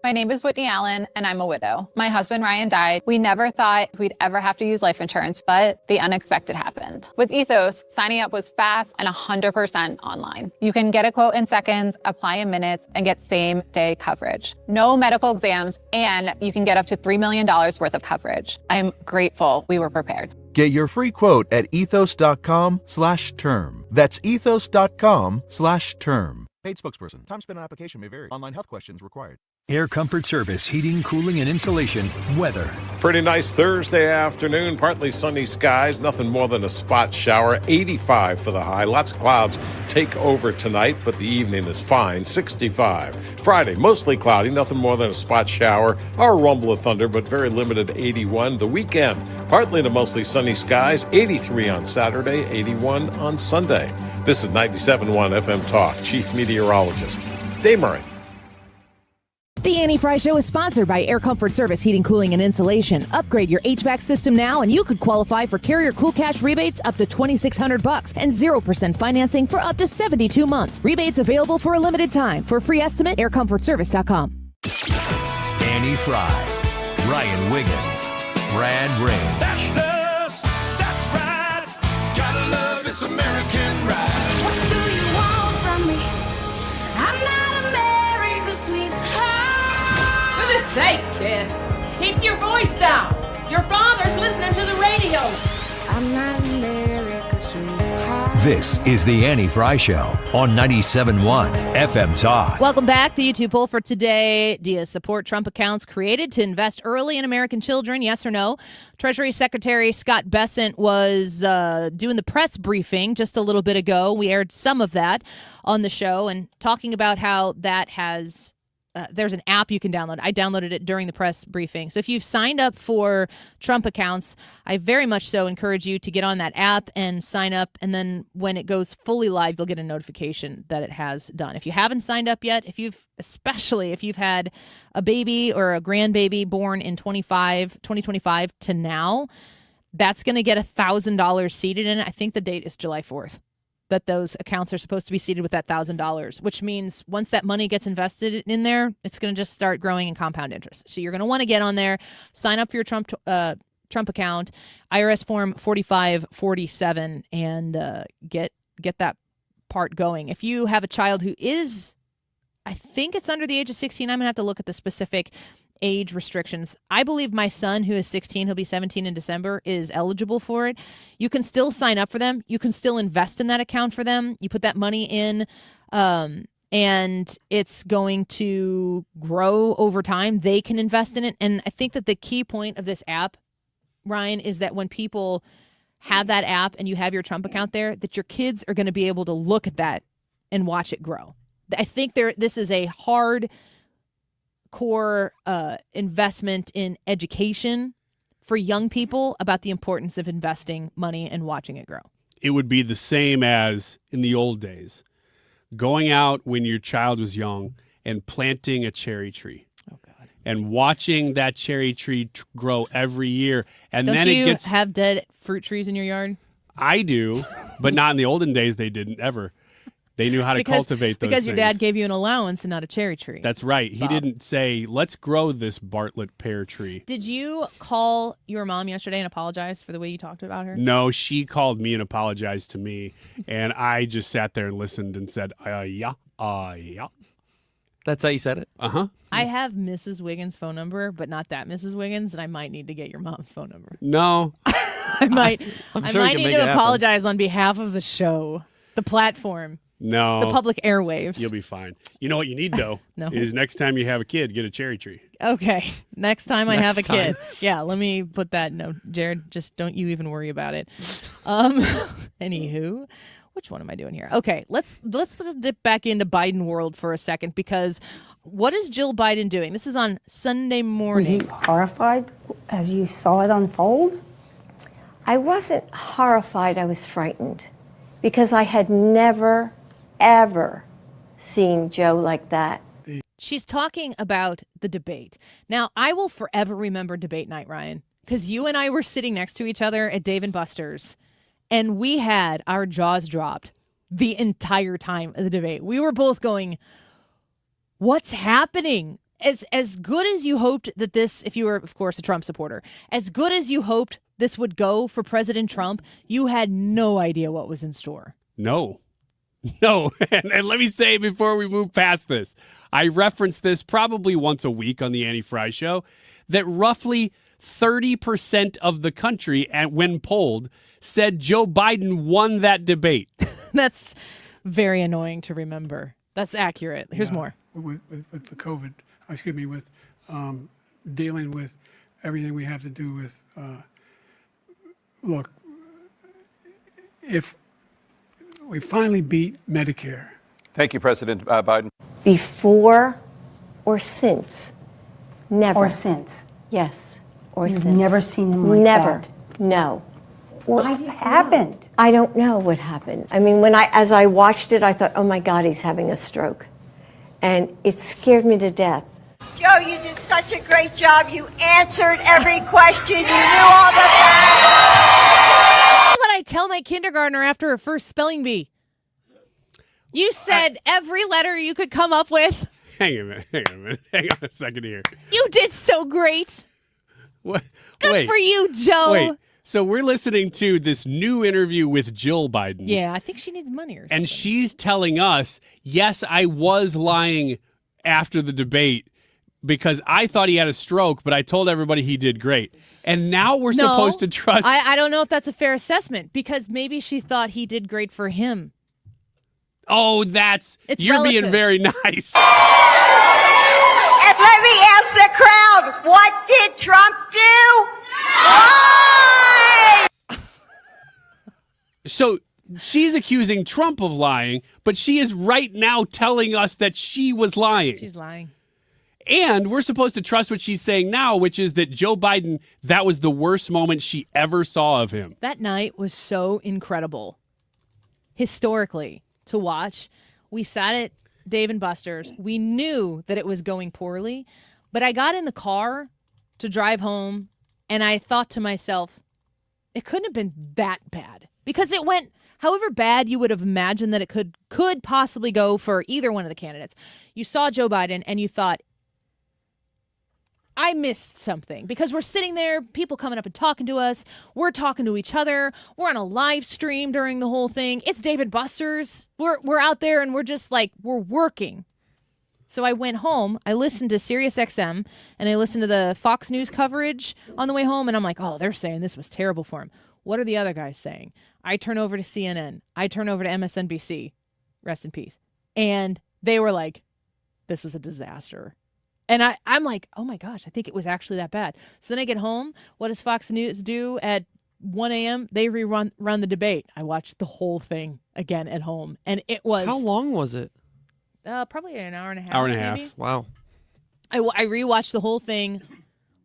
My name is Whitney Allen, and I'm a widow. My husband, Ryan, died. We never thought we'd ever have to use life insurance, but the unexpected happened. With Ethos, signing up was fast and 100% online. You can get a quote in seconds, apply in minutes, and get same-day coverage. No medical exams, and you can get up to $3 million worth of coverage. I'm grateful we were prepared. Get your free quote at ethos.com/term. That's ethos.com/term. Paid spokesperson. Time spent on application may vary. Online health questions required. Air Comfort Service, heating, cooling, and insulation. Weather. Pretty nice Thursday afternoon. Partly sunny skies. Nothing more than a spot shower. 85 for the high. Lots of clouds take over tonight, but the evening is fine. 65. Friday, mostly cloudy. Nothing more than a spot shower or a rumble of thunder, but very limited. 81. The weekend, partly to mostly sunny skies. 83 on Saturday. 81 on Sunday. This is 97.1 FM Talk. Chief Meteorologist Dave Murray. The Annie Frey Show is sponsored by Air Comfort Service Heating, Cooling, and Insulation. Upgrade your HVAC system now, and you could qualify for Carrier Cool Cash rebates up to $2,600 and 0% financing for up to 72 months. Rebates available for a limited time. For a free estimate, aircomfortservice.com. Annie Frey, Ryan Wiggins, Brad Ring. That's us. That's right. Gotta love this American ride. What do you want from me? I'm not America's sweetheart. For goodness sake, kid, keep your voice down. Your father's listening to the radio. I'm not America's sweetheart. This is the Annie Frey Show on 97.1 FM Talk. Welcome back. The YouTube poll for today. Do you support Trump accounts created to invest early in American children? Yes or no? Treasury Secretary Scott Bessent was doing the press briefing just a little bit ago. We aired some of that on the show and talking about how that has... there's an app you can download. I downloaded it during the press briefing. So if you've signed up for Trump accounts, I very much so encourage you to get on that app and sign up. And then when it goes fully live, you'll get a notification that it has done. If you haven't signed up yet, especially if you've had a baby or a grandbaby born in 2025 to now, that's going to get $1,000 seated in it. I think the date is July 4th. That those accounts are supposed to be seated with that $1,000, which means once that money gets invested in there, it's going to just start growing in compound interest. So you're going to want to get on there, sign up for your Trump account, IRS form 4547, and get that part going. If you have a child who is, I think it's under the age of 16, I'm going to have to look at the specific age restrictions. I believe my son, who is 16, he'll be 17 in December, is eligible for it. You can still sign up for them. You can still invest in that account for them. You put that money in, and it's going to grow over time. They can invest in it. And I think that the key point of this app, Ryan, is that when people have that app and you have your Trump account there, that your kids are going to be able to look at that and watch it grow. I think this is a hard core investment in education for young people about the importance of investing money and watching it grow. It would be the same as in the old days, going out when your child was young and planting a cherry tree. Oh, God. And watching that cherry tree grow every year. And Don't then you it gets... have dead fruit trees in your yard? I do, but not in the olden days. They didn't ever. They knew how to cultivate those because things. Your dad gave you an allowance and not a cherry tree. That's right. He Bob. didn't say, let's grow this Bartlett pear tree. Did you call your mom yesterday and apologize for the way you talked about her? No, she called me and apologized to me. And I just sat there and listened and said, yeah. That's how you said it? Uh-huh. I have Mrs. Wiggins' phone number, but not that Mrs. Wiggins, and I might need to get your mom's phone number. No. I might need to apologize on behalf of the show, the platform, No. the public airwaves. You'll be fine. You know what you need, though? No. Is next time you have a kid, get a cherry tree. Okay. Next time I have a Next kid. time. Yeah, let me put that note. Jared, just don't you even worry about it. Anywho, which one am I doing here? Okay, let's dip back into Biden world for a second, because what is Jill Biden doing? This is on Sunday morning. Were you horrified as you saw it unfold? I wasn't horrified, I was frightened, because I had never, ever seen Joe like that. She's talking about the debate. Now, I will forever remember debate night, Ryan, because you and I were sitting next to each other at Dave & Buster's, and we had our jaws dropped the entire time of the debate. We were both going, what's happening? As good as you hoped that this, if you were, of course, a Trump supporter, as good as you hoped this would go for President Trump, you had no idea what was in store. No. And let me say before we move past this, I reference this probably once a week on the Annie Frey Show, that roughly 30% of the country, when polled, said Joe Biden won that debate. That's very annoying to remember. That's accurate. Here's more. With the COVID, with dealing with everything we have to do with, look, if we finally beat Medicare. Thank you, President Biden. Before or since? Never. Or since? Yes. Or You've since. never seen him like Never. that? No. What happened? I don't know what happened. I mean, as I watched it, I thought, oh my God, he's having a stroke. And it scared me to death. Joe, you did such a great job. You answered every question. You knew all the facts. This is what I tell my kindergartner after her first spelling bee. You said every letter you could come up with. Hang on a minute. Hang on a second here. You did so great. What? Good for you, Joe. Wait. So we're listening to this new interview with Jill Biden. Yeah, I think she needs money or something. And she's telling us, yes, I was lying after the debate because I thought he had a stroke, but I told everybody he did great. And now we're supposed to trust. I don't know if that's a fair assessment, because maybe she thought he did great for him. Oh, you're relative. being very nice. And let me ask the crowd, what did Trump do? Why? So she's accusing Trump of lying, but she is right now telling us that she was lying. She's lying. And we're supposed to trust what she's saying now, which is that Joe Biden, that was the worst moment she ever saw of him. That night was so incredible, historically, to watch. We sat at Dave & Buster's. We knew that it was going poorly, but I got in the car to drive home, and I thought to myself, it couldn't have been that bad, because it went however bad you would have imagined that it could possibly go for either one of the candidates. You saw Joe Biden, and you thought, I missed something, because we're sitting there, people coming up and talking to us. We're talking to each other. We're on a live stream during the whole thing. It's Dave & Buster's. We're out there and we're just like, we're working. So I went home. I listened to Sirius XM and I listened to the Fox News coverage on the way home. And I'm like, oh, they're saying this was terrible for him. What are the other guys saying? I turn over to CNN. I turn over to MSNBC. Rest in peace. And they were like, this was a disaster. And I'm like, oh my gosh, I think it was actually that bad. So then I get home. What does Fox News do at 1 a.m.? They run the debate. I watched the whole thing again at home. And it was... How long was it? Probably an hour and a half. Hour and a half. Maybe. Wow. I rewatched the whole thing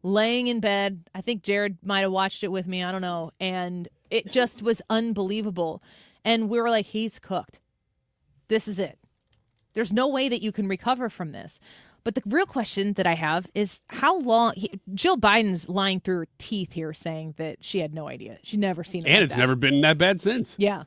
laying in bed. I think Jared might have watched it with me. I don't know. And it just was unbelievable. And we were like, he's cooked. This is it. There's no way that you can recover from this. But the real question that I have is how long Jill Biden's lying through her teeth here, saying that she had no idea. She'd never seen it. And like it's that. never been that bad since. Yeah.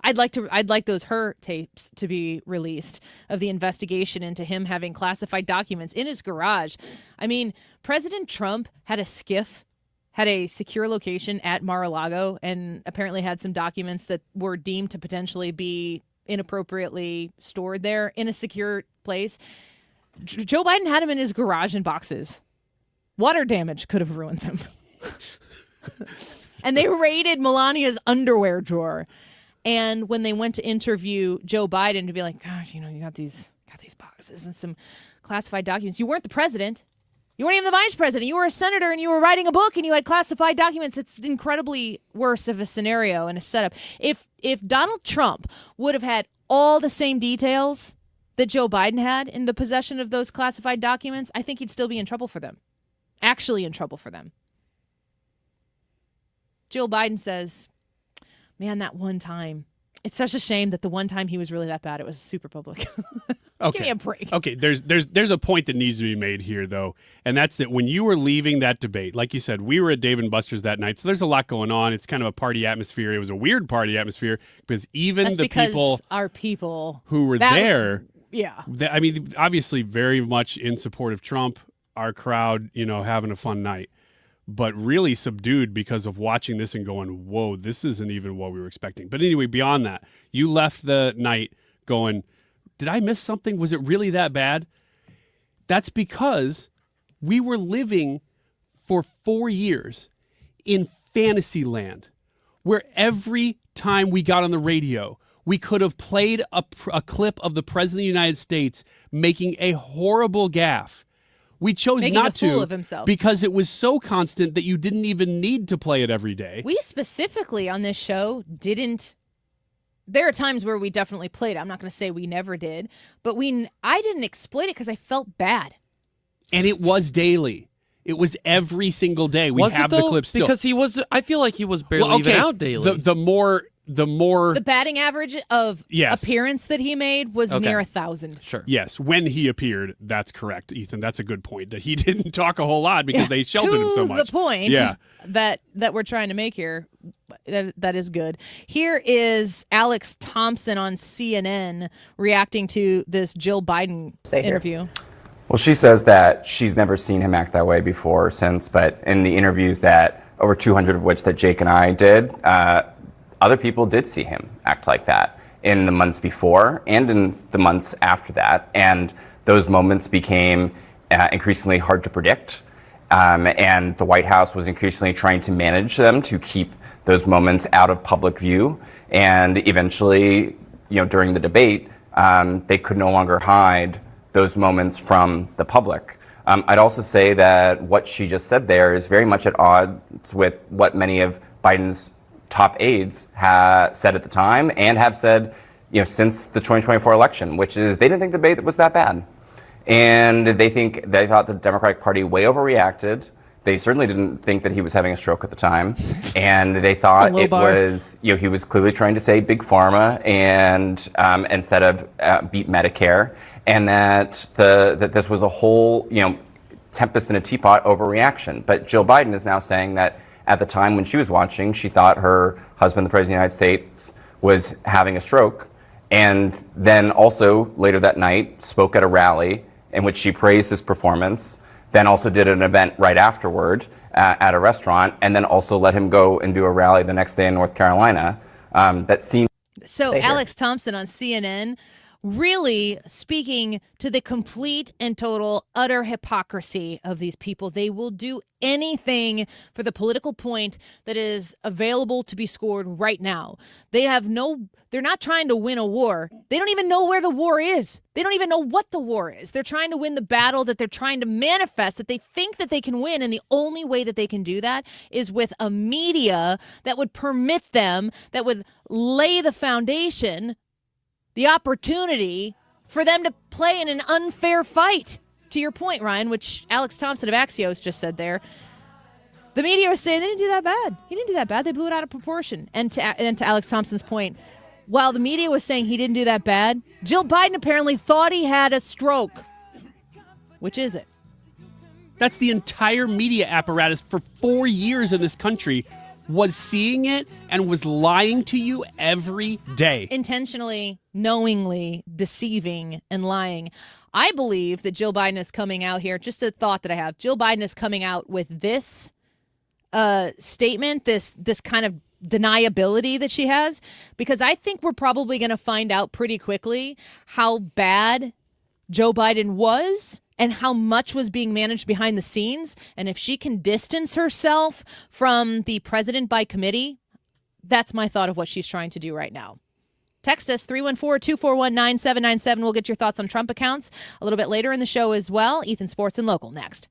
I'd like those her tapes to be released of the investigation into him having classified documents in his garage. I mean, President Trump had a skiff, had a secure location at Mar-a-Lago, and apparently had some documents that were deemed to potentially be inappropriately stored there in a secure place. Joe Biden had them in his garage in boxes. Water damage could have ruined them. And they raided Melania's underwear drawer. And when they went to interview Joe Biden to be like, gosh, you got these boxes and some classified documents. You weren't the president. You weren't even the vice president. You were a senator and you were writing a book and you had classified documents. It's incredibly worse of a scenario and a setup. If Donald Trump would have had all the same details that Joe Biden had in the possession of those classified documents, I think he'd still be in trouble for them. Actually in trouble for them. Joe Biden says, man, that one time, it's such a shame that the one time he was really that bad, it was super public. Okay. Give me a break. Okay, there's a point that needs to be made here, though, and that's that when you were leaving that debate, like you said, we were at Dave & Buster's that night, so there's a lot going on. It's kind of a party atmosphere. It was a weird party atmosphere because our people who were there, yeah. I mean, obviously very much in support of Trump, our crowd, having a fun night, but really subdued because of watching this and going, whoa, this isn't even what we were expecting. But anyway, beyond that, you left the night going, did I miss something? Was it really that bad? That's because we were living for 4 years in fantasy land where every time we got on the radio, we could have played a clip of the President of the United States making a horrible gaffe. We chose Making not a fool to of himself. because it was so constant that you didn't even need to play it every day. We specifically on this show didn't. There are times where we definitely played it. I'm not going to say we never did, but I didn't exploit it because I felt bad. And it was daily. It was every single day. We have the clip still. Because I feel like he was barely even out daily. The more The batting average of Yes. appearance that he made was Okay. near 1,000. Sure. Yes, when he appeared, that's correct, Ethan. That's a good point. That he didn't talk a whole lot because they sheltered him so much. The point that we're trying to make here, that is good. Here is Alex Thompson on CNN reacting to this Jill Biden interview. Well, she says that she's never seen him act that way before or since, but in the interviews that, over 200 of which that Jake and I did, other people did see him act like that in the months before and in the months after that. And those moments became increasingly hard to predict. And the White House was increasingly trying to manage them to keep those moments out of public view. And eventually, during the debate, they could no longer hide those moments from the public. I'd also say that what she just said there is very much at odds with what many of Biden's top aides said at the time and have said, since the 2024 election, which is they didn't think the debate was that bad. And they thought the Democratic Party way overreacted. They certainly didn't think that he was having a stroke at the time. And they thought it was, he was clearly trying to say big pharma and instead of beat Medicare. And that this was a whole, tempest in a teapot overreaction. But Jill Biden is now saying that at the time when she was watching, she thought her husband, the President of the United States, was having a stroke. And then also later that night spoke at a rally in which she praised his performance, then also did an event right afterward at a restaurant, and then also let him go and do a rally the next day in North Carolina. That seemed... So Alex Thompson on CNN really speaking to the complete and total utter hypocrisy of these people. They will do anything for the political point that is available to be scored right now. They're not trying to win a war. They don't even know where the war is. They don't even know what the war is. They're trying to win the battle that they're trying to manifest, that they think that they can win. And the only way that they can do that is with a media that would permit them, that would lay the foundation, the opportunity for them to play in an unfair fight. To your point, Ryan, which Alex Thompson of Axios just said there, the media was saying they didn't do that bad. He didn't do that bad. They blew it out of proportion. And to Alex Thompson's point, while the media was saying he didn't do that bad, Jill Biden apparently thought he had a stroke. Which is it? That's the entire media apparatus for 4 years in this country was seeing it and was lying to you every day. Intentionally, knowingly deceiving and lying. I believe that Jill Biden is coming out here, just a thought that I have, Jill Biden is coming out with this statement, this kind of deniability that she has, because I think we're probably going to find out pretty quickly how bad Joe Biden was and how much was being managed behind the scenes. And if she can distance herself from the president by committee, that's my thought of what she's trying to do right now. Text us 314-241-9797. We'll get your thoughts on Trump accounts a little bit later in the show as well. Ethan, Sports and Local next.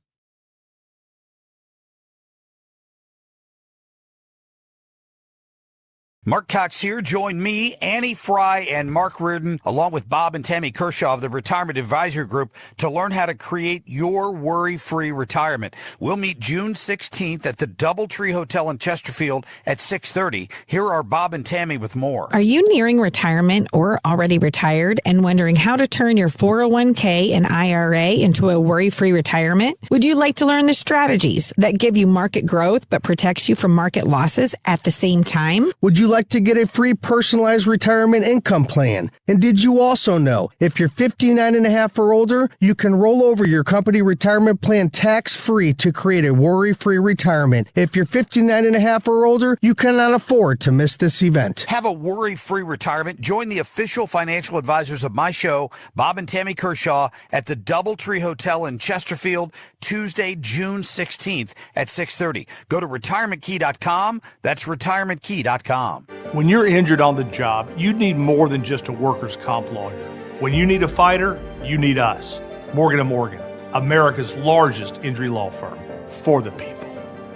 Mark Cox here. Join me, Annie Frey, and Mark Reardon, along with Bob and Tammy Kershaw of the Retirement Advisory Group, to learn how to create your worry-free retirement. We'll meet June 16th at the DoubleTree Hotel in Chesterfield at 6:30. Here are Bob and Tammy with more. Are you nearing retirement or already retired and wondering how to turn your 401k and IRA into a worry-free retirement? Would you like to learn the strategies that give you market growth but protects you from market losses at the same time? Would you like to get a free personalized retirement income plan? And did you also know if you're 59 and a half or older, you can roll over your company retirement plan tax-free to create a worry-free retirement? If you're 59 and a half or older, you cannot afford to miss this event. Have a worry-free retirement. Join the official financial advisors of my show, Bob and Tammy Kershaw, at the DoubleTree Hotel in Chesterfield, Tuesday, June 16th at 6:30. Go to retirementkey.com. That's retirementkey.com. When you're injured on the job, you need more than just a workers' comp lawyer. When you need a fighter, you need us. Morgan & Morgan, America's largest injury law firm. For the people.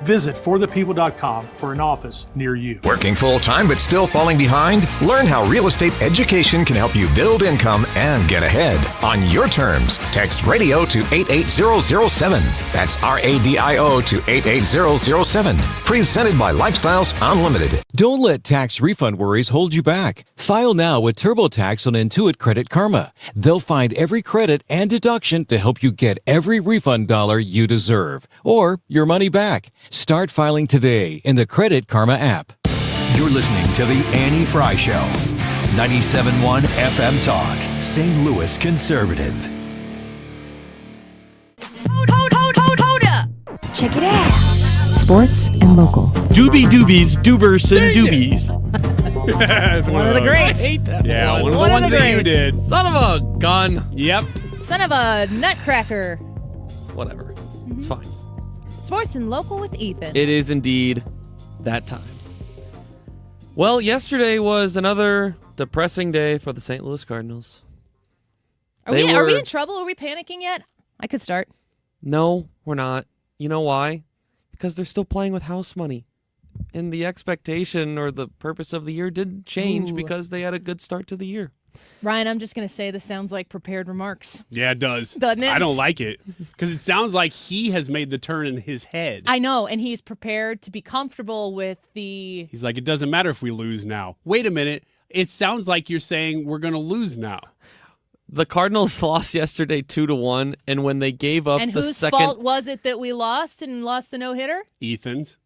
Visit forthepeople.com for an office near you. Working full-time but still falling behind? Learn how real estate education can help you build income and get ahead. On your terms, text radio to 88007. That's RADIO to 88007. Presented by Lifestyles Unlimited. Don't let tax refund worries hold you back. File now with TurboTax on Intuit Credit Karma. They'll find every credit and deduction to help you get every refund dollar you deserve, or your money back. Start filing today in the Credit Karma app. You're listening to The Annie Frey Show. 97.1 FM Talk. St. Louis Conservative. Hold up. Check it out. Sports and Local. Doobie Doobies, Doobers and Doobies. It's one of the greats. I hate that Yeah, one. one of the ones that you did. Son of a gun. Yep. Son of a nutcracker. Whatever. It's fine. Sports and Local with Ethan. It is indeed that time. Well, yesterday was another depressing day for the St. Louis Cardinals. Are we in trouble? Are we panicking yet? I could start. No, we're not. You know why? Because they're still playing with house money. And the expectation or the purpose of the year didn't change because they had a good start to the year. Ryan, I'm just going to say this sounds like prepared remarks. Yeah, it does. Doesn't it? I don't like it because it sounds like he has made the turn in his head. I know, and he's prepared to be comfortable with the... He's like, it doesn't matter if we lose now. Wait a minute. It sounds like you're saying we're going to lose now. The Cardinals lost yesterday 2-1, and when they gave up and the whose second... fault was it that we lost and lost the no-hitter? Ethan's.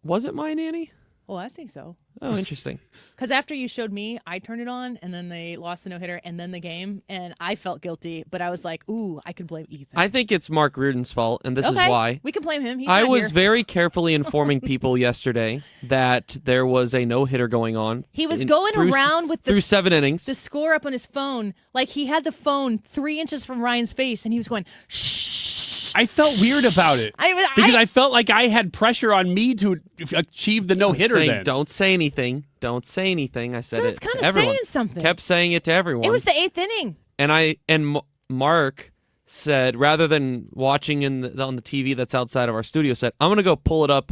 Was it mine, Annie? Oh, I think so. Oh, interesting. Because after you showed me, I turned it on, and then they lost the no-hitter, and then the game, and I felt guilty, but I was like, ooh, I could blame Ethan. I think it's Mark Reardon's fault, and this is why. We can blame him. He's I not was here. very carefully informing people yesterday that there was a no-hitter going on. He was going around with through 7 innings. the score up on his phone. Like, he had the phone 3 inches from Ryan's face, and he was going, shh. I felt weird about it because I felt like I had pressure on me to achieve the no-hitter then. Don't say anything. Don't say anything. I said So it it's kind to of everyone. saying something. Kept saying it to everyone. It was the 8th inning. And Mark said, rather than watching on the TV that's outside of our studio, said, I'm going to go pull it up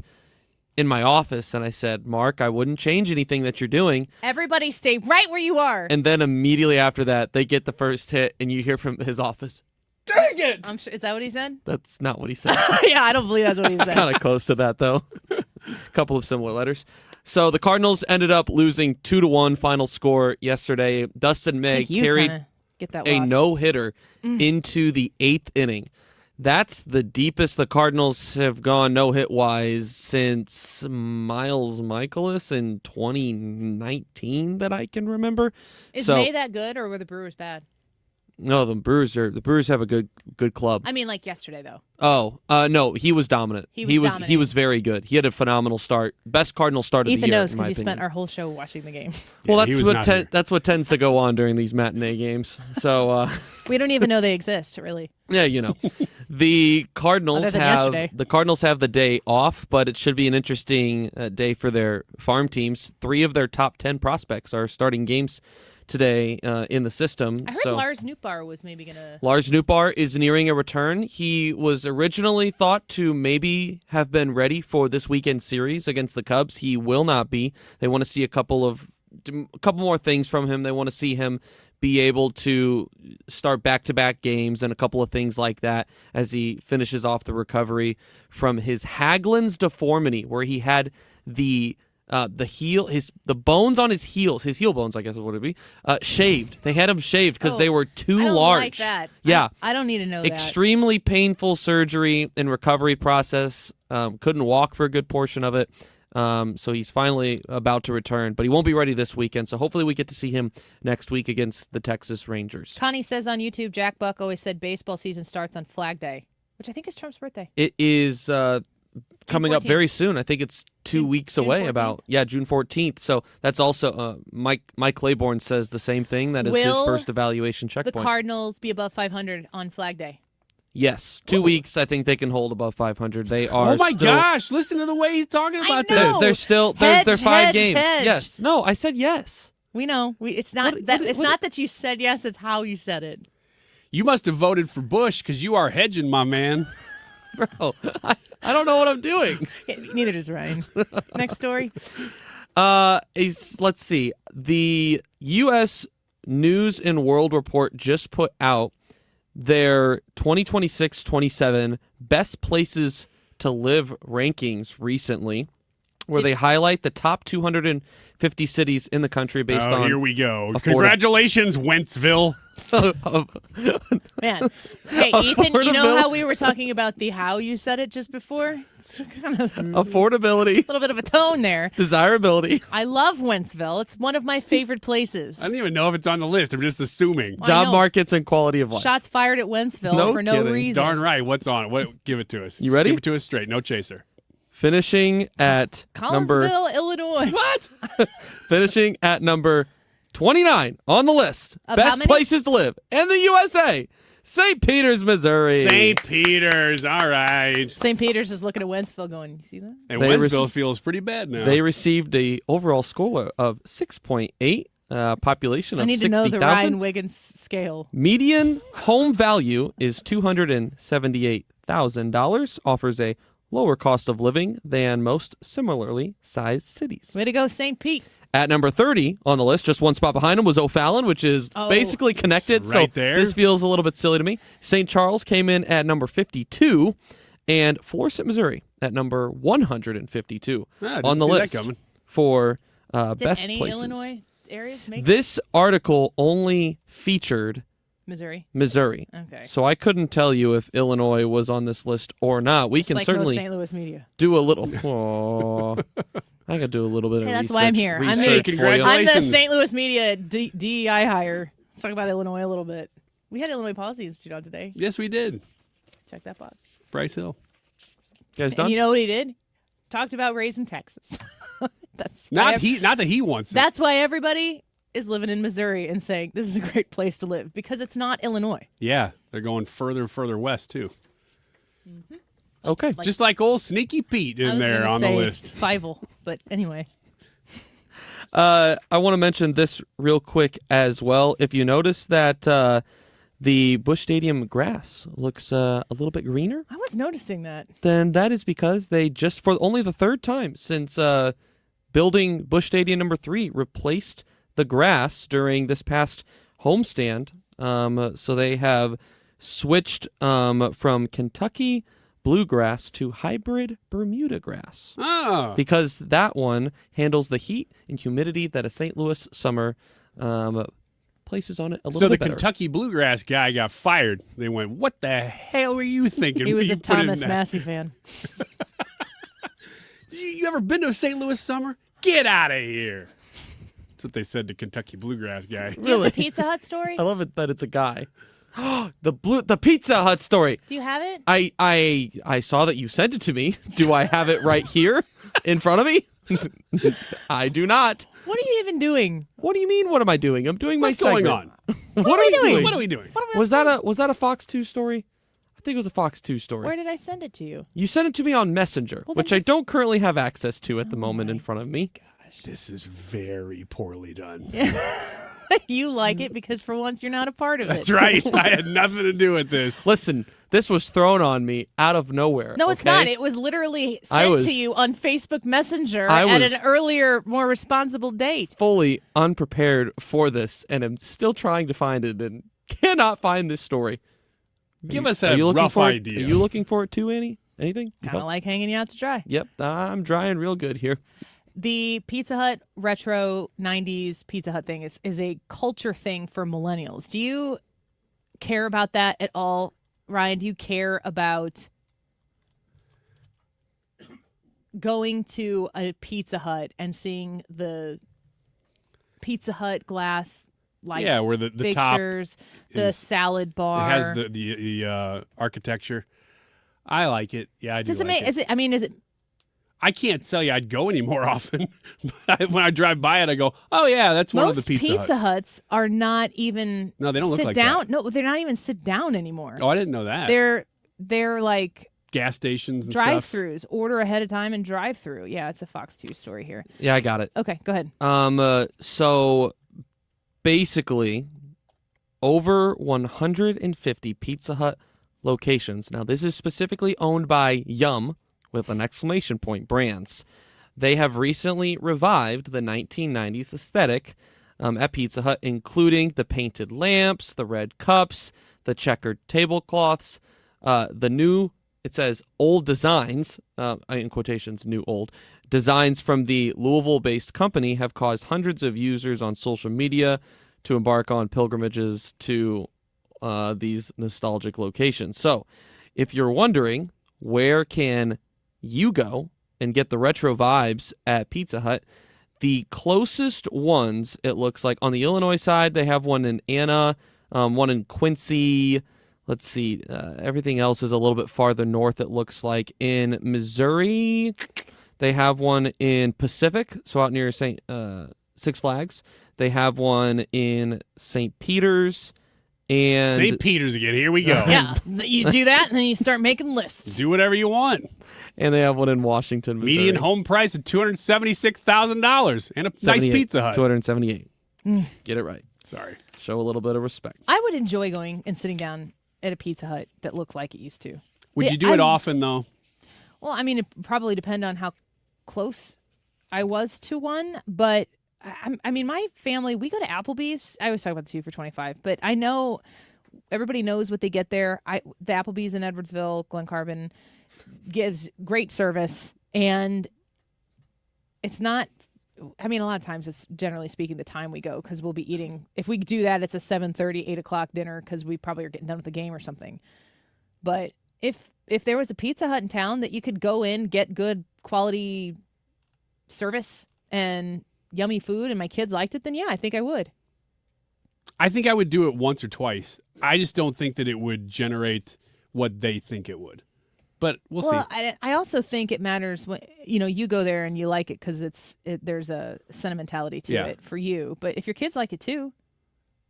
in my office. And I said, Mark, I wouldn't change anything that you're doing. Everybody stay right where you are. And then immediately after that, they get the first hit, and you hear from his office, dang it! I'm sure, is that what he said? That's not what he said. Yeah, I don't believe that's what he said. Kind of close to that, though. A couple of similar letters. So the Cardinals ended up losing 2-1 final score yesterday. Dustin May carried get that a loss. no-hitter into the 8th inning. That's the deepest the Cardinals have gone no-hit-wise since Miles Michaelis in 2019 that I can remember. Is May that good, or were the Brewers bad? No, the Brewers have a good club. I mean, like yesterday though. Oh, no, he was dominant. He was very good. He had a phenomenal start. Best Cardinal start of Ethan the year. knows because you spent our whole show watching the game. Well, that's what tends to go on during these matinee games. So we don't even know they exist, really. yeah, the Cardinals Other than have yesterday. the day off, but it should be an interesting day for their farm teams. 3 of their top 10 prospects are starting games today in the system. I heard Lars Nootbaar was maybe going to... Lars Nootbaar is nearing a return. He was originally thought to maybe have been ready for this weekend series against the Cubs. He will not be. They want to see a couple more things from him. They want to see him be able to start back-to-back games and a couple of things like that as he finishes off the recovery from his Haglund's deformity, where he had the bones on his heel bones, I guess is what it'd be, shaved. They had him shaved because they were too I don't large. like that. Yeah. I don't need to know that. Extremely painful surgery and recovery process. Couldn't walk for a good portion of it. So he's finally about to return, but he won't be ready this weekend. So hopefully we get to see him next week against the Texas Rangers. Connie says on YouTube, Jack Buck always said baseball season starts on Flag Day, which I think is Trump's birthday. It is coming up 14th. very soon. I think it's 2 weeks away. 14th? June 14th. So that's also Mike Claiborne says the same thing. That is his first evaluation checkpoint. The Cardinals be above 500 on Flag Day? Yes, 2 weeks. I think they can hold above 500. They are. Oh my still, gosh! Listen to the way he's talking about know. this. They're 5 games. Hedge. Yes. No, I said yes. We know. It's not not that you said yes. It's how you said it. You must have voted for Bush because you are hedging, my man. Bro, I don't know what I'm doing. Neither does Ryan. Next story. Let's see. The U.S. News and World Report just put out their 2026-27 best places to live rankings recently, where they highlight the top 250 cities in the country based on. Here we go. Congratulations, Wentzville. Man. Hey, Ethan, you know how we were talking about how you said it just before? It's kind of affordability. A little bit of a tone there. Desirability. I love Wentzville. It's one of my favorite places. I don't even know if it's on the list. I'm just assuming. Job markets and quality of life. Shots fired at Wentzville for no reason. Darn right. What's on it? Give it to us. You ready? Give it to us straight. No chaser. Finishing at Collinsville, Illinois. What? Finishing at number 29 on the list. Of Best how many? places to live in the USA. St. Peters, Missouri. St. Peters. All right. St. Peters is looking at Wentzville going, you see that? And Wentzville feels pretty bad now. They received a overall score of 6.8, population of 60,000. I need to know the Ryan Wiggins scale. Median home value is $278,000, offers a lower cost of living than most similarly sized cities. Way to go, St. Pete. At number 30 on the list, just one spot behind him, was O'Fallon, which is basically connected. Right so there. This feels a little bit silly to me. St. Charles came in at number 52, and Florissant, Missouri, at number 152 on the list for Did best any places. Illinois areas make This article only featured Missouri. Okay. So I couldn't tell you if Illinois was on this list or not. We Just can like certainly most St. Louis media. do a little. Aw. I could do a little bit of Hey, research. that's why I'm here. I'm the St. Louis media DEI hire. Let's talk about Illinois a little bit. We had Illinois Policy Institute on today. Yes, we did. Check that box. Bryce Hill. You guys And done? you know what he did? Talked about raising Texas. That's Not that he wants it. That's why everybody is living in Missouri and saying this is a great place to live because it's not Illinois. Yeah, they're going further and further west too. Mm-hmm. Okay. Just like old Sneaky Pete in there on the list. Fievel, but anyway. I want to mention this real quick as well. If you notice that the Busch Stadium grass looks a little bit greener, I was noticing that. then that is because they just, for only the third time since building Busch Stadium number 3, replaced the grass during this past homestand. So they have switched from Kentucky bluegrass to hybrid Bermuda grass. Oh. Because that one handles the heat and humidity that a St. Louis summer places on it a little So the bit better. Kentucky bluegrass guy got fired. They went, "What the hell were you thinking?" He was You a put in Thomas that?" Massey fan. You ever been to a St. Louis summer? Get out of here. That's what they said to Kentucky Bluegrass guy. Do you have the Pizza Hut story? I love it that it's a guy. The Pizza Hut story. Do you have it? I saw that you sent it to me. Do I have it right here in front of me? I do not. What are you even doing? What do you mean? What am I doing? I'm doing What's my going segment. on? What are we doing? What are we doing? Was that a Fox 2 story? I think it was a Fox 2 story. Where did I send it to you? You sent it to me on Messenger, Well, then which I don't currently have access to at the moment in front of me. This is very poorly done. You like it because for once you're not a part of it. That's right. I had nothing to do with this. Listen, this was thrown on me out of nowhere. No, it's okay? not. It was literally sent to you on Facebook Messenger I at was an earlier, more responsible date. fully unprepared for this, and I'm still trying to find it and cannot find this story. Give us Are a you looking rough for it? idea. Are you looking for it too, Annie? Anything? Kind of like hanging you out to dry. Yep, I'm drying real good here. The Pizza Hut retro 90s Pizza Hut thing is a culture thing for millennials. Do you care about that at all, Ryan? Do you care about going to a Pizza Hut and seeing the Pizza Hut glass where the top fixtures, the salad bar? It has the architecture. I like it. Yeah, I do. Does it like make? Is it? I can't tell you I'd go any more often, but when I drive by it, I go, "Oh yeah, that's one of the Pizza Huts." Huts are not even. No, they don't look sit like down. that. No, they're not even sit down anymore. Oh, I didn't know that. They're like gas stations and stuff. drive-throughs. Order ahead of time and drive through. Yeah, it's a Fox 2 story here. Yeah, I got it. Okay, go ahead. So basically, over 150 Pizza Hut locations. Now, this is specifically owned by Yum, with an exclamation point, brands. They have recently revived the 1990s aesthetic at Pizza Hut, including the painted lamps, the red cups, the checkered tablecloths, the new, it says, old designs, in quotations, new old, designs from the Louisville-based company have caused hundreds of users on social media to embark on pilgrimages to these nostalgic locations. So, if you're wondering, where can you go and get the retro vibes at Pizza Hut? The closest ones, it looks like, on the Illinois side, they have one in Anna, one in Quincy. Let's see. Everything else is a little bit farther north, it looks like. In Missouri, they have one in Pacific, so out near Six Flags. They have one in St. Peter's. And St. Peter's again. Here we go. Yeah, you do that, and then you start making lists. Do whatever you want. And they have one in Washington, Missouri. Median home price of $276,000 and a nice Pizza Hut. 278. Get it right. Sorry. Show a little bit of respect. I would enjoy going and sitting down at a Pizza Hut that looked like it used to. Would you do it often, though? Well, I mean, it probably depend on how close I was to one, but I mean, my family, we go to Applebee's. I always talk about the 2 for $25, but I know everybody knows what they get there. The Applebee's in Edwardsville, Glen Carbon, gives great service, and it's not, I mean, a lot of times it's generally speaking the time we go, because we'll be eating, if we do that, it's a 7:30, 8 o'clock dinner, because we probably are getting done with the game or something. But if there was a Pizza Hut in town that you could go in, get good quality service and yummy food, and my kids liked it, then yeah, I think I would. I think I would do it once or twice. I just don't think that it would generate what they think it would. But we'll see. I also think it matters when you go there and you like it because there's a sentimentality to it for you. But if your kids like it too,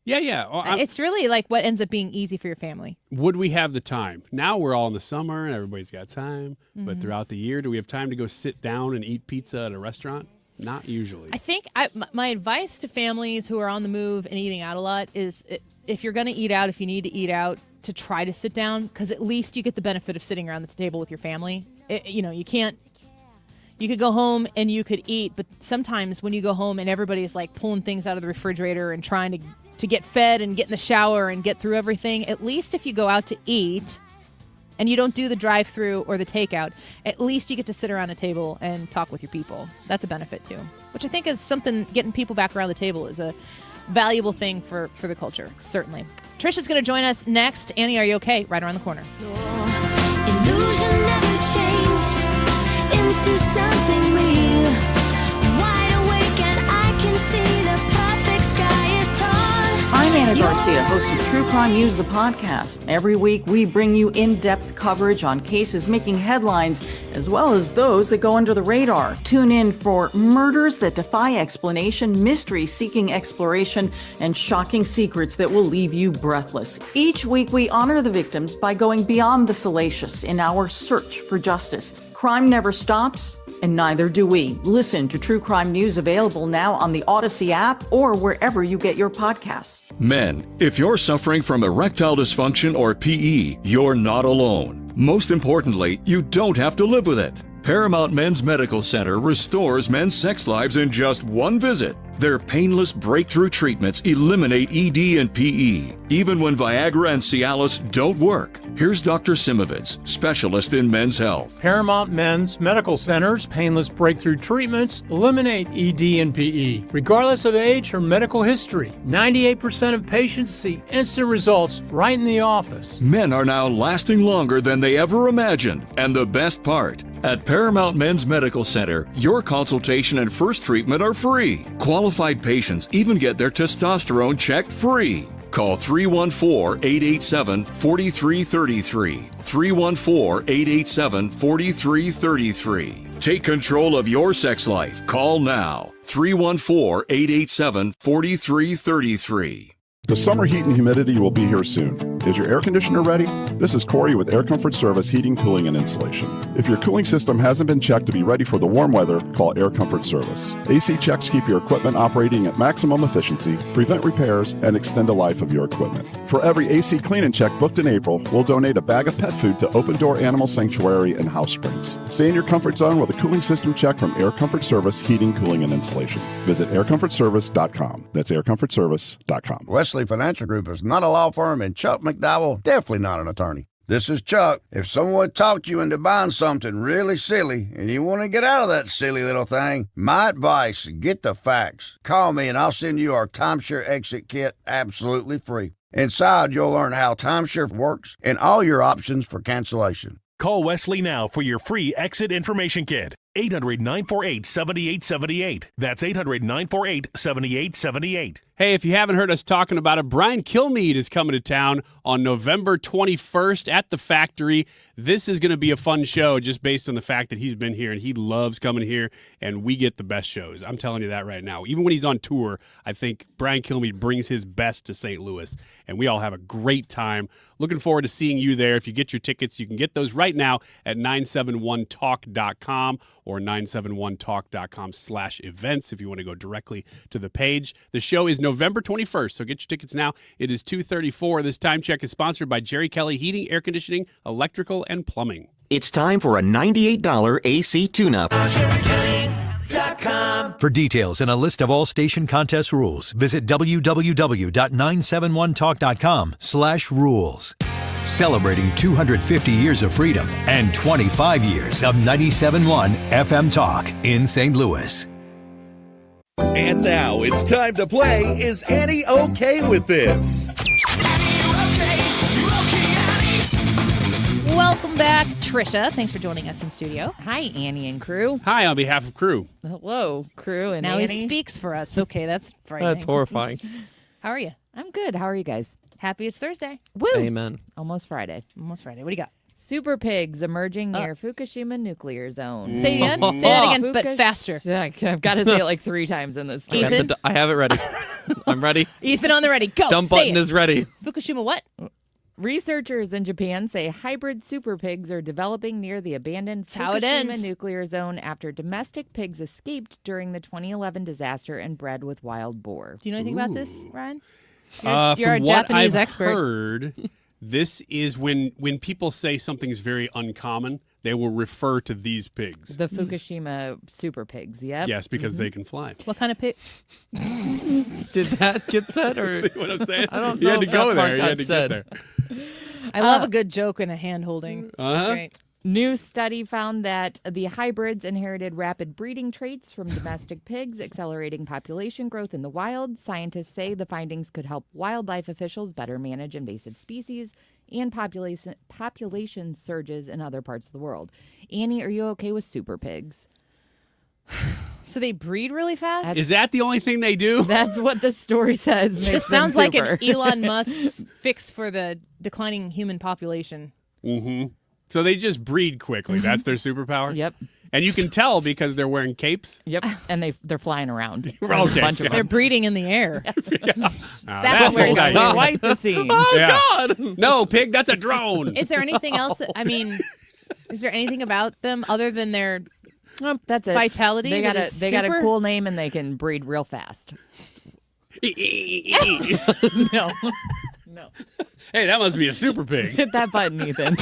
yeah. Well, it's really like what ends up being easy for your family. Would we have the time? Now we're all in the summer and everybody's got time. But throughout the year, do we have time to go sit down and eat pizza at a restaurant? Not usually. I think my advice to families who are on the move and eating out a lot is if you're going to eat out, if you need to eat out, to try to sit down, because at least you get the benefit of sitting around the table with your family. You can't. You could go home and you could eat, but sometimes when you go home and everybody's like pulling things out of the refrigerator and trying to get fed and get in the shower and get through everything, at least if you go out to eat and you don't do the drive-through or the takeout, at least you get to sit around a table and talk with your people. That's a benefit too, which I think is something, getting people back around the table is a valuable thing for the culture, certainly. Trisha's going to join us next. Annie, are you okay? Right around the corner. Illusion never changed into something real. Wide awake and I can see the is Arcia, host of True Crime News, the podcast. Every week, we bring you in-depth coverage on cases making headlines, as well as those that go under the radar. Tune in for murders that defy explanation, mysteries seeking exploration, and shocking secrets that will leave you breathless. Each week, we honor the victims by going beyond the salacious in our search for justice. Crime never stops, and neither do we. Listen to True Crime News, available now on the Odyssey app or wherever you get your podcasts. Men, if you're suffering from erectile dysfunction or PE, you're not alone. Most importantly, you don't have to live with it. Paramount Men's Medical Center restores men's sex lives in just one visit. Their painless breakthrough treatments eliminate ED and PE, even when Viagra and Cialis don't work. Here's Dr. Simovitz, specialist in men's health. Paramount Men's Medical Center's painless breakthrough treatments eliminate ED and PE, regardless of age or medical history. 98% of patients see instant results right in the office. Men are now lasting longer than they ever imagined. And the best part, at Paramount Men's Medical Center, your consultation and first treatment are free. Qualified patients even get their testosterone checked free. Call 314-887-4333. 314-887-4333. Take control of your sex life. Call now. 314-887-4333. The summer heat and humidity will be here soon. Is your air conditioner ready? This is Corey with Air Comfort Service Heating, Cooling, and Insulation. If your cooling system hasn't been checked to be ready for the warm weather, call Air Comfort Service. AC checks keep your equipment operating at maximum efficiency, prevent repairs, and extend the life of your equipment. For every AC clean and check booked in April, we'll donate a bag of pet food to Open Door Animal Sanctuary in House Springs. Stay in your comfort zone with a cooling system check from Air Comfort Service Heating, Cooling, and Insulation. Visit aircomfortservice.com. That's aircomfortservice.com. Wesley Financial Group is not a law firm, and Chuck McDowell definitely not an attorney. This is Chuck. If someone talked you into buying something really silly and you want to get out of that silly little thing, my advice, get the facts. Call me and I'll send you our timeshare exit kit absolutely free. Inside, you'll learn how timeshare works and all your options for cancellation. Call Wesley now for your free exit information kit. 800-948-7878. That's 800-948-7878. Hey, if you haven't heard us talking about it, Brian Kilmeade is coming to town on November 21st at the Factory. This is going to be a fun show just based on the fact that he's been here and he loves coming here, and we get the best shows. I'm telling you that right now. Even when he's on tour, I think Brian Kilmeade brings his best to St. Louis, and we all have a great time. Looking forward to seeing you there. If you get your tickets, you can get those right now at 971talk.com or 971talk.com/events if you want to go directly to the page. The show is November 21st, so get your tickets now. It is 2:34. This time check is sponsored by Jerry Kelly Heating, Air Conditioning, Electrical, and Plumbing. It's time for a $98 AC tune-up. For details and a list of all station contest rules, visit www.971talk.com/rules. Celebrating 250 years of freedom and 25 years of 97.1 FM Talk in St. Louis. And now it's time to play Is Annie Okay With This? Welcome back, Trisha. Thanks for joining us in studio. Hi, Annie and crew. Hi, on behalf of crew. Hello, crew and now Annie. he speaks for us. Okay, that's frightening. That's horrifying. How are you? I'm good. How are you guys? Happy it's Thursday. Woo! Amen. Almost Friday. Almost Friday. What do you got? Super pigs emerging near Fukushima nuclear zone. Say it again. Say that again, but faster. Yeah, I've got to say it like 3 times in this. Ethan? I have it ready. I'm ready. Ethan on the ready. Go. Dump say button it. is ready. Fukushima what? Researchers in Japan say hybrid super pigs are developing near the abandoned how it Fukushima ends. nuclear zone after domestic pigs escaped during the 2011 disaster and bred with wild boar. Do you know anything about this, Ryan? You're You're a from Japanese what I've expert. heard, this is when people say something's very uncommon, they will refer to these pigs. The Fukushima super pigs, yep. Yes, because they can fly. What kind of pig? Did that get said? Or See what I'm saying? I don't You know had to if go that there. part You got had to said. get there. I love a good joke and a hand holding. It's great. New study found that the hybrids inherited rapid breeding traits from domestic pigs, accelerating population growth in the wild. Scientists say the findings could help wildlife officials better manage invasive species and population surges in other parts of the world. Annie, are you okay with super pigs? So they breed really fast? Is that the only thing they do? That's what the story says. This sounds like an Elon Musk's fix for the declining human population. Mm-hmm. So they just breed quickly. That's their superpower? Yep. And you can tell because they're wearing capes? Yep. And they're flying around. Okay. A bunch of They're them. breeding in the air. That's where it's exciting. Quite the scene. Oh, God! No, pig, that's a drone. Is there anything else? I mean, is there anything about them other than their That's it. vitality? They that got is they got a super? cool name and they can breed real fast. No. No. Hey, that must be a super pig. Hit that button, Ethan.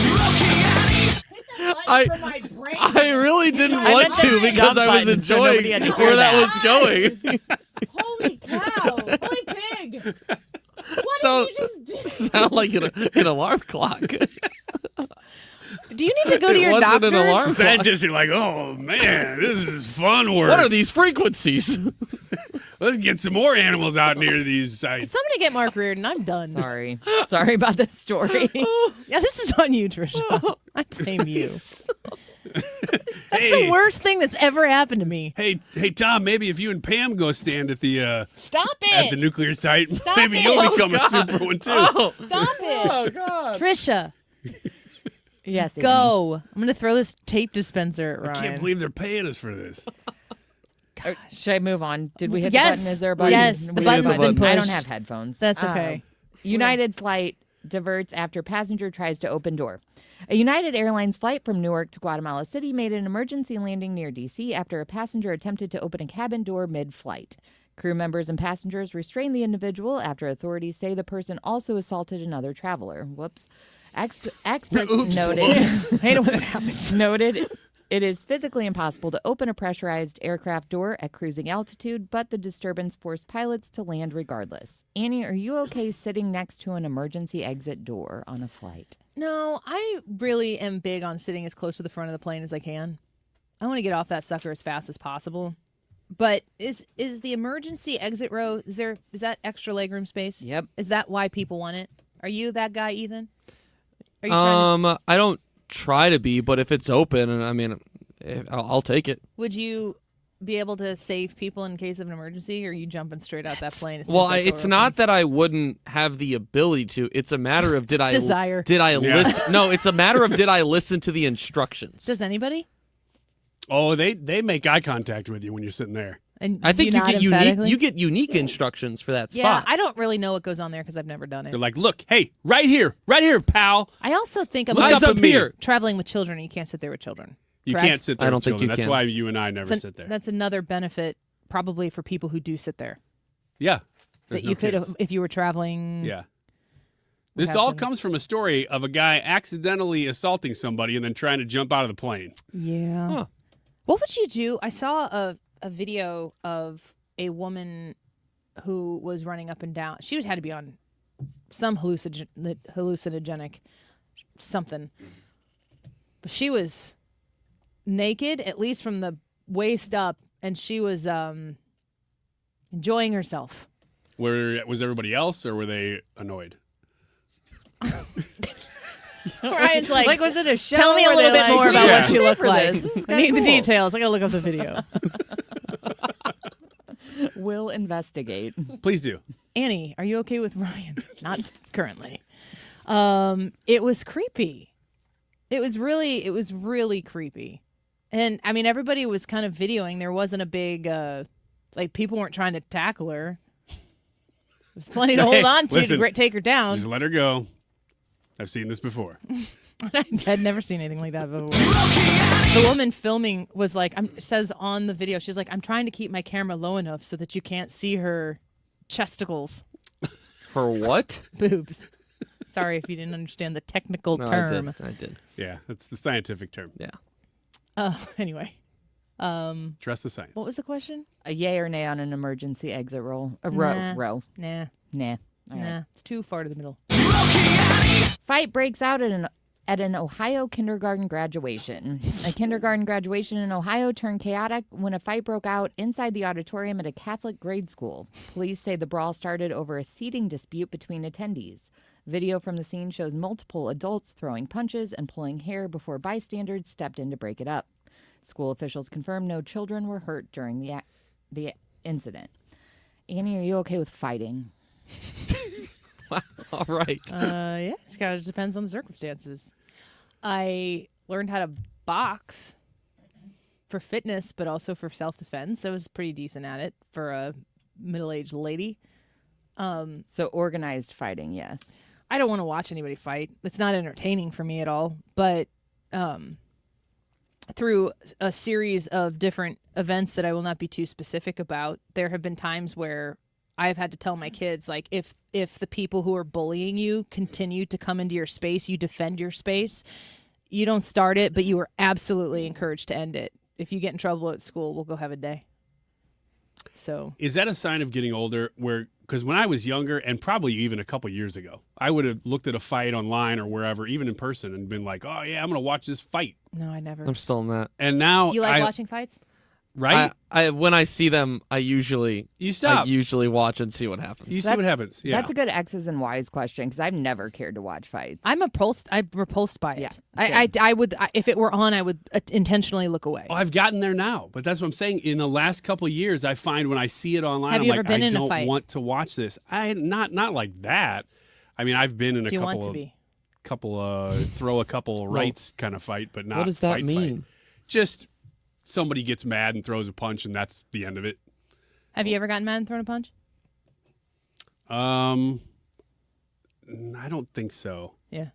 I really didn't I want meant to the because dump I was button so enjoying nobody had to hear where that that. was going. Holy cow! Holy pig! What So- did you just do? Sound like an alarm clock. Do you need to go to It your wasn't an doctor? alarm clock. Scientists are like, oh, man, this is fun work. What are these frequencies? Let's get some more animals out near these sites. Could somebody get Mark Reardon? I'm done. Sorry. Sorry about this story. Yeah, this is on you, Trisha. I blame you. That's Hey. the worst thing that's ever happened to me. Hey, Tom, maybe if you and Pam go stand at the Stop at the it! nuclear site, Stop maybe it. you'll Oh, become a God. super one, too. Oh. Stop it! Oh, God. Trisha, Yes. Ethan. go. I'm gonna throw this tape dispenser at I Ryan. can't believe they're paying us for this. Should I move on? Did we hit Yes. the button? Is there a button? Yes, the We button's hit the been button. I don't pushed. have headphones. That's okay. United flight diverts after passenger tries to open door. A United Airlines flight from Newark to Guatemala City made an emergency landing near D.C. after a passenger attempted to open a cabin door mid-flight. Crew members and passengers restrained the individual after authorities say the person also assaulted another traveler. Whoops. Experts noted. Hate it when it happens. Noted it is physically impossible to open a pressurized aircraft door at cruising altitude, but the disturbance forced pilots to land regardless. Annie, are you okay sitting next to an emergency exit door on a flight? No, I really am big on sitting as close to the front of the plane as I can. I want to get off that sucker as fast as possible. But is the emergency exit row, is that extra legroom space? Yep. Is that why people want it? Are you that guy, Ethan? Are you trying I don't try to be, but if it's open, and I mean, I'll take it. would you be able to save people in case of an emergency, or are you jumping straight out that plane? As soon Well, as that door it's not opens? that I wouldn't have the ability to. It's a matter of did I desire. Did I Yeah. listen? No, it's a matter of did I listen to the instructions. Does anybody? Oh, they make eye contact with you when you're sitting there. And I think do you nod get unique. emphatically? You get unique instructions for that Yeah, spot. I don't really know what goes on there because I've never done it. They're like, look, hey, right here, pal. I also think Look about up at me. traveling with children. You can't sit there with children. You correct? can't sit there I don't with think children. you That's can. why you and I never sit there. That's another benefit, probably for people who do sit there. Yeah. There's That no you could, kids. if you were traveling. Yeah. This without all children. comes from a story of a guy accidentally assaulting somebody and then trying to jump out of the plane. Yeah. Huh. What would you do? I saw a video of a woman who was running up and down. She had to be on some hallucinogenic something. But she was naked, at least from the waist up, and she was enjoying herself. Was everybody else, or were they annoyed? Ryan's like, was it a show? tell me a where little they're bit more like, about Yeah. what she looked for like. this. This is I need kinda the cool. details. I gotta look up the video. We'll investigate. Please do. Annie, are you okay with Ryan? Not currently. It was creepy. It was really creepy. And I mean, everybody was kind of videoing. There wasn't a big, people weren't trying to tackle her. There's plenty to hold on to listen, to take her down. Just let her go. I've seen this before. I'd never seen anything like that before. The woman filming was like, says on the video, she's like, I'm trying to keep my camera low enough so that you can't see her chesticles. For what? Boobs. Sorry if you didn't understand the technical No, term. I did. Yeah, that's the scientific term. Yeah. Anyway. Trust the science. What was the question? A yay or nay on an emergency exit row? Nah. Row. Nah. Nah. All right. Nah. It's too far to the middle. Fight breaks out at an Ohio kindergarten graduation. A kindergarten graduation in Ohio turned chaotic when a fight broke out inside the auditorium at a Catholic grade school. Police say the brawl started over a seating dispute between attendees. Video from the scene shows multiple adults throwing punches and pulling hair before bystanders stepped in to break it up. School officials confirmed no children were hurt during the incident. Annie, are you okay with fighting? All right. Yeah, it kind of depends on the circumstances. I learned how to box for fitness, but also for self-defense. I was pretty decent at it for a middle-aged lady. So organized fighting, yes. I don't want to watch anybody fight. It's not entertaining for me at all. But through a series of different events that I will not be too specific about, there have been times where I've had to tell my kids, like, if the people who are bullying you continue to come into your space, you defend your space. You don't start it, but you are absolutely encouraged to end it. If you get in trouble at school, we'll go have a day. So is that a sign of getting older? Because when I was younger, and probably even a couple years ago, I would have looked at a fight online or wherever, even in person, and been like, "Oh yeah, I'm going to watch this fight." No, I never. I'm still in that. And now you like watching fights? Right? I when I see them, I usually watch and see what happens. You see what happens. Yeah. That's a good X's and Y's question because I've never cared to watch fights. I'm repulsed by it. Yeah, I would, if it were on, I would intentionally look away. Oh, I've gotten there now, but that's what I'm saying. In the last couple of years, I find when I see it online, Have I'm you like, ever been I in a don't fight? want to watch this. Not like that. I mean, I've been in Do you want to throw a couple rights kind of fight, but not. What does that fight. mean? Just somebody gets mad and throws a punch, and that's the end of it. Have you ever gotten mad and thrown a punch? I don't think so. Yeah.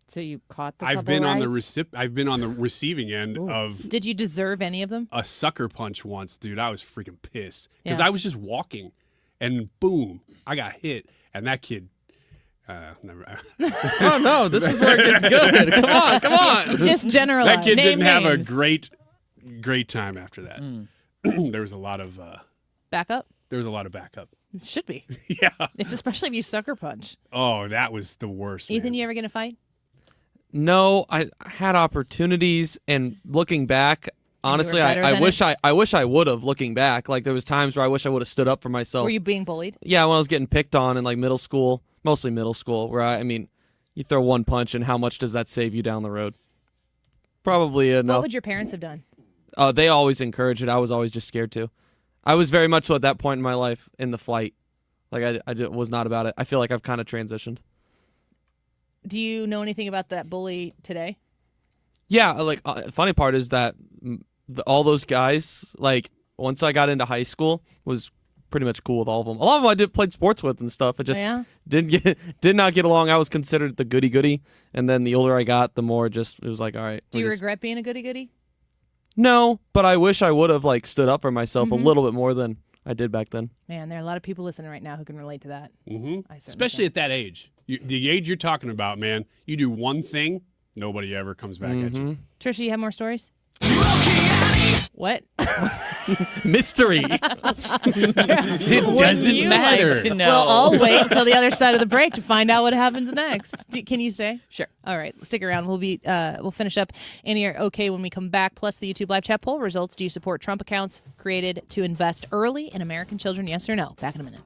So you caught the. I've been on the receiving end of. Did you deserve any of them? A sucker punch once, dude. I was freaking pissed because Yeah. I was just walking, and boom, I got hit, and that kid. Never. Oh no, this is where it gets good. Come on. Just generalize. That kid Name didn't have a names. great time after that. There was a lot of Backup? There was a lot of backup. It should be. Yeah. Especially if you sucker punch. Oh, that was the worst. Ethan, man. you ever get in a fight? No, I had opportunities, and looking back, honestly, better I than wish I wish I would have. Looking back, like there was times where I wish I would have stood up for myself. Were you being bullied? Yeah, when I was getting picked on in like middle school, mostly middle school, where I mean, you throw one punch, and how much does that save you down the road? Probably enough. What would your parents have done? They always encouraged it. I was always just scared too. I was very much at that point in my life in the flight. Like I was not about it. I feel like I've kind of transitioned. Do you know anything about that bully today? Yeah, like funny part is that all those guys, like once I got into high school, was pretty much cool with all of them. A lot of them I played sports with and stuff. I just did not get along. I was considered the goody-goody, and then the older I got, the more just it was like, all right. Do you regret being a goody-goody? No, but I wish I would have like stood up for myself a little bit more than I did back then. Man, there are a lot of people listening right now who can relate to that. Mm-hmm. Especially at that age. The age you're talking about, man, you do one thing, nobody ever comes back at you. Trisha, you have more stories? What? Mystery. It doesn't matter. Like to know? Well, I'll wait until the other side of the break to find out what happens next. Can you say? Sure. All right, stick around. We'll finish up Annie are okay when we come back. Plus the YouTube live chat poll results. Do you support Trump accounts created to invest early in American children? Yes or no? Back in a minute.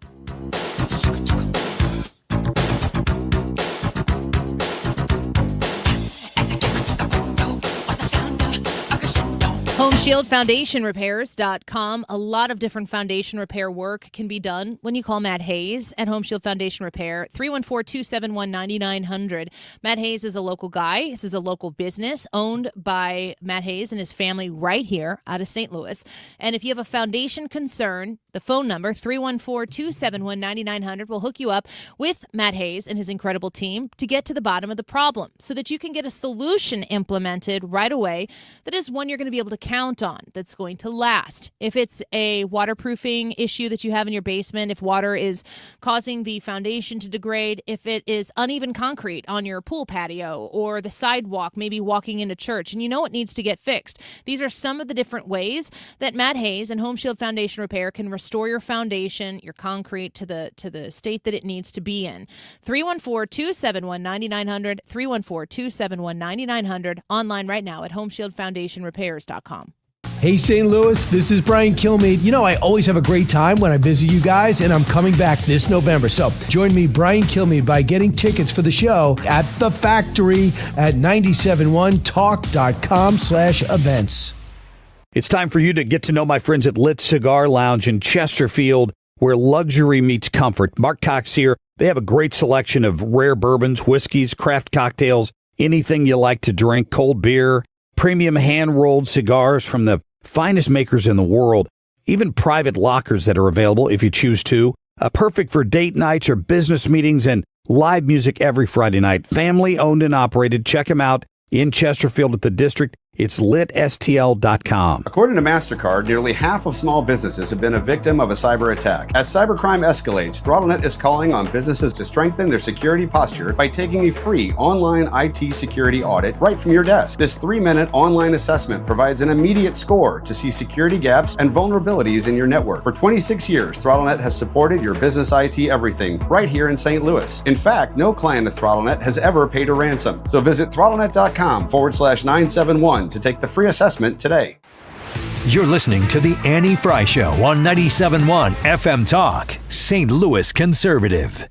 HomeshieldFoundationRepairs.com. A lot of different foundation repair work can be done when you call Matt Hayes at Home Shield Foundation Repair, 314-271-9900. Matt Hayes is a local guy. This is a local business owned by Matt Hayes and his family right here out of St. Louis. And if you have a foundation concern, the phone number, 314-271-9900, will hook you up with Matt Hayes and his incredible team to get to the bottom of the problem so that you can get a solution implemented right away that is one you're going to be able to count on, that's going to last. If it's a waterproofing issue that you have in your basement, if water is causing the foundation to degrade, if it is uneven concrete on your pool patio or the sidewalk, maybe walking into church, and you know it needs to get fixed. These are some of the different ways that Matt Hayes and Home Shield Foundation Repair can restore your foundation, your concrete to the state that it needs to be in. 314-271-9900, 314-271-9900, online right now at HomeshieldFoundationRepairs.com. Hey, St. Louis, this is Brian Kilmeade. You know, I always have a great time when I visit you guys, and I'm coming back this November. So join me, Brian Kilmeade, by getting tickets for the show at The Factory at 971talk.com/events. It's time for you to get to know my friends at Lit Cigar Lounge in Chesterfield, where luxury meets comfort. Mark Cox here. They have a great selection of rare bourbons, whiskeys, craft cocktails, anything you like to drink, cold beer, premium hand-rolled cigars from the finest makers in the world, even private lockers that are available if you choose to. Perfect for date nights or business meetings, and live music every Friday night. Family owned and operated. Check them out in Chesterfield at the District. It's litstl.com. According to MasterCard, nearly half of small businesses have been a victim of a cyber attack. As cybercrime escalates, ThrottleNet is calling on businesses to strengthen their security posture by taking a free online IT security audit right from your desk. This 3-minute online assessment provides an immediate score to see security gaps and vulnerabilities in your network. For 26 years, ThrottleNet has supported your business IT everything right here in St. Louis. In fact, no client of ThrottleNet has ever paid a ransom. So visit throttlenet.com/971 to take the free assessment today. You're listening to The Annie Frey Show on 97.1 FM Talk, St. Louis Conservative.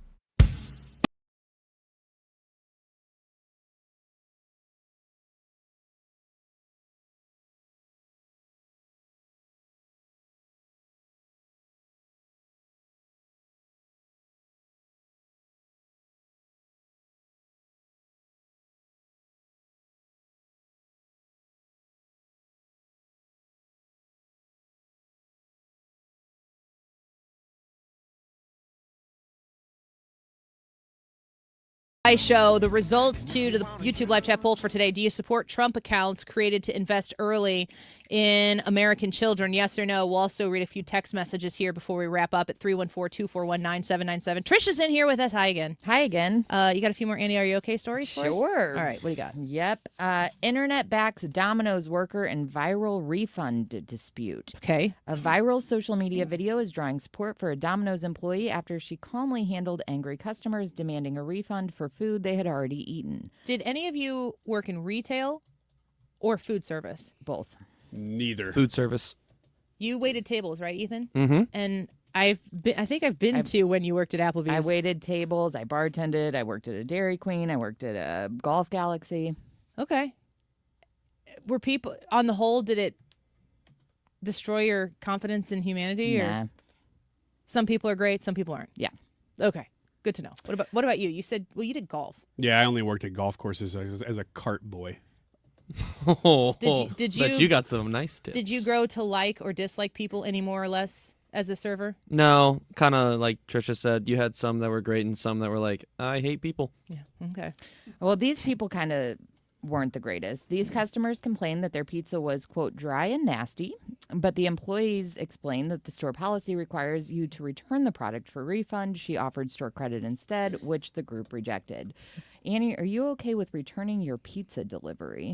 Show the results to the YouTube live chat poll for today. Do you support Trump accounts created to invest early in American children? Yes or no? We'll also read a few text messages here before we wrap up at 314-241-9797. Trisha's in here with us. Hi again. Hi again. You got a few more Annie, are you okay stories for us? Sure. All right, what do you got? Yep. Internet backs Domino's worker and viral refund dispute. Okay. A viral social media video is drawing support for a Domino's employee after she calmly handled angry customers demanding a refund for food they had already eaten. Did any of you work in retail or food service? Both. Neither. Food service. You waited tables, right, Ethan? Mm-hmm. And I think I've been to when you worked at Applebee's. I waited tables. I bartended. I worked at a Dairy Queen. I worked at a Golf Galaxy. Okay. Were people, on the whole, did it destroy your confidence in humanity? Nah. Or some people are great, some people aren't? Yeah. Okay. Good to know. What about you? You said, well, you did golf. Yeah, I only worked at golf courses as a cart boy. Did you? Bet you got some nice tips. Did you grow to like or dislike people any more or less as a server? No, kind of like Trisha said, you had some that were great and some that were like, I hate people. Yeah. Okay. Well, these people kind of weren't the greatest. These customers complained that their pizza was, quote, dry and nasty, but the employees explained that the store policy requires you to return the product for refund. She offered store credit instead, which the group rejected. Annie, are you okay with returning your pizza delivery?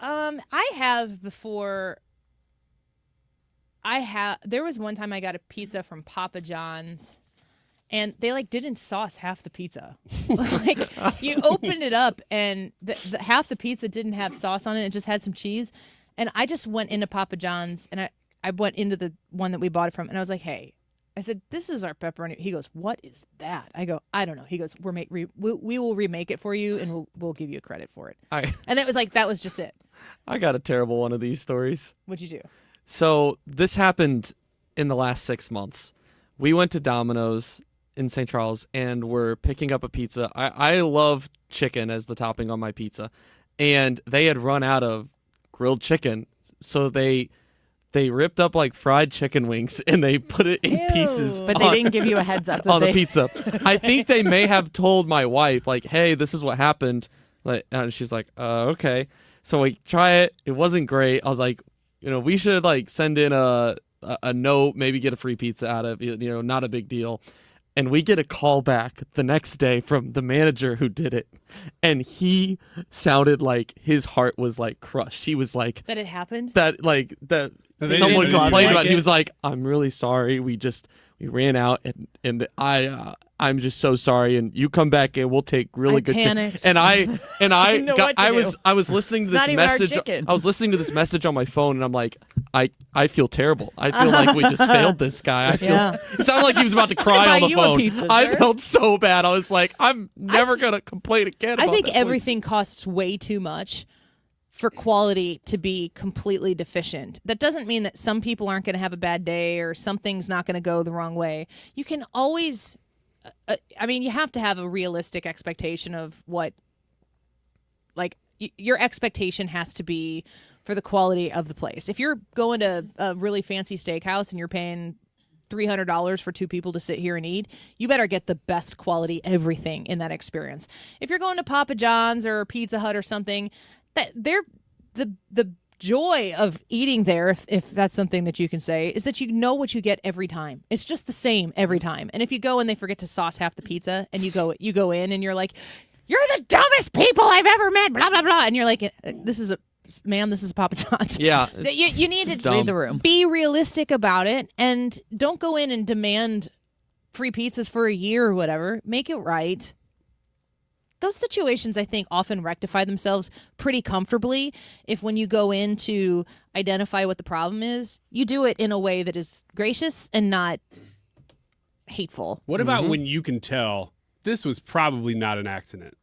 I have before. There was one time I got a pizza from Papa John's, and they didn't sauce half the pizza. You opened it up and half the pizza didn't have sauce on it. It just had some cheese. And I just went into Papa John's and I went into the one that we bought it from, and I was like, hey, I said, this is our pepperoni. He goes, what is that? I go, I don't know. He goes, we will remake it for you and we'll give you credit for it. And it was that was just it. I got a terrible one of these stories. What'd you do? So this happened in the last 6 months. We went to Domino's in St. Charles and we're picking up a pizza. I love chicken as the topping on my pizza. And they had run out of grilled chicken. So they ripped up fried chicken wings and they put it in pieces. But they didn't give you a heads up on the pizza. I think they may have told my wife, hey, this is what happened. And she's like, okay. So we try it. It wasn't great. I was like, we should send in a note, maybe get a free pizza out of it, not a big deal. And we get a call back the next day from the manager who did it. And he sounded like his heart was crushed. He was like, that it happened? That someone didn't complained like about it. it? He was like, "I'm really sorry. We ran out, and I'm just so sorry. And you come back and we'll take really good care." Panicked. And I know what to do. I was listening to It's this not even our message. chicken. I was listening to this message on my phone, and I'm like, I feel terrible. I feel like we just failed this guy. It sounded like he was about to cry buy on the you a phone. pizza, I sir. felt so bad. I was like, I'm never gonna complain again. I about think that place. everything costs way too much for quality to be completely deficient. That doesn't mean that some people aren't going to have a bad day or something's not going to go the wrong way. You can always, you have to have a realistic expectation of what, your expectation has to be for the quality of the place. If you're going to a really fancy steakhouse and you're paying $300 for 2 people to sit here and eat, you better get the best quality everything in that experience. If you're going to Papa John's or Pizza Hut or something, that they're the joy of eating there, if that's something that you can say, is that you know what you get every time. It's just the same every time. And if you go and they forget to sauce half the pizza, and you go in and you're like, "You're the dumbest people I've ever met," blah blah blah, and you're like, this is a Papa John's. Yeah, you need to read the room. Be realistic about it, and don't go in and demand free pizzas for a year or whatever. Make it right. Those situations, I think, often rectify themselves pretty comfortably if when you go in to identify what the problem is, you do it in a way that is gracious and not hateful. What about when you can tell this was probably not an accident?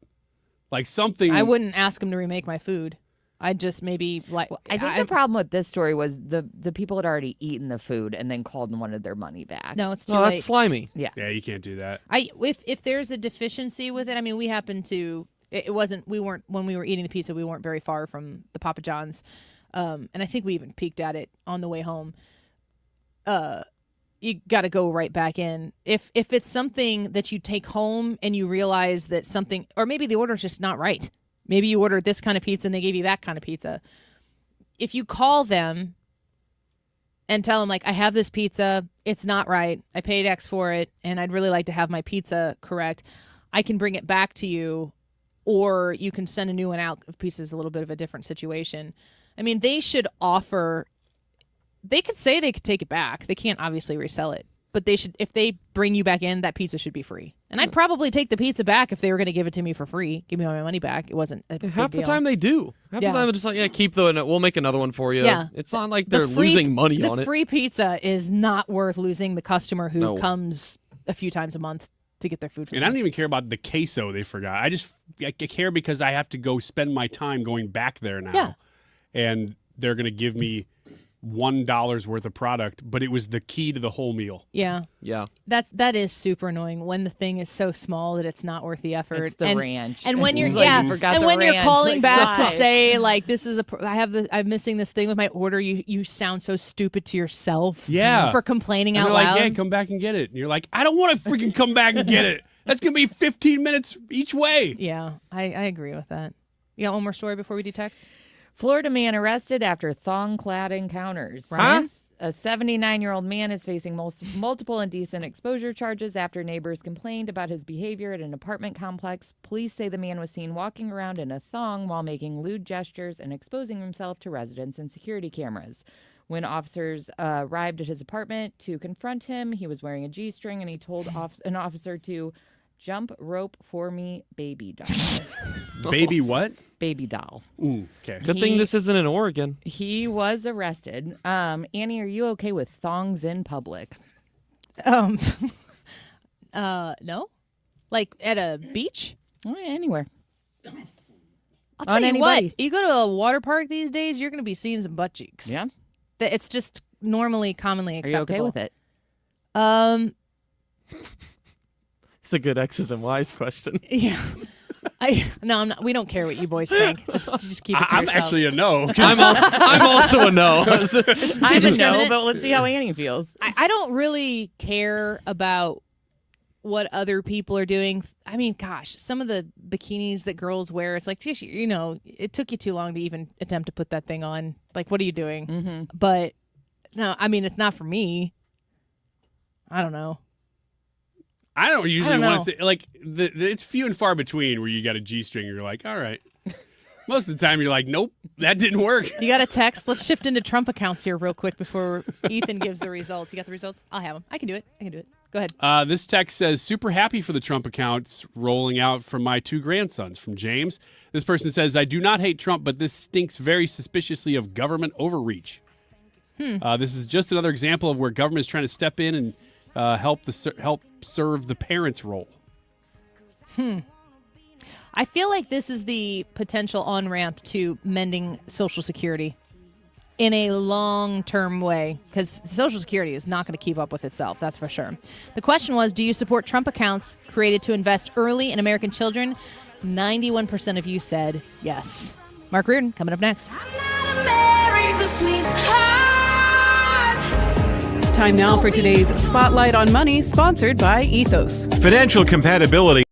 Like something... I wouldn't ask them to remake my food. I'd just maybe I think the problem with this story was the people had already eaten the food and then called and wanted their money back. No, it's too No, late. that's slimy. Yeah. Yeah, you can't do that. If there's a deficiency with it, we happened to. We weren't when we were eating the pizza. We weren't very far from the Papa John's, and I think we even peeked at it on the way home. You got to go right back in. If it's something that you take home and you realize that something, or maybe the order's just not right. Maybe you ordered this kind of pizza and they gave you that kind of pizza. If you call them and tell them, like, I have this pizza, it's not right, I paid X for it, and I'd really like to have my pizza correct, I can bring it back to you, or you can send a new one out. Pizza is a little bit of a different situation. They should offer, they could say they could take it back. They can't obviously resell it. But they should, if they bring you back in, that pizza should be free. And I'd probably take the pizza back if they were going to give it to me for free. Give me my money back. It wasn't a big Half the deal. time they do. Half the time they're just like, keep we'll make another one for you. Yeah. It's not like they're losing money on it. The free pizza is not worth losing the customer who No. comes a few times a month to get their food from And I don't even care about the queso they forgot. I care because I have to go spend my time going back there now. Yeah. And they're going to give me $1 worth of product, but it was the key to the whole meal. Yeah. Yeah. That is super annoying when the thing is so small that it's not worth the effort. It's the ranch. And when you're Like, you forgot and the when you're ranch, calling like, back to why? say, like, this is I'm missing this thing with my order, you sound so stupid to yourself. Yeah. For complaining And out they're loud. like, yeah, come back and get it. And you're like, I don't want to freaking come back and get it. That's going to be 15 minutes each way. Yeah, I agree with that. You got one more story before we do text? Florida man arrested after thong-clad encounters. Brian? A 79-year-old man is facing multiple indecent exposure charges after neighbors complained about his behavior at an apartment complex. Police say the man was seen walking around in a thong while making lewd gestures and exposing himself to residents and security cameras. When officers arrived at his apartment to confront him, he was wearing a G-string, and he told an officer to jump rope for me, baby doll. Baby what? Baby doll. Okay. Good thing this isn't in Oregon. He was arrested. Annie, are you okay with thongs in public? No. Like at a beach? Anywhere. I'll tell On you anybody. what, you go to a water park these days, you're going to be seeing some butt cheeks. Yeah. It's just commonly Are acceptable. you okay with it? It's a good X's and Y's question. Yeah. No, I'm not. We don't care what you boys think. Just keep it to I'm yourself. actually a no. I'm also a no. I'm a no, but let's see how Annie feels. I don't really care about what other people are doing. I mean, gosh, some of the bikinis that girls wear, it's like, just, it took you too long to even attempt to put that thing on. Like, what are you doing? Mm-hmm. But no, I mean, it's not for me. I don't know. I don't usually I don't want to say, like, it's few and far between where you got a G-string and you're like, all right. Most of the time, you're like, nope, that didn't work. You got a text. Let's shift into Trump accounts here real quick before Ethan gives the results. You got the results? I'll have them. I can do it. Go ahead. This text says, super happy for the Trump accounts rolling out from my 2 grandsons, from James. This person says, I do not hate Trump, but this stinks very suspiciously of government overreach. This is just another example of where government is trying to step in and help serve the parents' role. I feel like this is the potential on-ramp to mending Social Security in a long-term way, because Social Security is not going to keep up with itself, that's for sure. The question was, do you support Trump accounts created to invest early in American children? 91% of you said yes. Mark Reardon, coming up next. Time now for today's Spotlight on Money, sponsored by Ethos. Financial compatibility